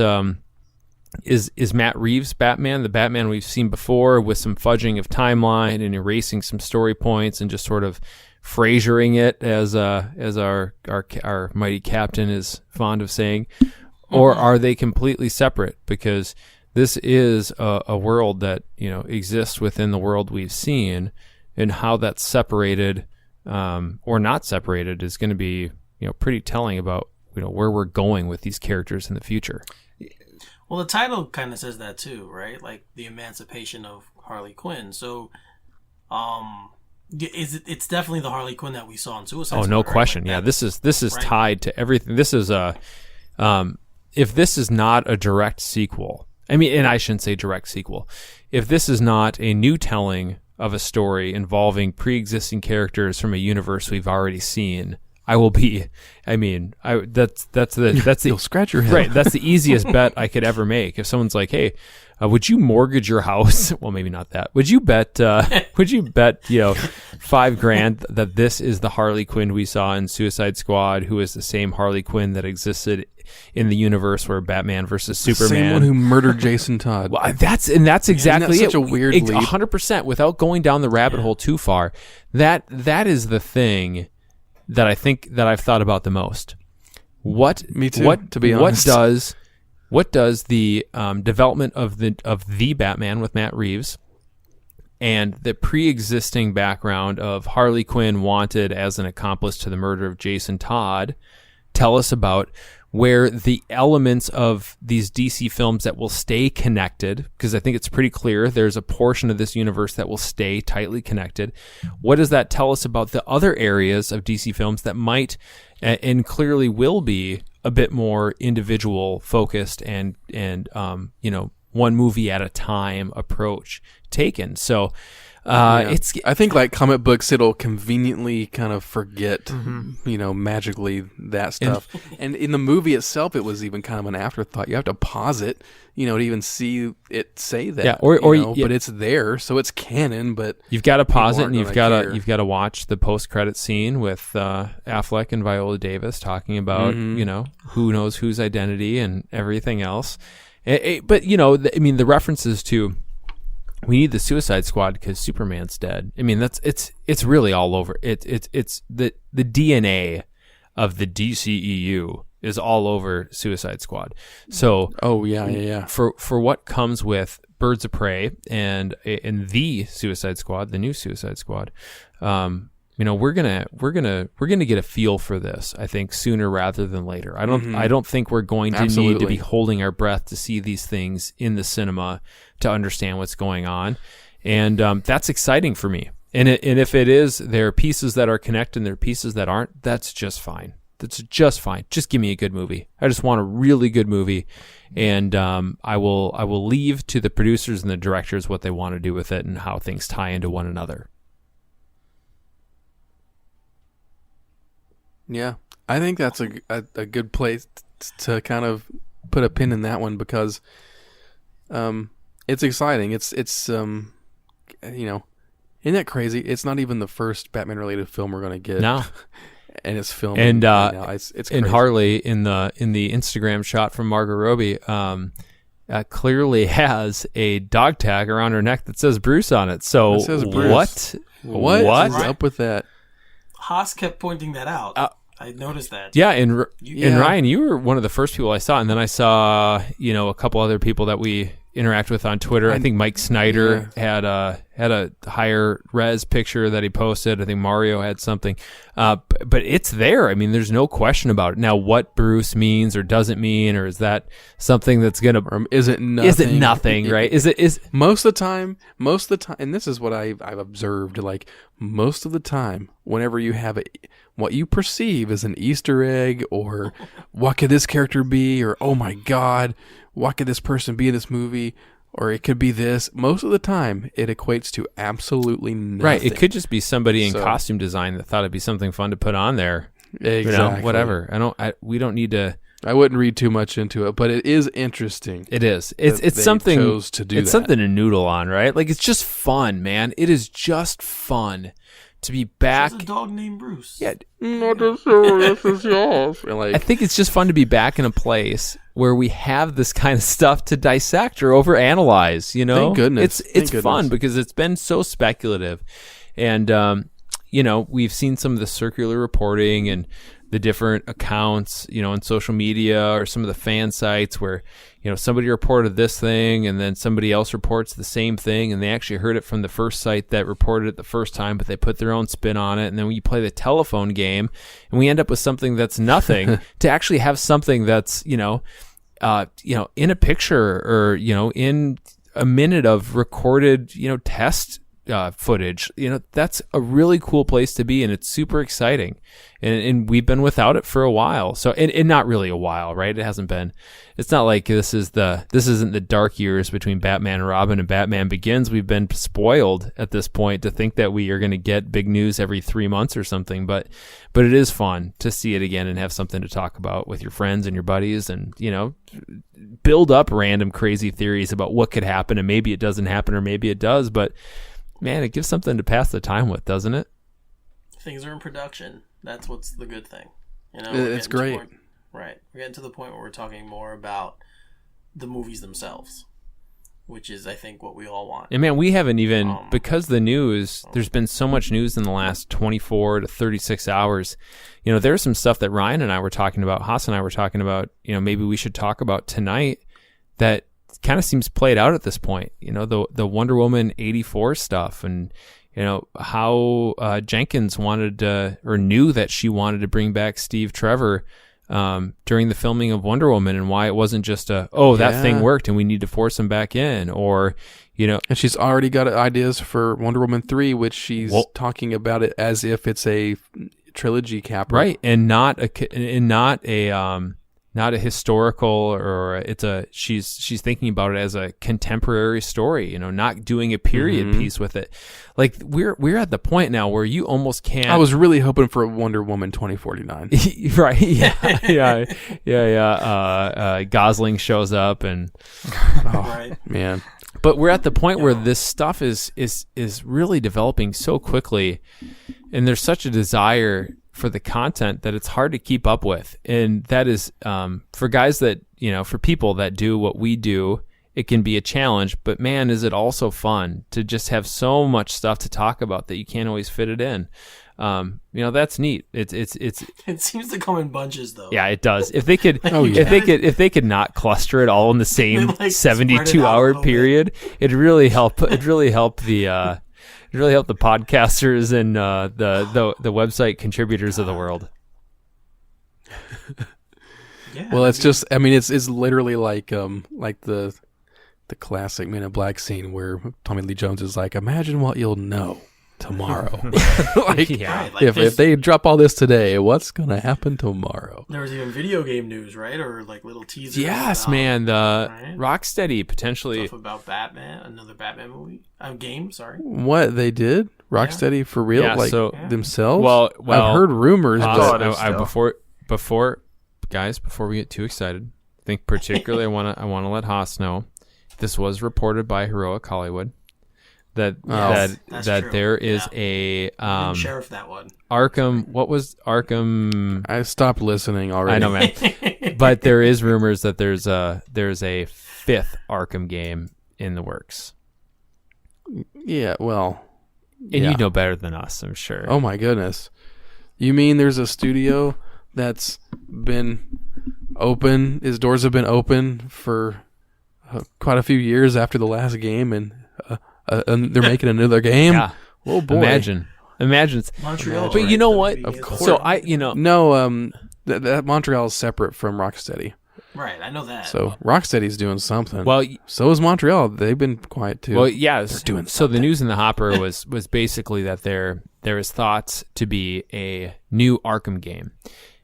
is Matt Reeves' Batman the Batman we've seen before, with some fudging of timeline and erasing some story points and just sort of Frasering it, as our mighty captain is fond of saying, or are they completely separate? Because this is a world that exists within the world we've seen. And how that's separated or not separated is going to be pretty telling about where we're going with these characters in the future. Well, the title kind of says that too, right? Like the emancipation of Harley Quinn. So, it's definitely the Harley Quinn that we saw in Suicide Squad. Oh, no right? question. Like yeah, this is right. Tied to everything. This is if this is not a direct sequel, and I shouldn't say direct sequel. If this is not a new telling of a story involving pre-existing characters from a universe we've already seen, I will be. That's the You'll scratch your head. Right. That's the easiest bet I could ever make. If someone's like, "Hey, would you mortgage your house?" Well, maybe not that. Would you bet? $5,000 that this is the Harley Quinn we saw in Suicide Squad, who is the same Harley Quinn that existed in the universe where Batman versus Superman. The same one who murdered Jason Todd. Well, that's exactly such a weird leap. 100%. Without going down the rabbit hole too far, that is the thing that I think that I've thought about the most. Me too, to be honest. What does the development of the Batman with Matt Reeves and the pre-existing background of Harley Quinn wanted as an accomplice to the murder of Jason Todd tell us about where the elements of these DC films that will stay connected, because I think it's pretty clear there's a portion of this universe that will stay tightly connected. What does that tell us about the other areas of DC films that might and clearly will be a bit more individual focused and one movie at a time approach taken? So it's, I think like comic books, it'll conveniently kind of forget, magically that stuff. And in the movie itself, it was even kind of an afterthought. You have to pause it, to even see it say that. Yeah, but it's there, so it's canon. But you've got to pause it, and you've got to watch the post-credit scene with Affleck and Viola Davis talking about who knows whose identity and everything else. But the references to, we need the Suicide Squad because Superman's dead. I mean, it's really all over. It's the DNA of the DCEU is all over Suicide Squad. So For what comes with Birds of Prey and the Suicide Squad, the new Suicide Squad, we're gonna get a feel for this, I think, sooner rather than later. I don't think we're going to need to be holding our breath to see these things in the cinema to understand what's going on, and that's exciting for me. And if it is, there are pieces that are connected and there are pieces that aren't. That's just fine. That's just fine. Just give me a good movie. I just want a really good movie, and I will leave to the producers and the directors what they want to do with it and how things tie into one another. Yeah, I think that's a good place to kind of put a pin in that one, because it's exciting. It's isn't that crazy? It's not even the first Batman related film we're going to get. No. And it's filmed. And right now. It's crazy. And Harley in the Instagram shot from Margot Robbie clearly has a dog tag around her neck that says Bruce on it. So it says Bruce. What is up with that? Haas kept pointing that out. I noticed that. Yeah, and Ryan, you were one of the first people I saw, and then I saw a couple other people that we interact with on Twitter. I think Mike Snyder had a higher res picture that he posted. I think Mario had something, but it's there. I mean, there's no question about it. Now, what Bruce means or doesn't mean, or is that something that's gonna? Is it nothing? Is it nothing? Right? Is most of the time, and this is what I've observed. Like most of the time, whenever you have what you perceive as an Easter egg, or what could this character be, or oh my God, what could this person be in this movie, or it could be this. Most of the time, it equates to absolutely nothing. Right. It could just be somebody in costume design that thought it'd be something fun to put on there. Exactly. Whatever. We don't need to. I wouldn't read too much into it, but it is interesting. It is. It's something. Chose to do it's that. Something to noodle on, right? Like, it's just fun, man. It is just fun to be back. There's a dog named Bruce. Yeah. This is yours. I think it's just fun to be back in a place where we have this kind of stuff to dissect or overanalyze. Thank goodness. It's fun because it's been so speculative, and we've seen some of the circular reporting and the different accounts, on social media or some of the fan sites where, somebody reported this thing and then somebody else reports the same thing, and they actually heard it from the first site that reported it the first time, but they put their own spin on it. And then we play the telephone game and we end up with something that's nothing to actually have something that's, in a picture or, in a minute of recorded, test footage. That's a really cool place to be, and it's super exciting. And we've been without it for a while. So, and not really a while, right? It hasn't been. It's not like this isn't the dark years between Batman and Robin and Batman Begins. We've been spoiled at this point to think that we are going to get big news every 3 months or something. But it is fun to see it again and have something to talk about with your friends and your buddies, and build up random crazy theories about what could happen, and maybe it doesn't happen or maybe it does. But man, it gives something to pass the time with, doesn't it? Things are in production. That's what's the good thing. It's great. Right. We're getting to the point where we're talking more about the movies themselves. which is, I think, what we all want. And man, we haven't even, because the news, there's been so much news in the last 24 to 36 hours. There's some stuff that Ryan and I were talking about, Haas and I were talking about, maybe we should talk about tonight that kind of seems played out at this point. The Wonder Woman 84 stuff, and how Jenkins wanted or knew that she wanted to bring back Steve Trevor during the filming of Wonder Woman, and why it wasn't just that thing worked and we need to force him back in, or and she's already got ideas for Wonder Woman 3, which she's talking about it as if it's a trilogy capper, right? And not a historical, or she's thinking about it as a contemporary story, not doing a period piece with it. Like we're at the point now where you almost can't. I was really hoping for a Wonder Woman 2049. Right. Yeah. Gosling shows up and Right. Man. But we're at the point where this stuff is really developing so quickly, and there's such a desire for the content that it's hard to keep up with. And that is, for guys that, for people that do what we do, it can be a challenge, but man, is it also fun to just have so much stuff to talk about that you can't always fit it in. That's neat. It seems to come in bunches, though. Yeah, it does. If they could, if they could not cluster it all in the same They, 72-hour period, it'd really help. It'd really help the podcasters and the website contributors of the world. Yeah, Well, it's just, it's literally like the classic Men in Black scene where Tommy Lee Jones is like, imagine what you'll know tomorrow. Yeah. Right, like if they drop all this today, what's going to happen tomorrow? There was even video game news, right? Or like little teasers. Yes, about, man. The right? Rocksteady potentially. Stuff about Batman, another Batman movie. Game, sorry. What they did? Rocksteady for real? Yeah, themselves? Well, I've heard rumors, but before we get too excited, I think particularly I want to let Haas know this was reported by Heroic Hollywood that true. there is a Sheriff that one. Arkham. What was Arkham? I stopped listening already. I know, man. But there is rumors that there's a 5th Arkham game in the works. Yeah, well. And you know better than us, I'm sure. Oh my goodness. You mean there's a studio that's been open, his doors have been open for quite a few years after the last game, and they're making another game? Yeah. Oh boy. Imagine. Montreal. But you know what? Of course. So No, that Montreal is separate from Rocksteady. Right, I know that. So Rocksteady's doing something. Well, so is Montreal. They've been quiet too. well, yeah. They're doing so the news in the hopper was basically that there is thoughts to be a new Arkham game,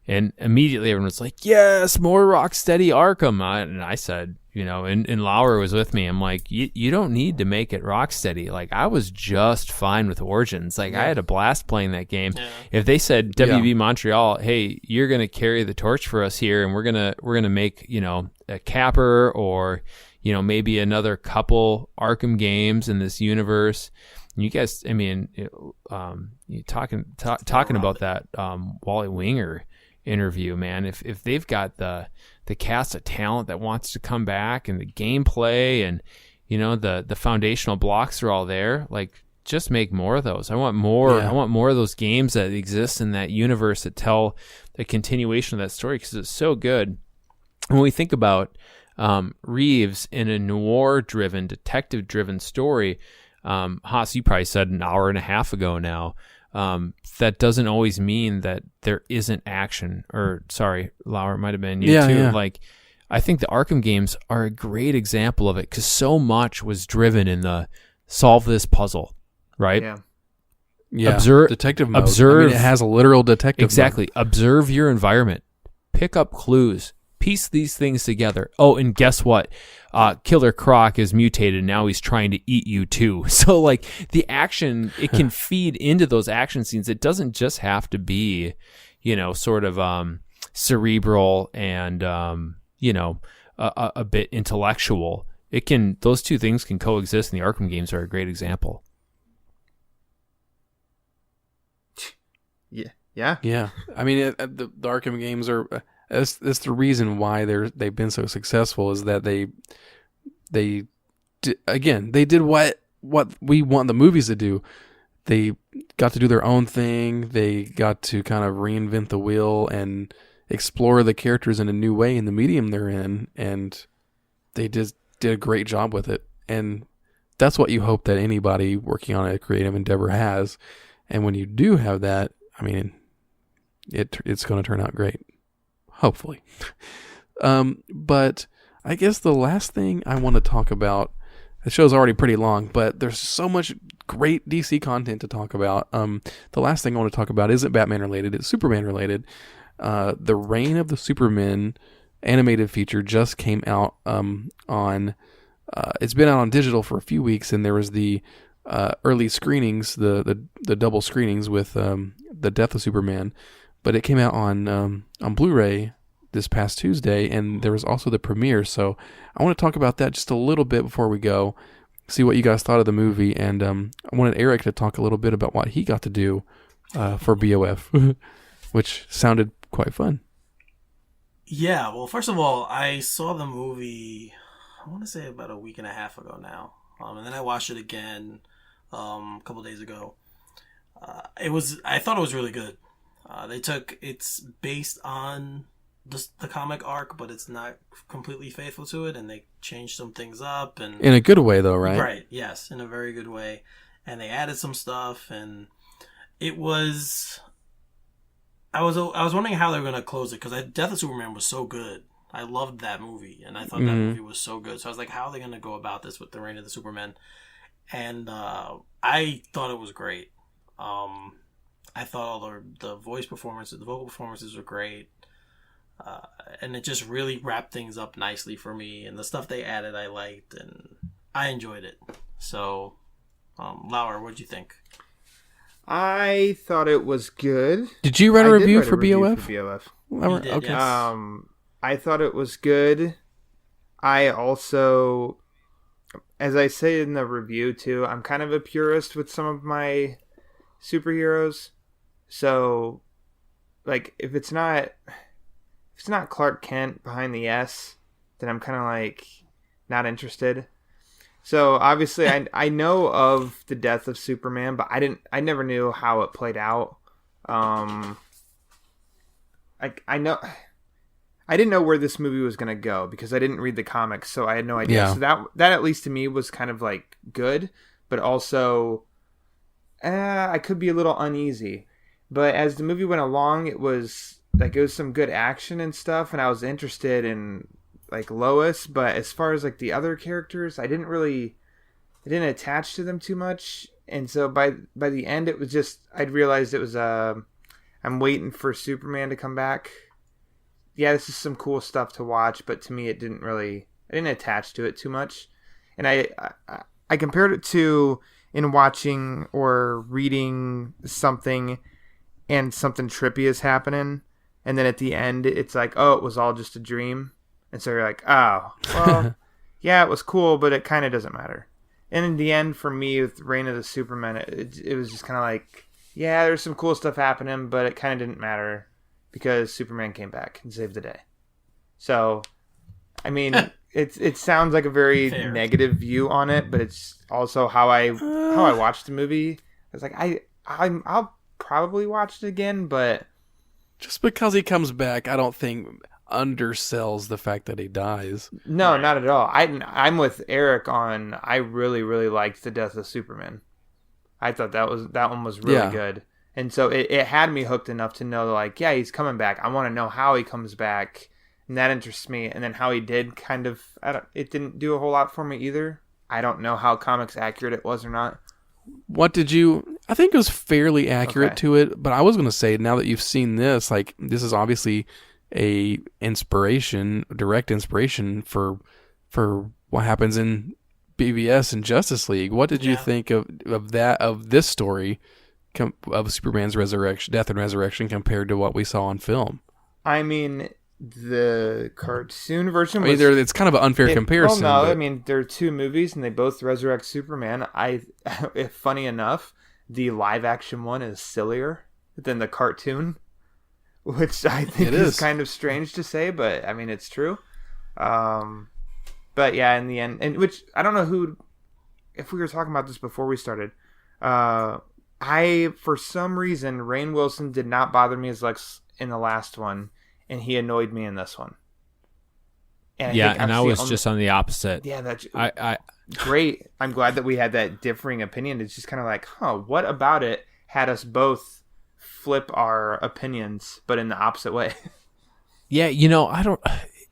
and immediately everyone was like, "Yes, more Rocksteady Arkham." And I said, and Lauer was with me. I'm like, you don't need to make it Rocksteady. Like, I was just fine with Origins. Like, I had a blast playing that game. Yeah. If they said WB Montreal, hey, you're gonna carry the torch for us here, and we're gonna make a capper or maybe another couple Arkham games in this universe. And you guys, you talking about that Wally Winger interview, man. If they've got the cast of talent that wants to come back, and the gameplay, and the foundational blocks are all there, like, just make more of those. I want more. I want more of those games that exist in that universe that tell a continuation of that story, because it's so good. When we think about Reeves in a noir-driven, detective-driven story, Haas, you probably said an hour and a half ago now, that doesn't always mean that there isn't action. Or, sorry, Lauer, it might have been you too. Yeah. Like, I think the Arkham games are a great example of it, because so much was driven in the solve this puzzle, right? Yeah. Observe, detective mode. Observe. It has a literal detective exactly. mode. Observe your environment. Pick up clues. Piece these things together. Oh, and guess what? Killer Croc is mutated. Now he's trying to eat you too. So, like, the action, it can feed into those action scenes. It doesn't just have to be, sort of cerebral and a bit intellectual. Those two things can coexist, and the Arkham games are a great example. Yeah. The Arkham games are. That's the reason why they've been so successful, is that they they did what we want the movies to do. They got to do their own thing. They got to kind of reinvent the wheel and explore the characters in a new way in the medium they're in, and they just did a great job with it. And that's what you hope that anybody working on a creative endeavor has. And when you do have that, I mean, it's going to turn out great, hopefully. But I guess the last thing I want to talk about, the show's already pretty long, but there's so much great DC content to talk about. The last thing I want to talk about isn't Batman related, it's Superman related. The Reign of the Supermen animated feature just came out on it's been out on digital for a few weeks, and there was the early screenings, the double screenings with the Death of Superman, but it came out on Blu-ray this past Tuesday, and there was also the premiere. So I want to talk about that just a little bit before we go, see what you guys thought of the movie, and I wanted Eric to talk a little bit about what he got to do for BOF, which sounded quite fun. Yeah, well, first of all, I saw the movie, I want to say about a week and a half ago now, and then I watched it again a couple days ago. I thought it was really good. It's based on the comic arc, but it's not completely faithful to it, and they changed some things up, and in a good way though, right? Right, yes, in a very good way, and they added some stuff, and it was. I was wondering how they were going to close it, because Death of Superman was so good. I loved that movie, and I thought that movie was so good. So I was like, how are they going to go about this with the Reign of the Supermen? And I thought it was great. I thought all the voice performances, the vocal performances were great. And it just really wrapped things up nicely for me. And the stuff they added, I liked, and I enjoyed it. So, Lauer, what'd you think? I thought it was good. Did you write a review for BOF? You did, okay. yes. I thought it was good. I also, as I say in the review too, I'm kind of a purist with some of my superheroes. So, like, if it's not Clark Kent behind the S, then I'm kind of like not interested. So obviously, I know of the Death of Superman, but I never knew how it played out. I didn't know where this movie was gonna go because I didn't read the comics, so I had no idea. Yeah. So that at least to me was kind of like good, but also I could be a little uneasy. But as the movie went along, it was some good action and stuff, and I was interested in like Lois, but as far as like the other characters, I didn't attach to them too much. And so by the end, it was just, I'd realized it was I'm waiting for Superman to come back. Yeah, this is some cool stuff to watch, but to me I didn't attach to it too much. And I compared it to in watching or reading something and something trippy is happening, and then at the end it's like, oh, it was all just a dream. And so you're like, oh, well, yeah, it was cool, but it kind of doesn't matter. And in the end, for me, with Reign of the Supermen, it was just kind of like, yeah, there's some cool stuff happening, but it kind of didn't matter because Superman came back and saved the day. So, I mean, it sounds like a very negative view on it, but it's also how I watched the movie. It's like I'll probably watch it again, but just because he comes back, I don't think undersells the fact that he dies. No, not at all. I'm with Eric on. I really, really liked the Death of Superman. I thought that one was really good, and so it had me hooked enough to know, like, yeah, he's coming back. I want to know how he comes back, and that interests me. And then how he did it didn't do a whole lot for me either. I don't know how comics accurate it was or not. What did you... I think it was fairly accurate to it, but I was going to say, now that you've seen this, like, this is obviously a direct inspiration for what happens in BVS and Justice League. What did you think of this story of Superman's death and resurrection compared to what we saw on film? I mean, the cartoon version was... it's kind of an unfair comparison. Well, no, I mean, there are two movies and they both resurrect Superman. If funny enough, the live action one is sillier than the cartoon, which I think is kind of strange to say, but I mean, it's true. But But yeah, in the end, and which I don't know if we were talking about this before we started. For some reason, Rainn Wilson did not bother me as Lex in the last one, and he annoyed me in this one. And I was just on the opposite. Yeah, that's I great. I'm glad that we had that differing opinion. It's just kind of like, what about it had us both flip our opinions, but in the opposite way? Yeah, I don't.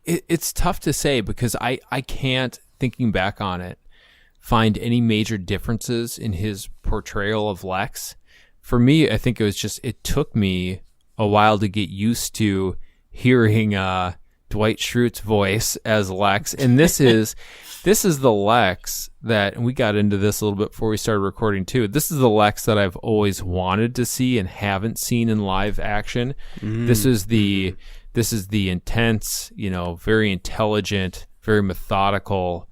It's tough to say because I can't, thinking back on it, find any major differences in his portrayal of Lex. For me, I think it took me a while to get used to hearing Dwight Schrute's voice as Lex, and this is the Lex that, and we got into this a little bit before we started recording too. This is the Lex that I've always wanted to see and haven't seen in live action. This is the intense, very intelligent, very methodical,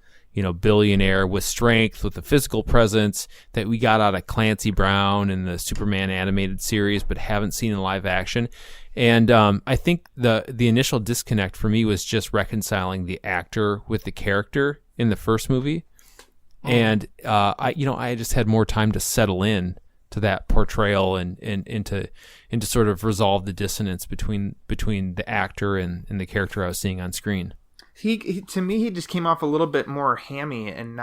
billionaire with strength, with a physical presence that we got out of Clancy Brown in the Superman animated series, but haven't seen in live action. And I think the initial disconnect for me was just reconciling the actor with the character in the first movie. And I just had more time to settle in to that portrayal and to sort of resolve the dissonance between the actor and the character I was seeing on screen. He to me, he just came off a little bit more hammy and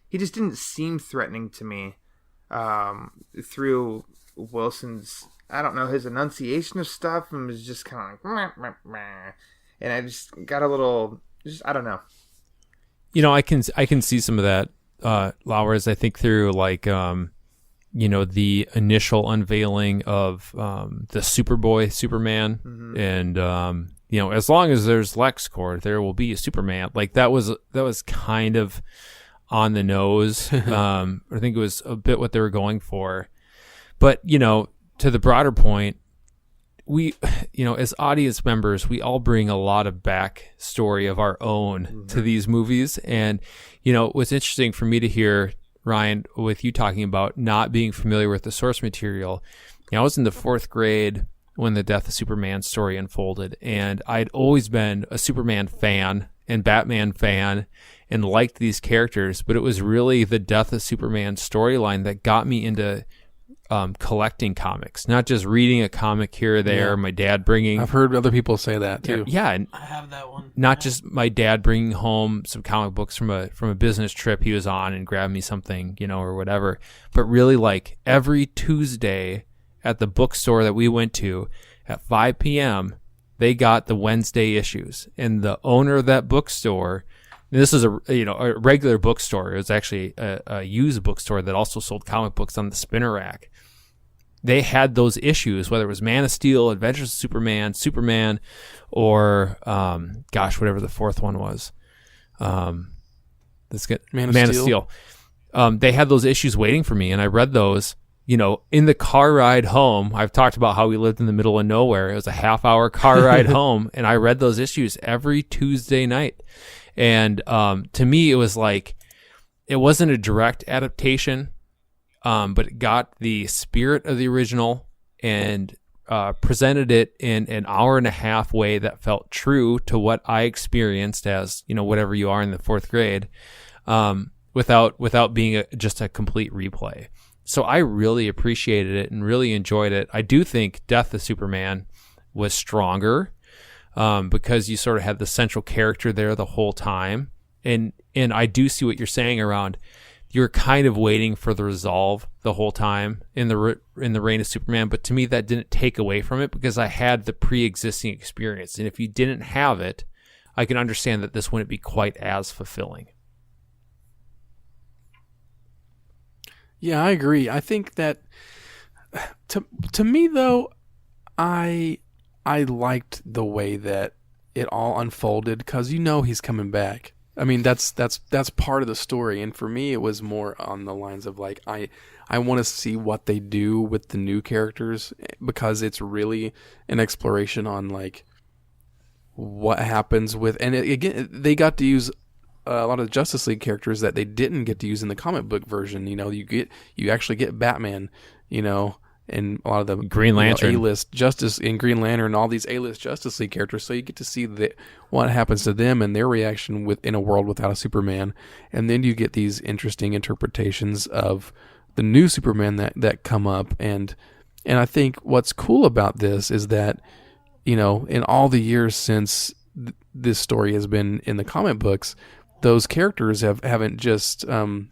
he just didn't seem threatening to me through Wilson's, I don't know, his enunciation of stuff, and was just kind of like, meh, meh, meh. And I just got a little, I don't know. I can see some of that, Lowers. I think through like, the initial unveiling of the Superboy Superman, and as long as there's LexCorp, there will be a Superman. Like that was kind of on the nose. I think it was a bit what they were going for, but to the broader point, we, as audience members, we all bring a lot of backstory of our own to these movies. And, what's interesting for me to hear, Ryan, with you talking about not being familiar with the source material, I was in the 4th grade when the Death of Superman story unfolded, and I'd always been a Superman fan and Batman fan and liked these characters, but it was really the Death of Superman storyline that got me into collecting comics, not just reading a comic here or there. Yeah. My dad bringing... I've heard other people say that too. Yeah. And I have that one. Not just my dad bringing home some comic books from a business trip he was on and grabbed me something, or whatever, but really like every Tuesday at the bookstore that we went to at 5 p.m., they got the Wednesday issues, and the owner of that bookstore, and this is a regular bookstore. It was actually a used bookstore that also sold comic books on the spinner rack. They had those issues, whether it was Man of Steel, Adventures of Superman, or whatever the fourth one was. Let's get Man of Steel. They had those issues waiting for me, and I read those. In the car ride home. I've talked about how we lived in the middle of nowhere. It was a half-hour car ride home, and I read those issues every Tuesday night. And to me, it was like, it wasn't a direct adaptation, but it got the spirit of the original and presented it in an hour-and-a-half way that felt true to what I experienced as, whatever you are in the 4th grade, without being just a complete replay. So I really appreciated it and really enjoyed it. I do think Death of Superman was stronger because you sort of had the central character there the whole time. And I do see what you're saying around, you're kind of waiting for the resolve the whole time in the Reign of Superman. But to me, that didn't take away from it because I had the pre-existing experience. And if you didn't have it, I can understand that this wouldn't be quite as fulfilling. Yeah, I agree. I think that to me though, I liked the way that it all unfolded because he's coming back. I mean, that's part of the story, and for me, it was more on the lines of like I want to see what they do with the new characters because it's really an exploration on like what happens with, and again, they got to use a lot of the Justice League characters that they didn't get to use in the comic book version. You actually get Batman, and a lot of the Green Lantern, A-list Justice in Green Lantern, and all these A-list Justice League characters. So you get to see what happens to them and their reaction in a world without a Superman, and then you get these interesting interpretations of the new Superman that come up. And I think what's cool about this is that, in all the years since this story has been in the comic books, those characters haven't just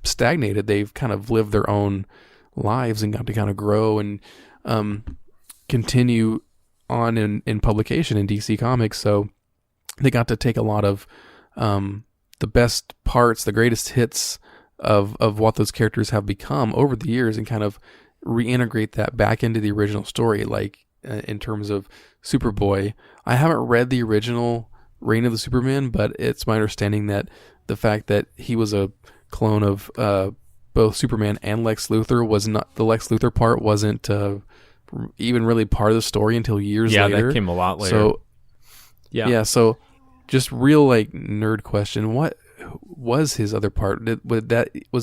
stagnated. They've kind of lived their own lives and got to kind of grow and continue on in publication in DC Comics. So they got to take a lot of the best parts, the greatest hits of what those characters have become over the years, and kind of reintegrate that back into the original story. Like in terms of Superboy, I haven't read the original Reign of the Superman, but it's my understanding that the fact that he was a clone of both Superman and Lex Luthor was not, the Lex Luthor part wasn't even really part of the story until years later. Yeah, that came a lot later. So so just real like nerd question: what was his other part? Was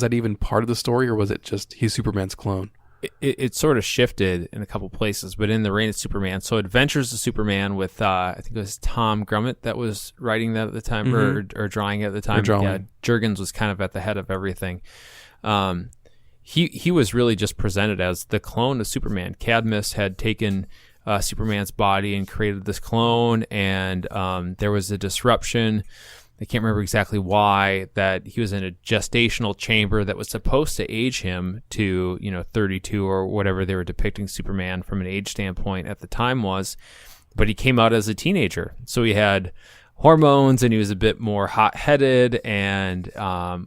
that even part of the story, or was it just he's Superman's clone? It sort of shifted in a couple places, but in the Reign of Superman, so Adventures of Superman with I think it was Tom Grummett that was writing that at the time, or drawing it at the time. Yeah, Jurgens was kind of at the head of everything. He was really just presented as the clone of Superman. Cadmus had taken Superman's body and created this clone, and there was a disruption. I can't remember exactly why, that he was in a gestational chamber that was supposed to age him to 32 or whatever they were depicting Superman from an age standpoint at the time was, but he came out as a teenager, so he had hormones and he was a bit more hot-headed, and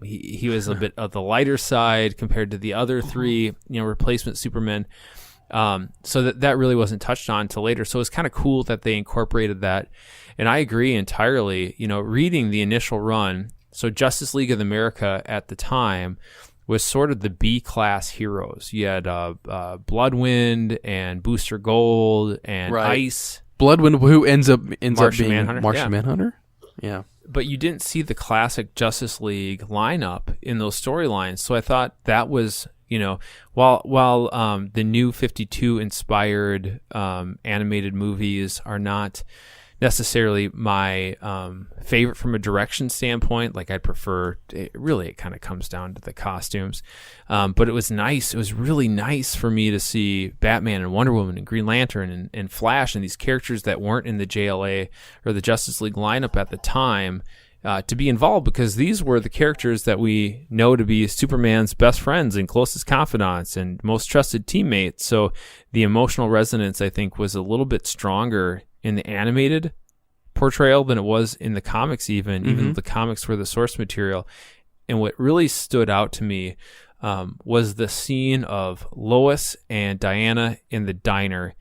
he was a bit of the lighter side compared to the other three replacement Supermen. So that really wasn't touched on until later. So it's kind of cool that they incorporated that. And I agree entirely, reading the initial run. So Justice League of America at the time was sort of the B-class heroes. You had Bloodwind and Booster Gold and Ice. Bloodwind, who ends up being Manhunter. Martian Manhunter? Yeah. But you didn't see the classic Justice League lineup in those storylines. So I thought that was, while the new 52 inspired animated movies are not necessarily my favorite from a direction standpoint, like I'd prefer, it kind of comes down to the costumes. But it was nice. It was really nice for me to see Batman and Wonder Woman and Green Lantern and Flash and these characters that weren't in the JLA or the Justice League lineup at the time to be involved, because these were the characters that we know to be Superman's best friends and closest confidants and most trusted teammates. So the emotional resonance, I think, was a little bit stronger in the animated portrayal than it was in the comics, even though the comics were the source material. And what really stood out to me was the scene of Lois and Diana in the diner,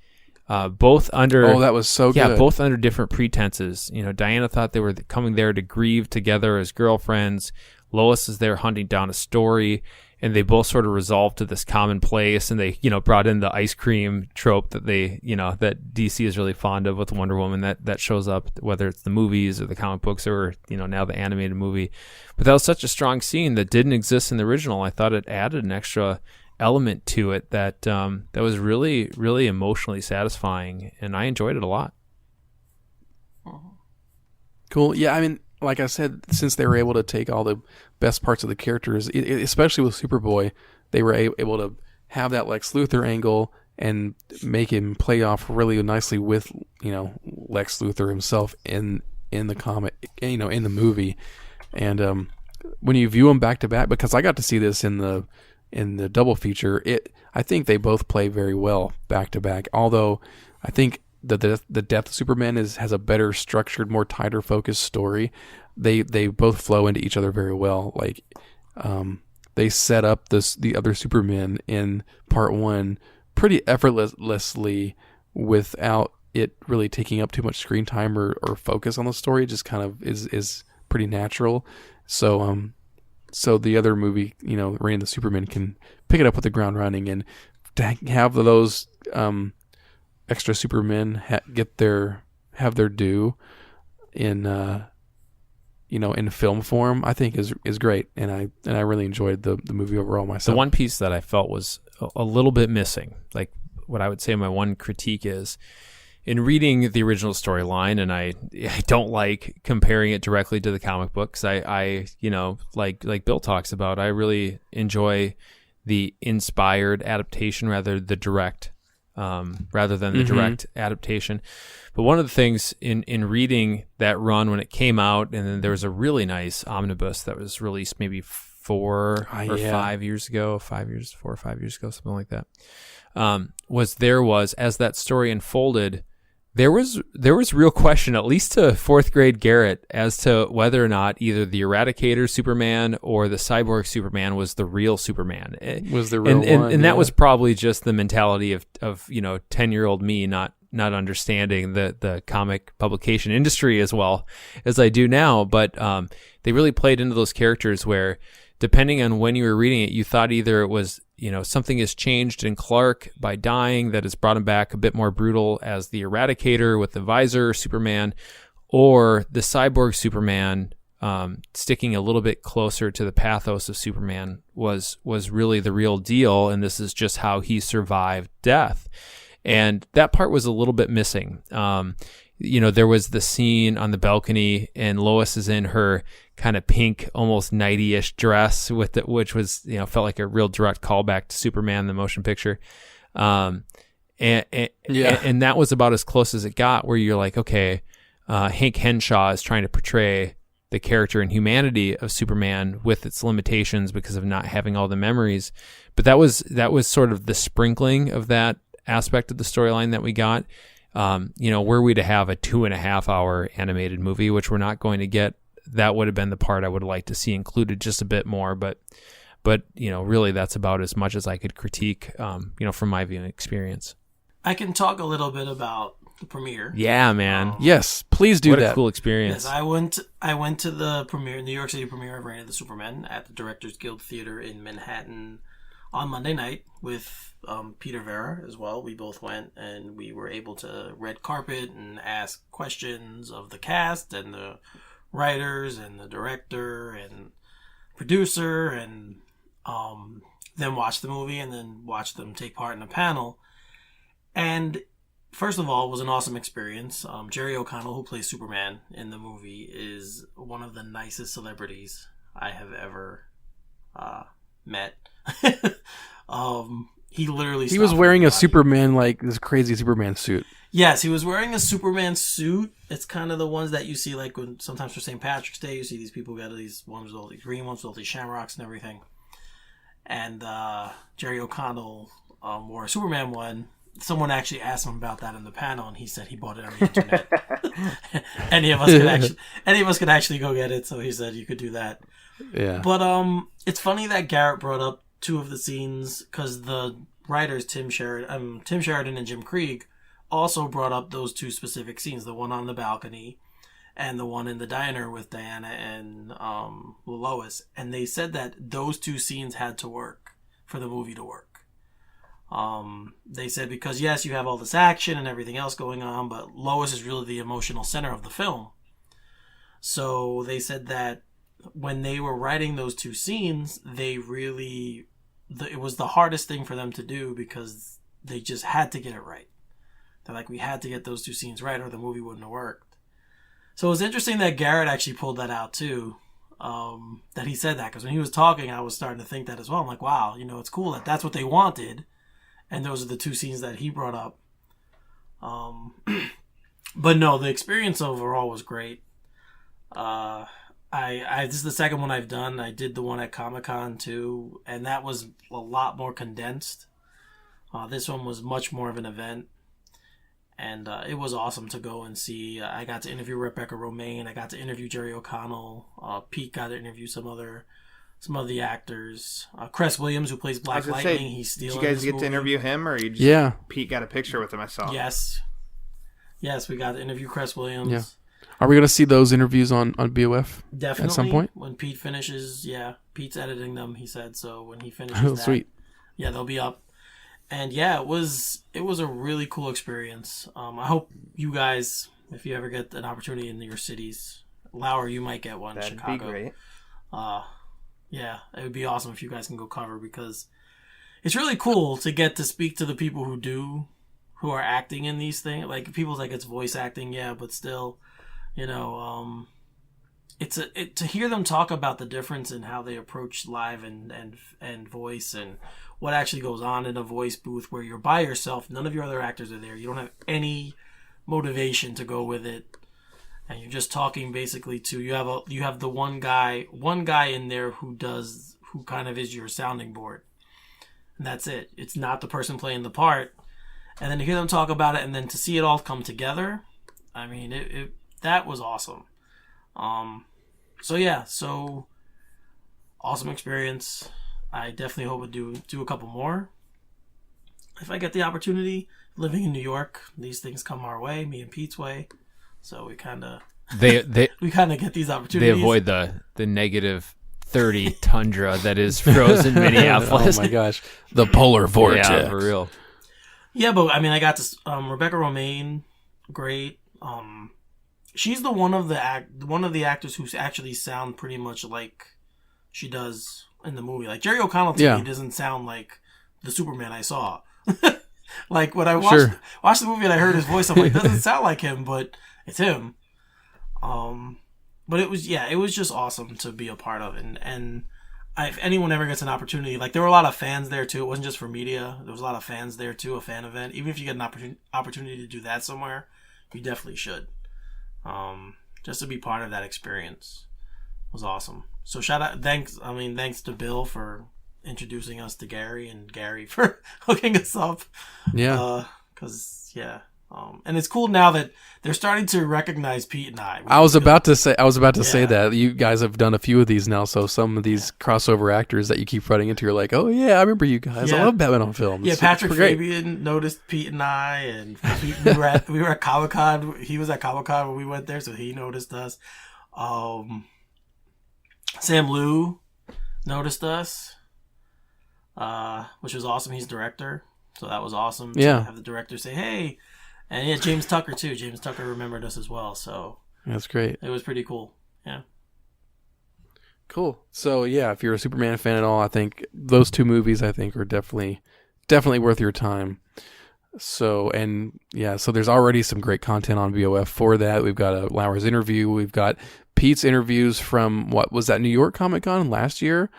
both under that was so good. Both under different pretenses. Diana thought they were coming there to grieve together as girlfriends. Lois is there hunting down a story, and they both sort of resolved to this common place, and they, brought in the ice cream trope that they, that DC is really fond of with Wonder Woman, that shows up, whether it's the movies or the comic books or, now the animated movie. But that was such a strong scene that didn't exist in the original. I thought it added an extra element to it that was really, really emotionally satisfying, and I enjoyed it a lot. Cool. Yeah, I mean, like I said, since they were able to take all the best parts of the characters, especially with Superboy, they were able to have that Lex Luthor angle and make him play off really nicely with, Lex Luthor himself in the comic, in the movie. And when you view them back to back, because I got to see this in the double feature, I think they both play very well back to back. Although I think the Death of Superman has a better structured, more tighter focused story. They both flow into each other very well. Like they set up the other Superman in part one pretty effortlessly without it really taking up too much screen time or focus on the story. It just kind of is pretty natural. So the other movie, Reign of the Superman, can pick it up with the ground running, and to have those extra Supermen have their due in in film form, I think is great, and I really enjoyed the movie overall myself. The one piece that I felt was a little bit missing, like what I would say my one critique is, in reading the original storyline, and I don't like comparing it directly to the comic books. I like Bill talks about, I really enjoy the inspired adaptation rather than the direct adaptation. But one of the things in reading that run when it came out, and then there was a really nice omnibus that was released maybe 4 or 5 years ago, 4 or 5 years ago, something like that. Was as that story unfolded, there was real question, at least to fourth grade Garret, as to whether or not either the Eradicator Superman or the Cyborg Superman was the real Superman. Was the real one, and that was probably just the mentality of 10-year-old me not understanding the comic publication industry as well as I do now. But they really played into those characters where, depending on when you were reading it, you thought either it was, something has changed in Clark by dying that has brought him back a bit more brutal as the Eradicator with the visor Superman, or the Cyborg Superman sticking a little bit closer to the pathos of Superman was really the real deal, and this is just how he survived death. And that part was a little bit missing. There was the scene on the balcony, and Lois is in her kind of pink, almost nighty-ish dress which was, felt like a real direct callback to Superman, the motion picture. And that was about as close as it got, where you're like, okay, Hank Henshaw is trying to portray the character and humanity of Superman with its limitations because of not having all the memories. But that was sort of the sprinkling of that aspect of the storyline that we got. Were we to have a 2.5 hour animated movie, which we're not going to get, that would have been the part I would like to see included just a bit more. But really that's about as much as I could critique, from my viewing experience. I can talk a little bit about the premiere. Yeah, man. Yes, please do what that. A cool experience. Yes, I went to the premiere, New York City premiere of Reign of the Superman at the Directors Guild Theater in Manhattan on Monday night with Peter Vera as well. We both went, and we were able to red carpet and ask questions of the cast and the writers and the director and producer, and then watch the movie and then watch them take part in a panel. And first of all, it was an awesome experience. Jerry O'Connell, who plays Superman in the movie, is one of the nicest celebrities I have ever met. He was wearing a Superman, like this crazy Superman suit. Yes, he was wearing a Superman suit. It's kind of the ones that you see, like when sometimes for St. Patrick's Day, you see these people got these ones with all these green ones with all these shamrocks and everything. And Jerry O'Connell wore a Superman one. Someone actually asked him about that in the panel, and he said he bought it on the internet. any of us could actually go get it, so he said you could do that. Yeah. But it's funny that Garret brought up two of the scenes, because the writers Tim Sheridan and Jim Krieg also brought up those two specific scenes, the one on the balcony and the one in the diner with Diana and Lois. And they said that those two scenes had to work for the movie to work. They said because, yes, you have all this action and everything else going on, but Lois is really the emotional center of the film. So they said that when they were writing those two scenes, it was the hardest thing for them to do because they just had to get it right. They're like, we had to get those two scenes right or the movie wouldn't have worked. So it was interesting that Garret actually pulled that out too, that he said that, because when he was talking, I was starting to think that as well. I'm like, wow, it's cool that that's what they wanted, and those are the two scenes that he brought up. But no, the experience overall was great. This is the second one I've done. I did the one at Comic-Con too, and that was a lot more condensed. This one was much more of an event, and it was awesome to go and see. I got to interview Rebecca Romaine. I got to interview Jerry O'Connell. Pete got to interview some of the actors. Cress Williams, who plays Black Lightning, he's stealing. Did you guys get to interview him, or you just Pete got a picture with him? I saw. Yes, we got to interview Cress Williams. Yeah. Are we going to see those interviews on BOF Definitely, at some point? When Pete finishes, Pete's editing them, he said. So when he finishes sweet. Yeah, they'll be up. And yeah, it was a really cool experience. I hope you guys, if you ever get an opportunity in your cities, Lauer, you might get one. That'd Chicago. be great. Yeah, it would be awesome if you guys can go cover, because it's really cool to get to speak to the people who are acting in these things. Like, people's like, it's voice acting, yeah, but still, to hear them talk about the difference in how they approach live and voice, and what actually goes on in a voice booth where you're by yourself, none of your other actors are there, you don't have any motivation to go with it, and you're just talking basically to, you have the one guy in there who kind of is your sounding board, and that's it. It's not the person playing the part. And then to hear them talk about it, and then to see it all come together, I mean, that was awesome. So awesome experience. I definitely hope we do a couple more. If I get the opportunity, living in New York, these things come our way, me and Pete's way. So we kind of we kind of get these opportunities. They avoid the negative 30 tundra that is frozen Minneapolis. Oh my gosh, the polar vortex. Yeah, for real. Yeah, but I mean, I got to Rebecca Romaine, great. She's one of the actors who actually sound pretty much like she does in the movie. Like, Jerry O'Connell to me doesn't sound like the Superman I saw. Like, when I watched the movie and I heard his voice, I'm like, it doesn't sound like him, but it's him. But it was just awesome to be a part of, and if anyone ever gets an opportunity, like, there were a lot of fans there too. It wasn't just for media. There was a lot of fans there too, a fan event. Even if you get an opportunity to do that somewhere, you definitely should. Just to be part of that experience was awesome. So thanks to Bill for introducing us to Gary, and Gary for hooking us up. Yeah. And it's cool now that they're starting to recognize Pete and I. I was about to say that you guys have done a few of these now. So some of these crossover actors that you keep running into, you're like, oh yeah, I remember you guys. I love Batman on film. Yeah, Patrick Fabian noticed Pete and I, and we were at Comic-Con. He was at Comic-Con when we went there, so he noticed us. Sam Liu noticed us, which was awesome. He's director, so that was awesome to have the director say, hey. And James Tucker too. James Tucker remembered us as well, so that's great. It was pretty cool. Yeah. Cool. So yeah, if you're a Superman fan at all, I think those two movies are definitely worth your time. So so there's already some great content on BOF for that. We've got Lauer's interview. We've got Pete's interviews from what was that, New York Comic Con last year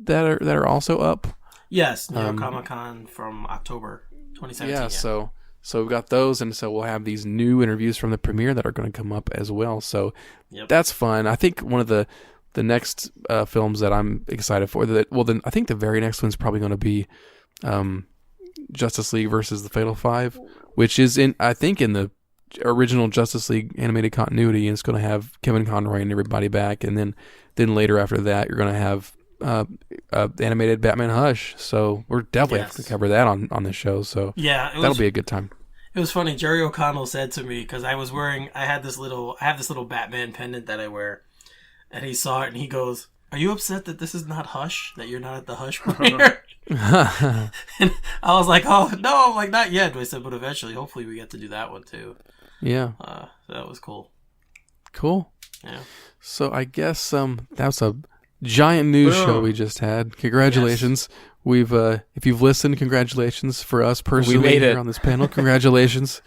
that are also up. Yes, New York Comic Con from October 2017. Yeah. So we've got those, and so we'll have these new interviews from the premiere that are going to come up as well. So that's fun. I think one of the next films that I'm excited for, I think the very next one's probably going to be Justice League versus the Fatal Five, which is in the original Justice League animated continuity, and it's going to have Kevin Conroy and everybody back, and then later after that you're going to have animated Batman Hush. So we're definitely have to cover that on this show. So that'll be a good time. It was funny. Jerry O'Connell said to me, because I have this little Batman pendant that I wear, and he saw it and he goes, "Are you upset that this is not Hush? That you're not at the Hush premiere?" And I was like, "Oh no, I'm like, not yet." I said, "But eventually, hopefully, we get to do that one too." Yeah. That was cool. Cool. Yeah. So I guess that's a giant news show we just had. Congratulations. Yes. We've if you've listened, congratulations for us personally. We made it on this panel. Congratulations.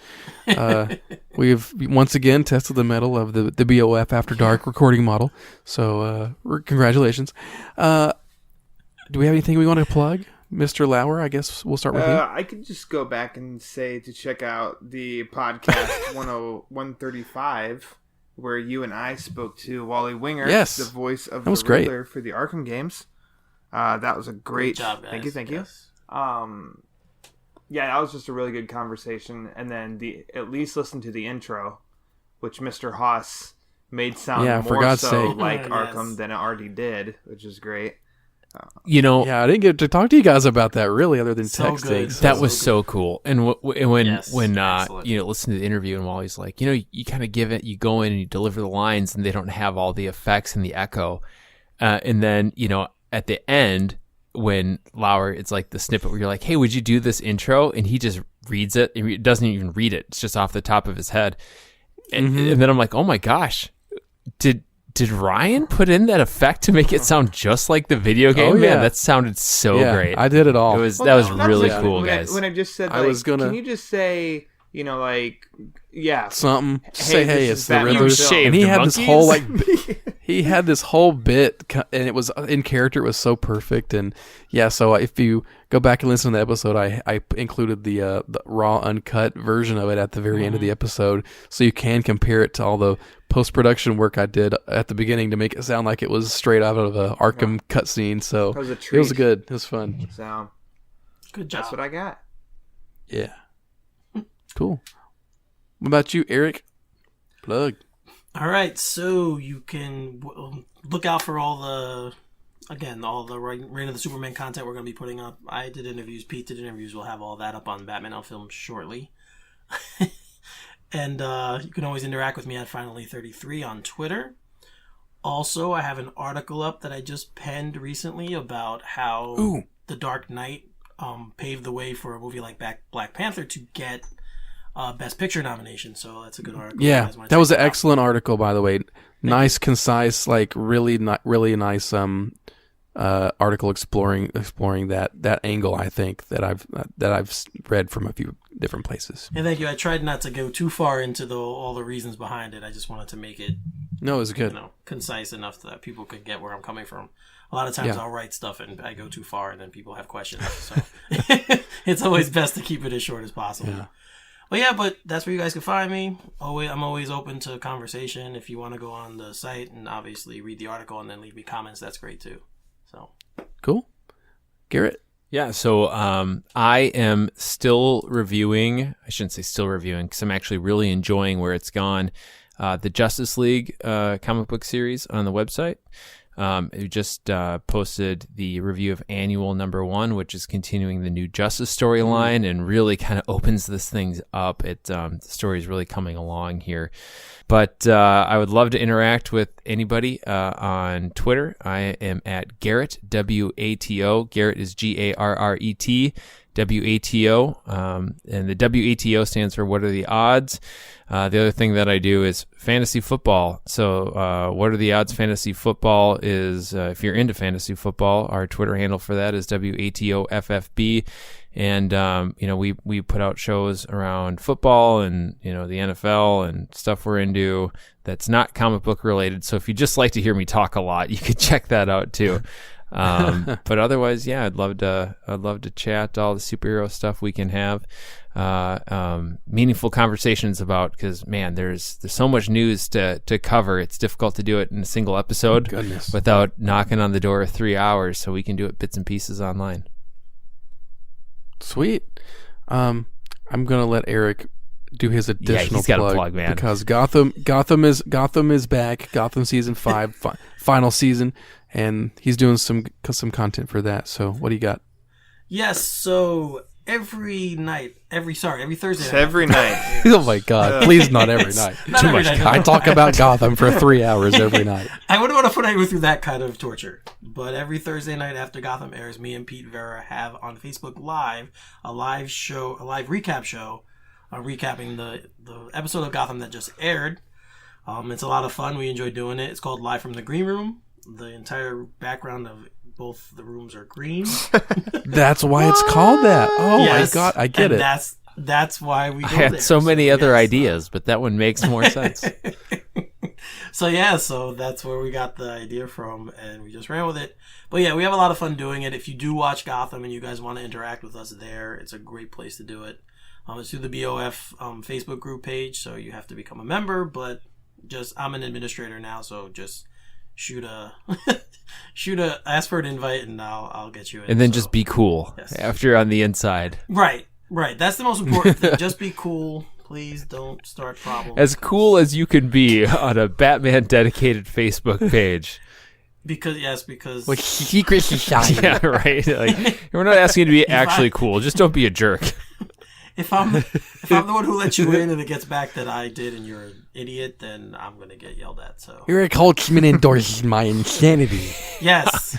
We've once again tested the mettle of the BOF After Dark recording model. So congratulations. Do we have anything we want to plug? Mr. Lauer, I guess we'll start with you. I could just go back and say to check out the podcast 135, where you and I spoke to Wally Winger, the voice of the Riddler for the Arkham games. That was a great job, guys. Thank you. Yes. That was just a really good conversation. And then at least listen to the intro, which Mr. Haas made sound more so like Arkham than it already did, which is great. I didn't get to talk to you guys about that really, other than texting. That was so cool. And when listen to the interview, and Wally's like, you kind of you go in and you deliver the lines, and they don't have all the effects and the echo. And then at the end, when Lauer, it's like the snippet where you're like, hey, would you do this intro? And he just reads it. He doesn't even read it. It's just off the top of his head. And then I'm like, oh my gosh, did Did Ryan put in that effect to make it sound just like the video game? Oh, yeah. Man, that sounded so great. I did it all. That was really just- cool, when guys. when I just said, I like, was gonna- can you just say, something. Hey, Say, hey, this it's is the Batman Riddler. film. And he Shaved had this monkeys? whole he had this whole bit, and it was in character. It was so perfect, and yeah. So if you go back and listen to the episode, I included the raw, uncut version of it at the very end of the episode, so you can compare it to all the post production work I did at the beginning to make it sound like it was straight out of a Arkham cutscene. So That was a it treat. was good. It was fun. So Good job. that's what I got. Yeah. Cool. What about you, Eric? Plug. All right, so you can look out for all the Reign of the Superman content we're going to be putting up. I did interviews, Pete did interviews. We'll have all that up on Batman on Film shortly. And you can always interact with me at Finally33 on Twitter. Also, I have an article up that I just penned recently about how The Dark Knight paved the way for a movie like Black Panther to get Best Picture nomination. So that's a good article. You Yeah, guys wanna that was check an it out. excellent article, by the way. Nice, concise, like really nice article exploring that angle. I think that I've read from a few different places. Yeah, thank you. I tried not to go too far into all the reasons behind it. I just wanted to make it, No, it was good. concise enough that people could get where I'm coming from. A lot of times Yeah. I'll write stuff and I go too far and then people have questions. So it's always best to keep it as short as possible. Yeah. But that's where you guys can find me. I'm always open to conversation. If you want to go on the site and obviously read the article and then leave me comments, that's great too. So Cool. Garrett. Yeah, so I am still reviewing. I shouldn't say still reviewing because I'm actually really enjoying where it's gone. The Justice League comic book series on the website. We just posted the review of Annual #1, which is continuing the new Justice storyline and really kind of opens this thing up. The story is really coming along here. But I would love to interact with anybody on Twitter. I am at Garret, WATO. Garret is GARRET, WATO. And the WATO stands for What Are the Odds? The other thing that I do is fantasy football. So What Are the Odds Fantasy Football is, if you're into fantasy football, our Twitter handle for that is WATOFFB. And, we put out shows around football and, the NFL and stuff we're into that's not comic book related. So if you just like to hear me talk a lot, you could check that out too. But otherwise, yeah, I'd love to chat all the superhero stuff we can have, meaningful conversations about, because man, there's so much news to cover. It's difficult to do it in a single episode without knocking on the door of 3 hours. So we can do it bits and pieces online. Sweet. I'm gonna let Eric do his additional he's got a plug, plug, man. because Gotham is back. Gotham season 5, final season, and he's doing some content for that. So what do you got? yes, so every Thursday night. Every night. Oh my God! Please, not every night. Not Too every much. night, no. I talk about Gotham for 3 hours every night. I wouldn't want to put anyone through that kind of torture. But every Thursday night after Gotham airs, me and Pete Vera have on Facebook Live a live recap show, recapping the episode of Gotham that just aired. It's a lot of fun. We enjoy doing it. It's called Live from the Green Room. The entire background of both the rooms are green. That's why it's called that. Oh Yes, my God! I get and it. That's why we go I had there. so many other yes. ideas, but that one makes more sense. So that's where we got the idea from, and we just ran with it. But yeah, we have a lot of fun doing it. If you do watch Gotham and you guys want to interact with us there, it's a great place to do it. It's through the BOF Facebook group page, so you have to become a member. But I'm an administrator now, so just ask for an invite, and I'll get you in. And then just be cool after you're on the inside. Right. That's the most important thing. Just be cool. Please don't start problems. As cool as you can be on a Batman dedicated Facebook page. Because secret society. Yeah, right. Like, we're not asking you to be actually cool. Just don't be a jerk. If I'm the one who lets you in and it gets back that I did and you're an idiot, then I'm gonna get yelled at. So Eric Holzmann endorses my insanity. yes.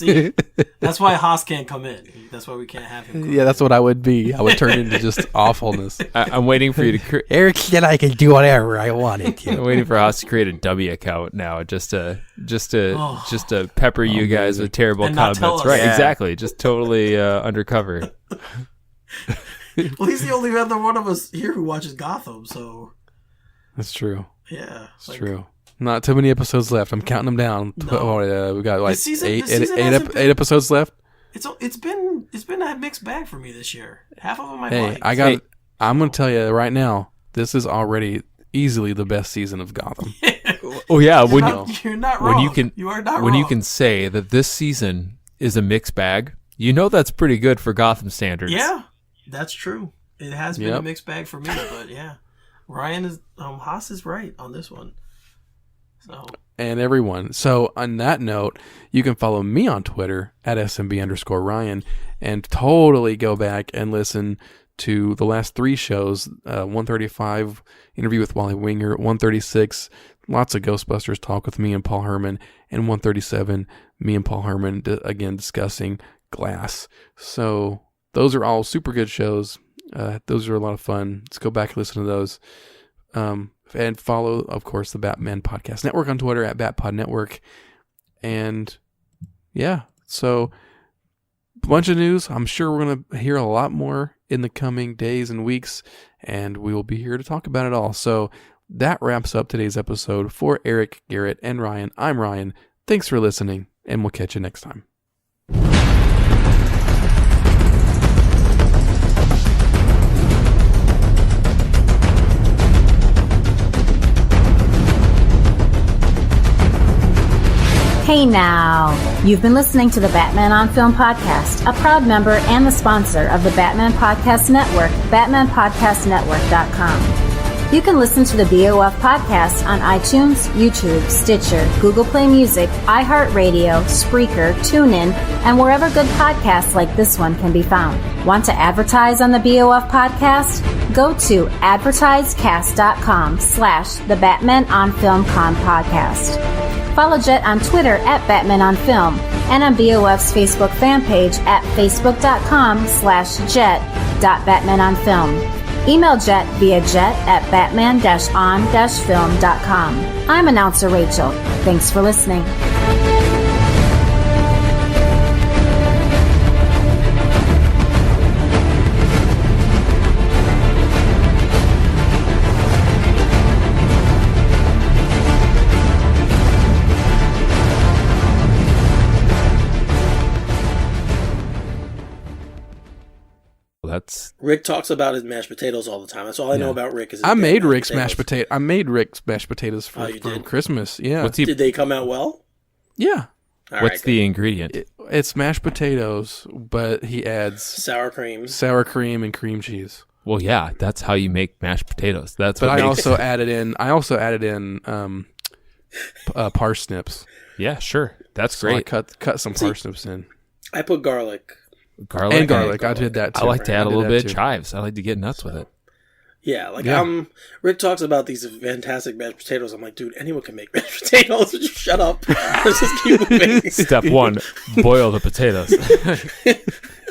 See, that's why Haas can't come in. That's why we can't have him. Yeah, that's what I would be. I would turn into just awfulness. I'm waiting for you to. Eric said I could do whatever I wanted to. I'm waiting for Haas to create a dummy account now, just to pepper you guys with terrible And not tell comments. us. Right? Yeah. Exactly. Just totally undercover. Well, he's the only other one of us here who watches Gotham, so That's true. yeah. It's true. Not too many episodes left. I'm counting them down. No. We got like This season eight hasn't been- episodes left. It's been a mixed bag for me this year. Half of them I Hey, liked. I'm gonna tell you right now. This is already easily the best season of Gotham. Oh yeah, You're not wrong. You are not when wrong. you can say that this season is a mixed bag, you know that's pretty good for Gotham standards. Yeah, that's true. It has been a Yep. mixed bag for me, but yeah, Ryan is Haas is right on this one. So And everyone. So on that note, you can follow me on Twitter at SMB_Ryan and totally go back and listen to the last 3 shows. 135 interview with Wally Winger, 136 lots of Ghostbusters talk with me and Paul Herman, and 137 me and Paul Herman again discussing Glass. So those are all super good shows. Those are a lot of fun. Let's go back and listen to those. And follow, of course, the Batman Podcast Network on Twitter at BatPod Network. And yeah, so a bunch of news. I'm sure we're going to hear a lot more in the coming days and weeks, and we will be here to talk about it all. So that wraps up today's episode. For Eric, Garrett, and Ryan, I'm Ryan. Thanks for listening, and we'll catch you next time. Hey now! You've been listening to the Batman on Film podcast, a proud member and the sponsor of the Batman Podcast Network, BatmanPodcastNetwork.com. You can listen to the BOF Podcast on iTunes, YouTube, Stitcher, Google Play Music, iHeartRadio, Spreaker, TuneIn, and wherever good podcasts like this one can be found. Want to advertise on the BOF Podcast? Go to advertisecast.com/the Batman on Film Con podcast. Follow Jet on Twitter at Batman on Film and on BOF's Facebook fan page at facebook.com/jet.batmanonfilm. Email Jet via jet@batman-on-film.com. I'm announcer Rachel. Thanks for listening. That's Rick talks about his mashed potatoes all the time. That's all I know about Rick. Is his I damn made Rick's mashed potatoes. potato. I made Rick's mashed potatoes for you did? Christmas. Yeah. what's he? Did they come out well? Yeah. All What's right, the ingredient? It's mashed potatoes, but he adds sour cream? sour cream and cream cheese. Well, yeah, that's how you make mashed potatoes. That's But what I makes. also added in parsnips. Yeah, sure, that's So I great. cut some parsnips in. I put garlic. Garlic And garlic. I did that too. I like to add a did little that bit of too. chives. I like to get nuts with it. Yeah, like Yeah. Rick talks about these fantastic mashed potatoes. I'm like, dude, anyone can make mashed potatoes. Just shut up. Let's just keep moving. Step 1: boil the potatoes.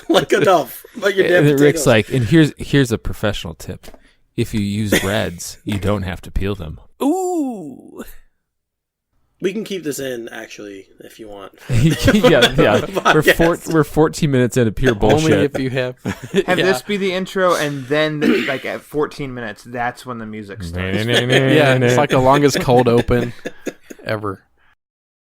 Like enough. But your damn And then Rick's potatoes. like, and here's a professional tip: if you use reds, you don't have to peel them. Ooh. We can keep this in, actually, if you want. yeah. Podcast. We're 14 minutes into pure bullshit. Only if you have. Have this be the intro, and then like at 14 minutes, that's when the music starts. Yeah, it's like the longest cold open ever.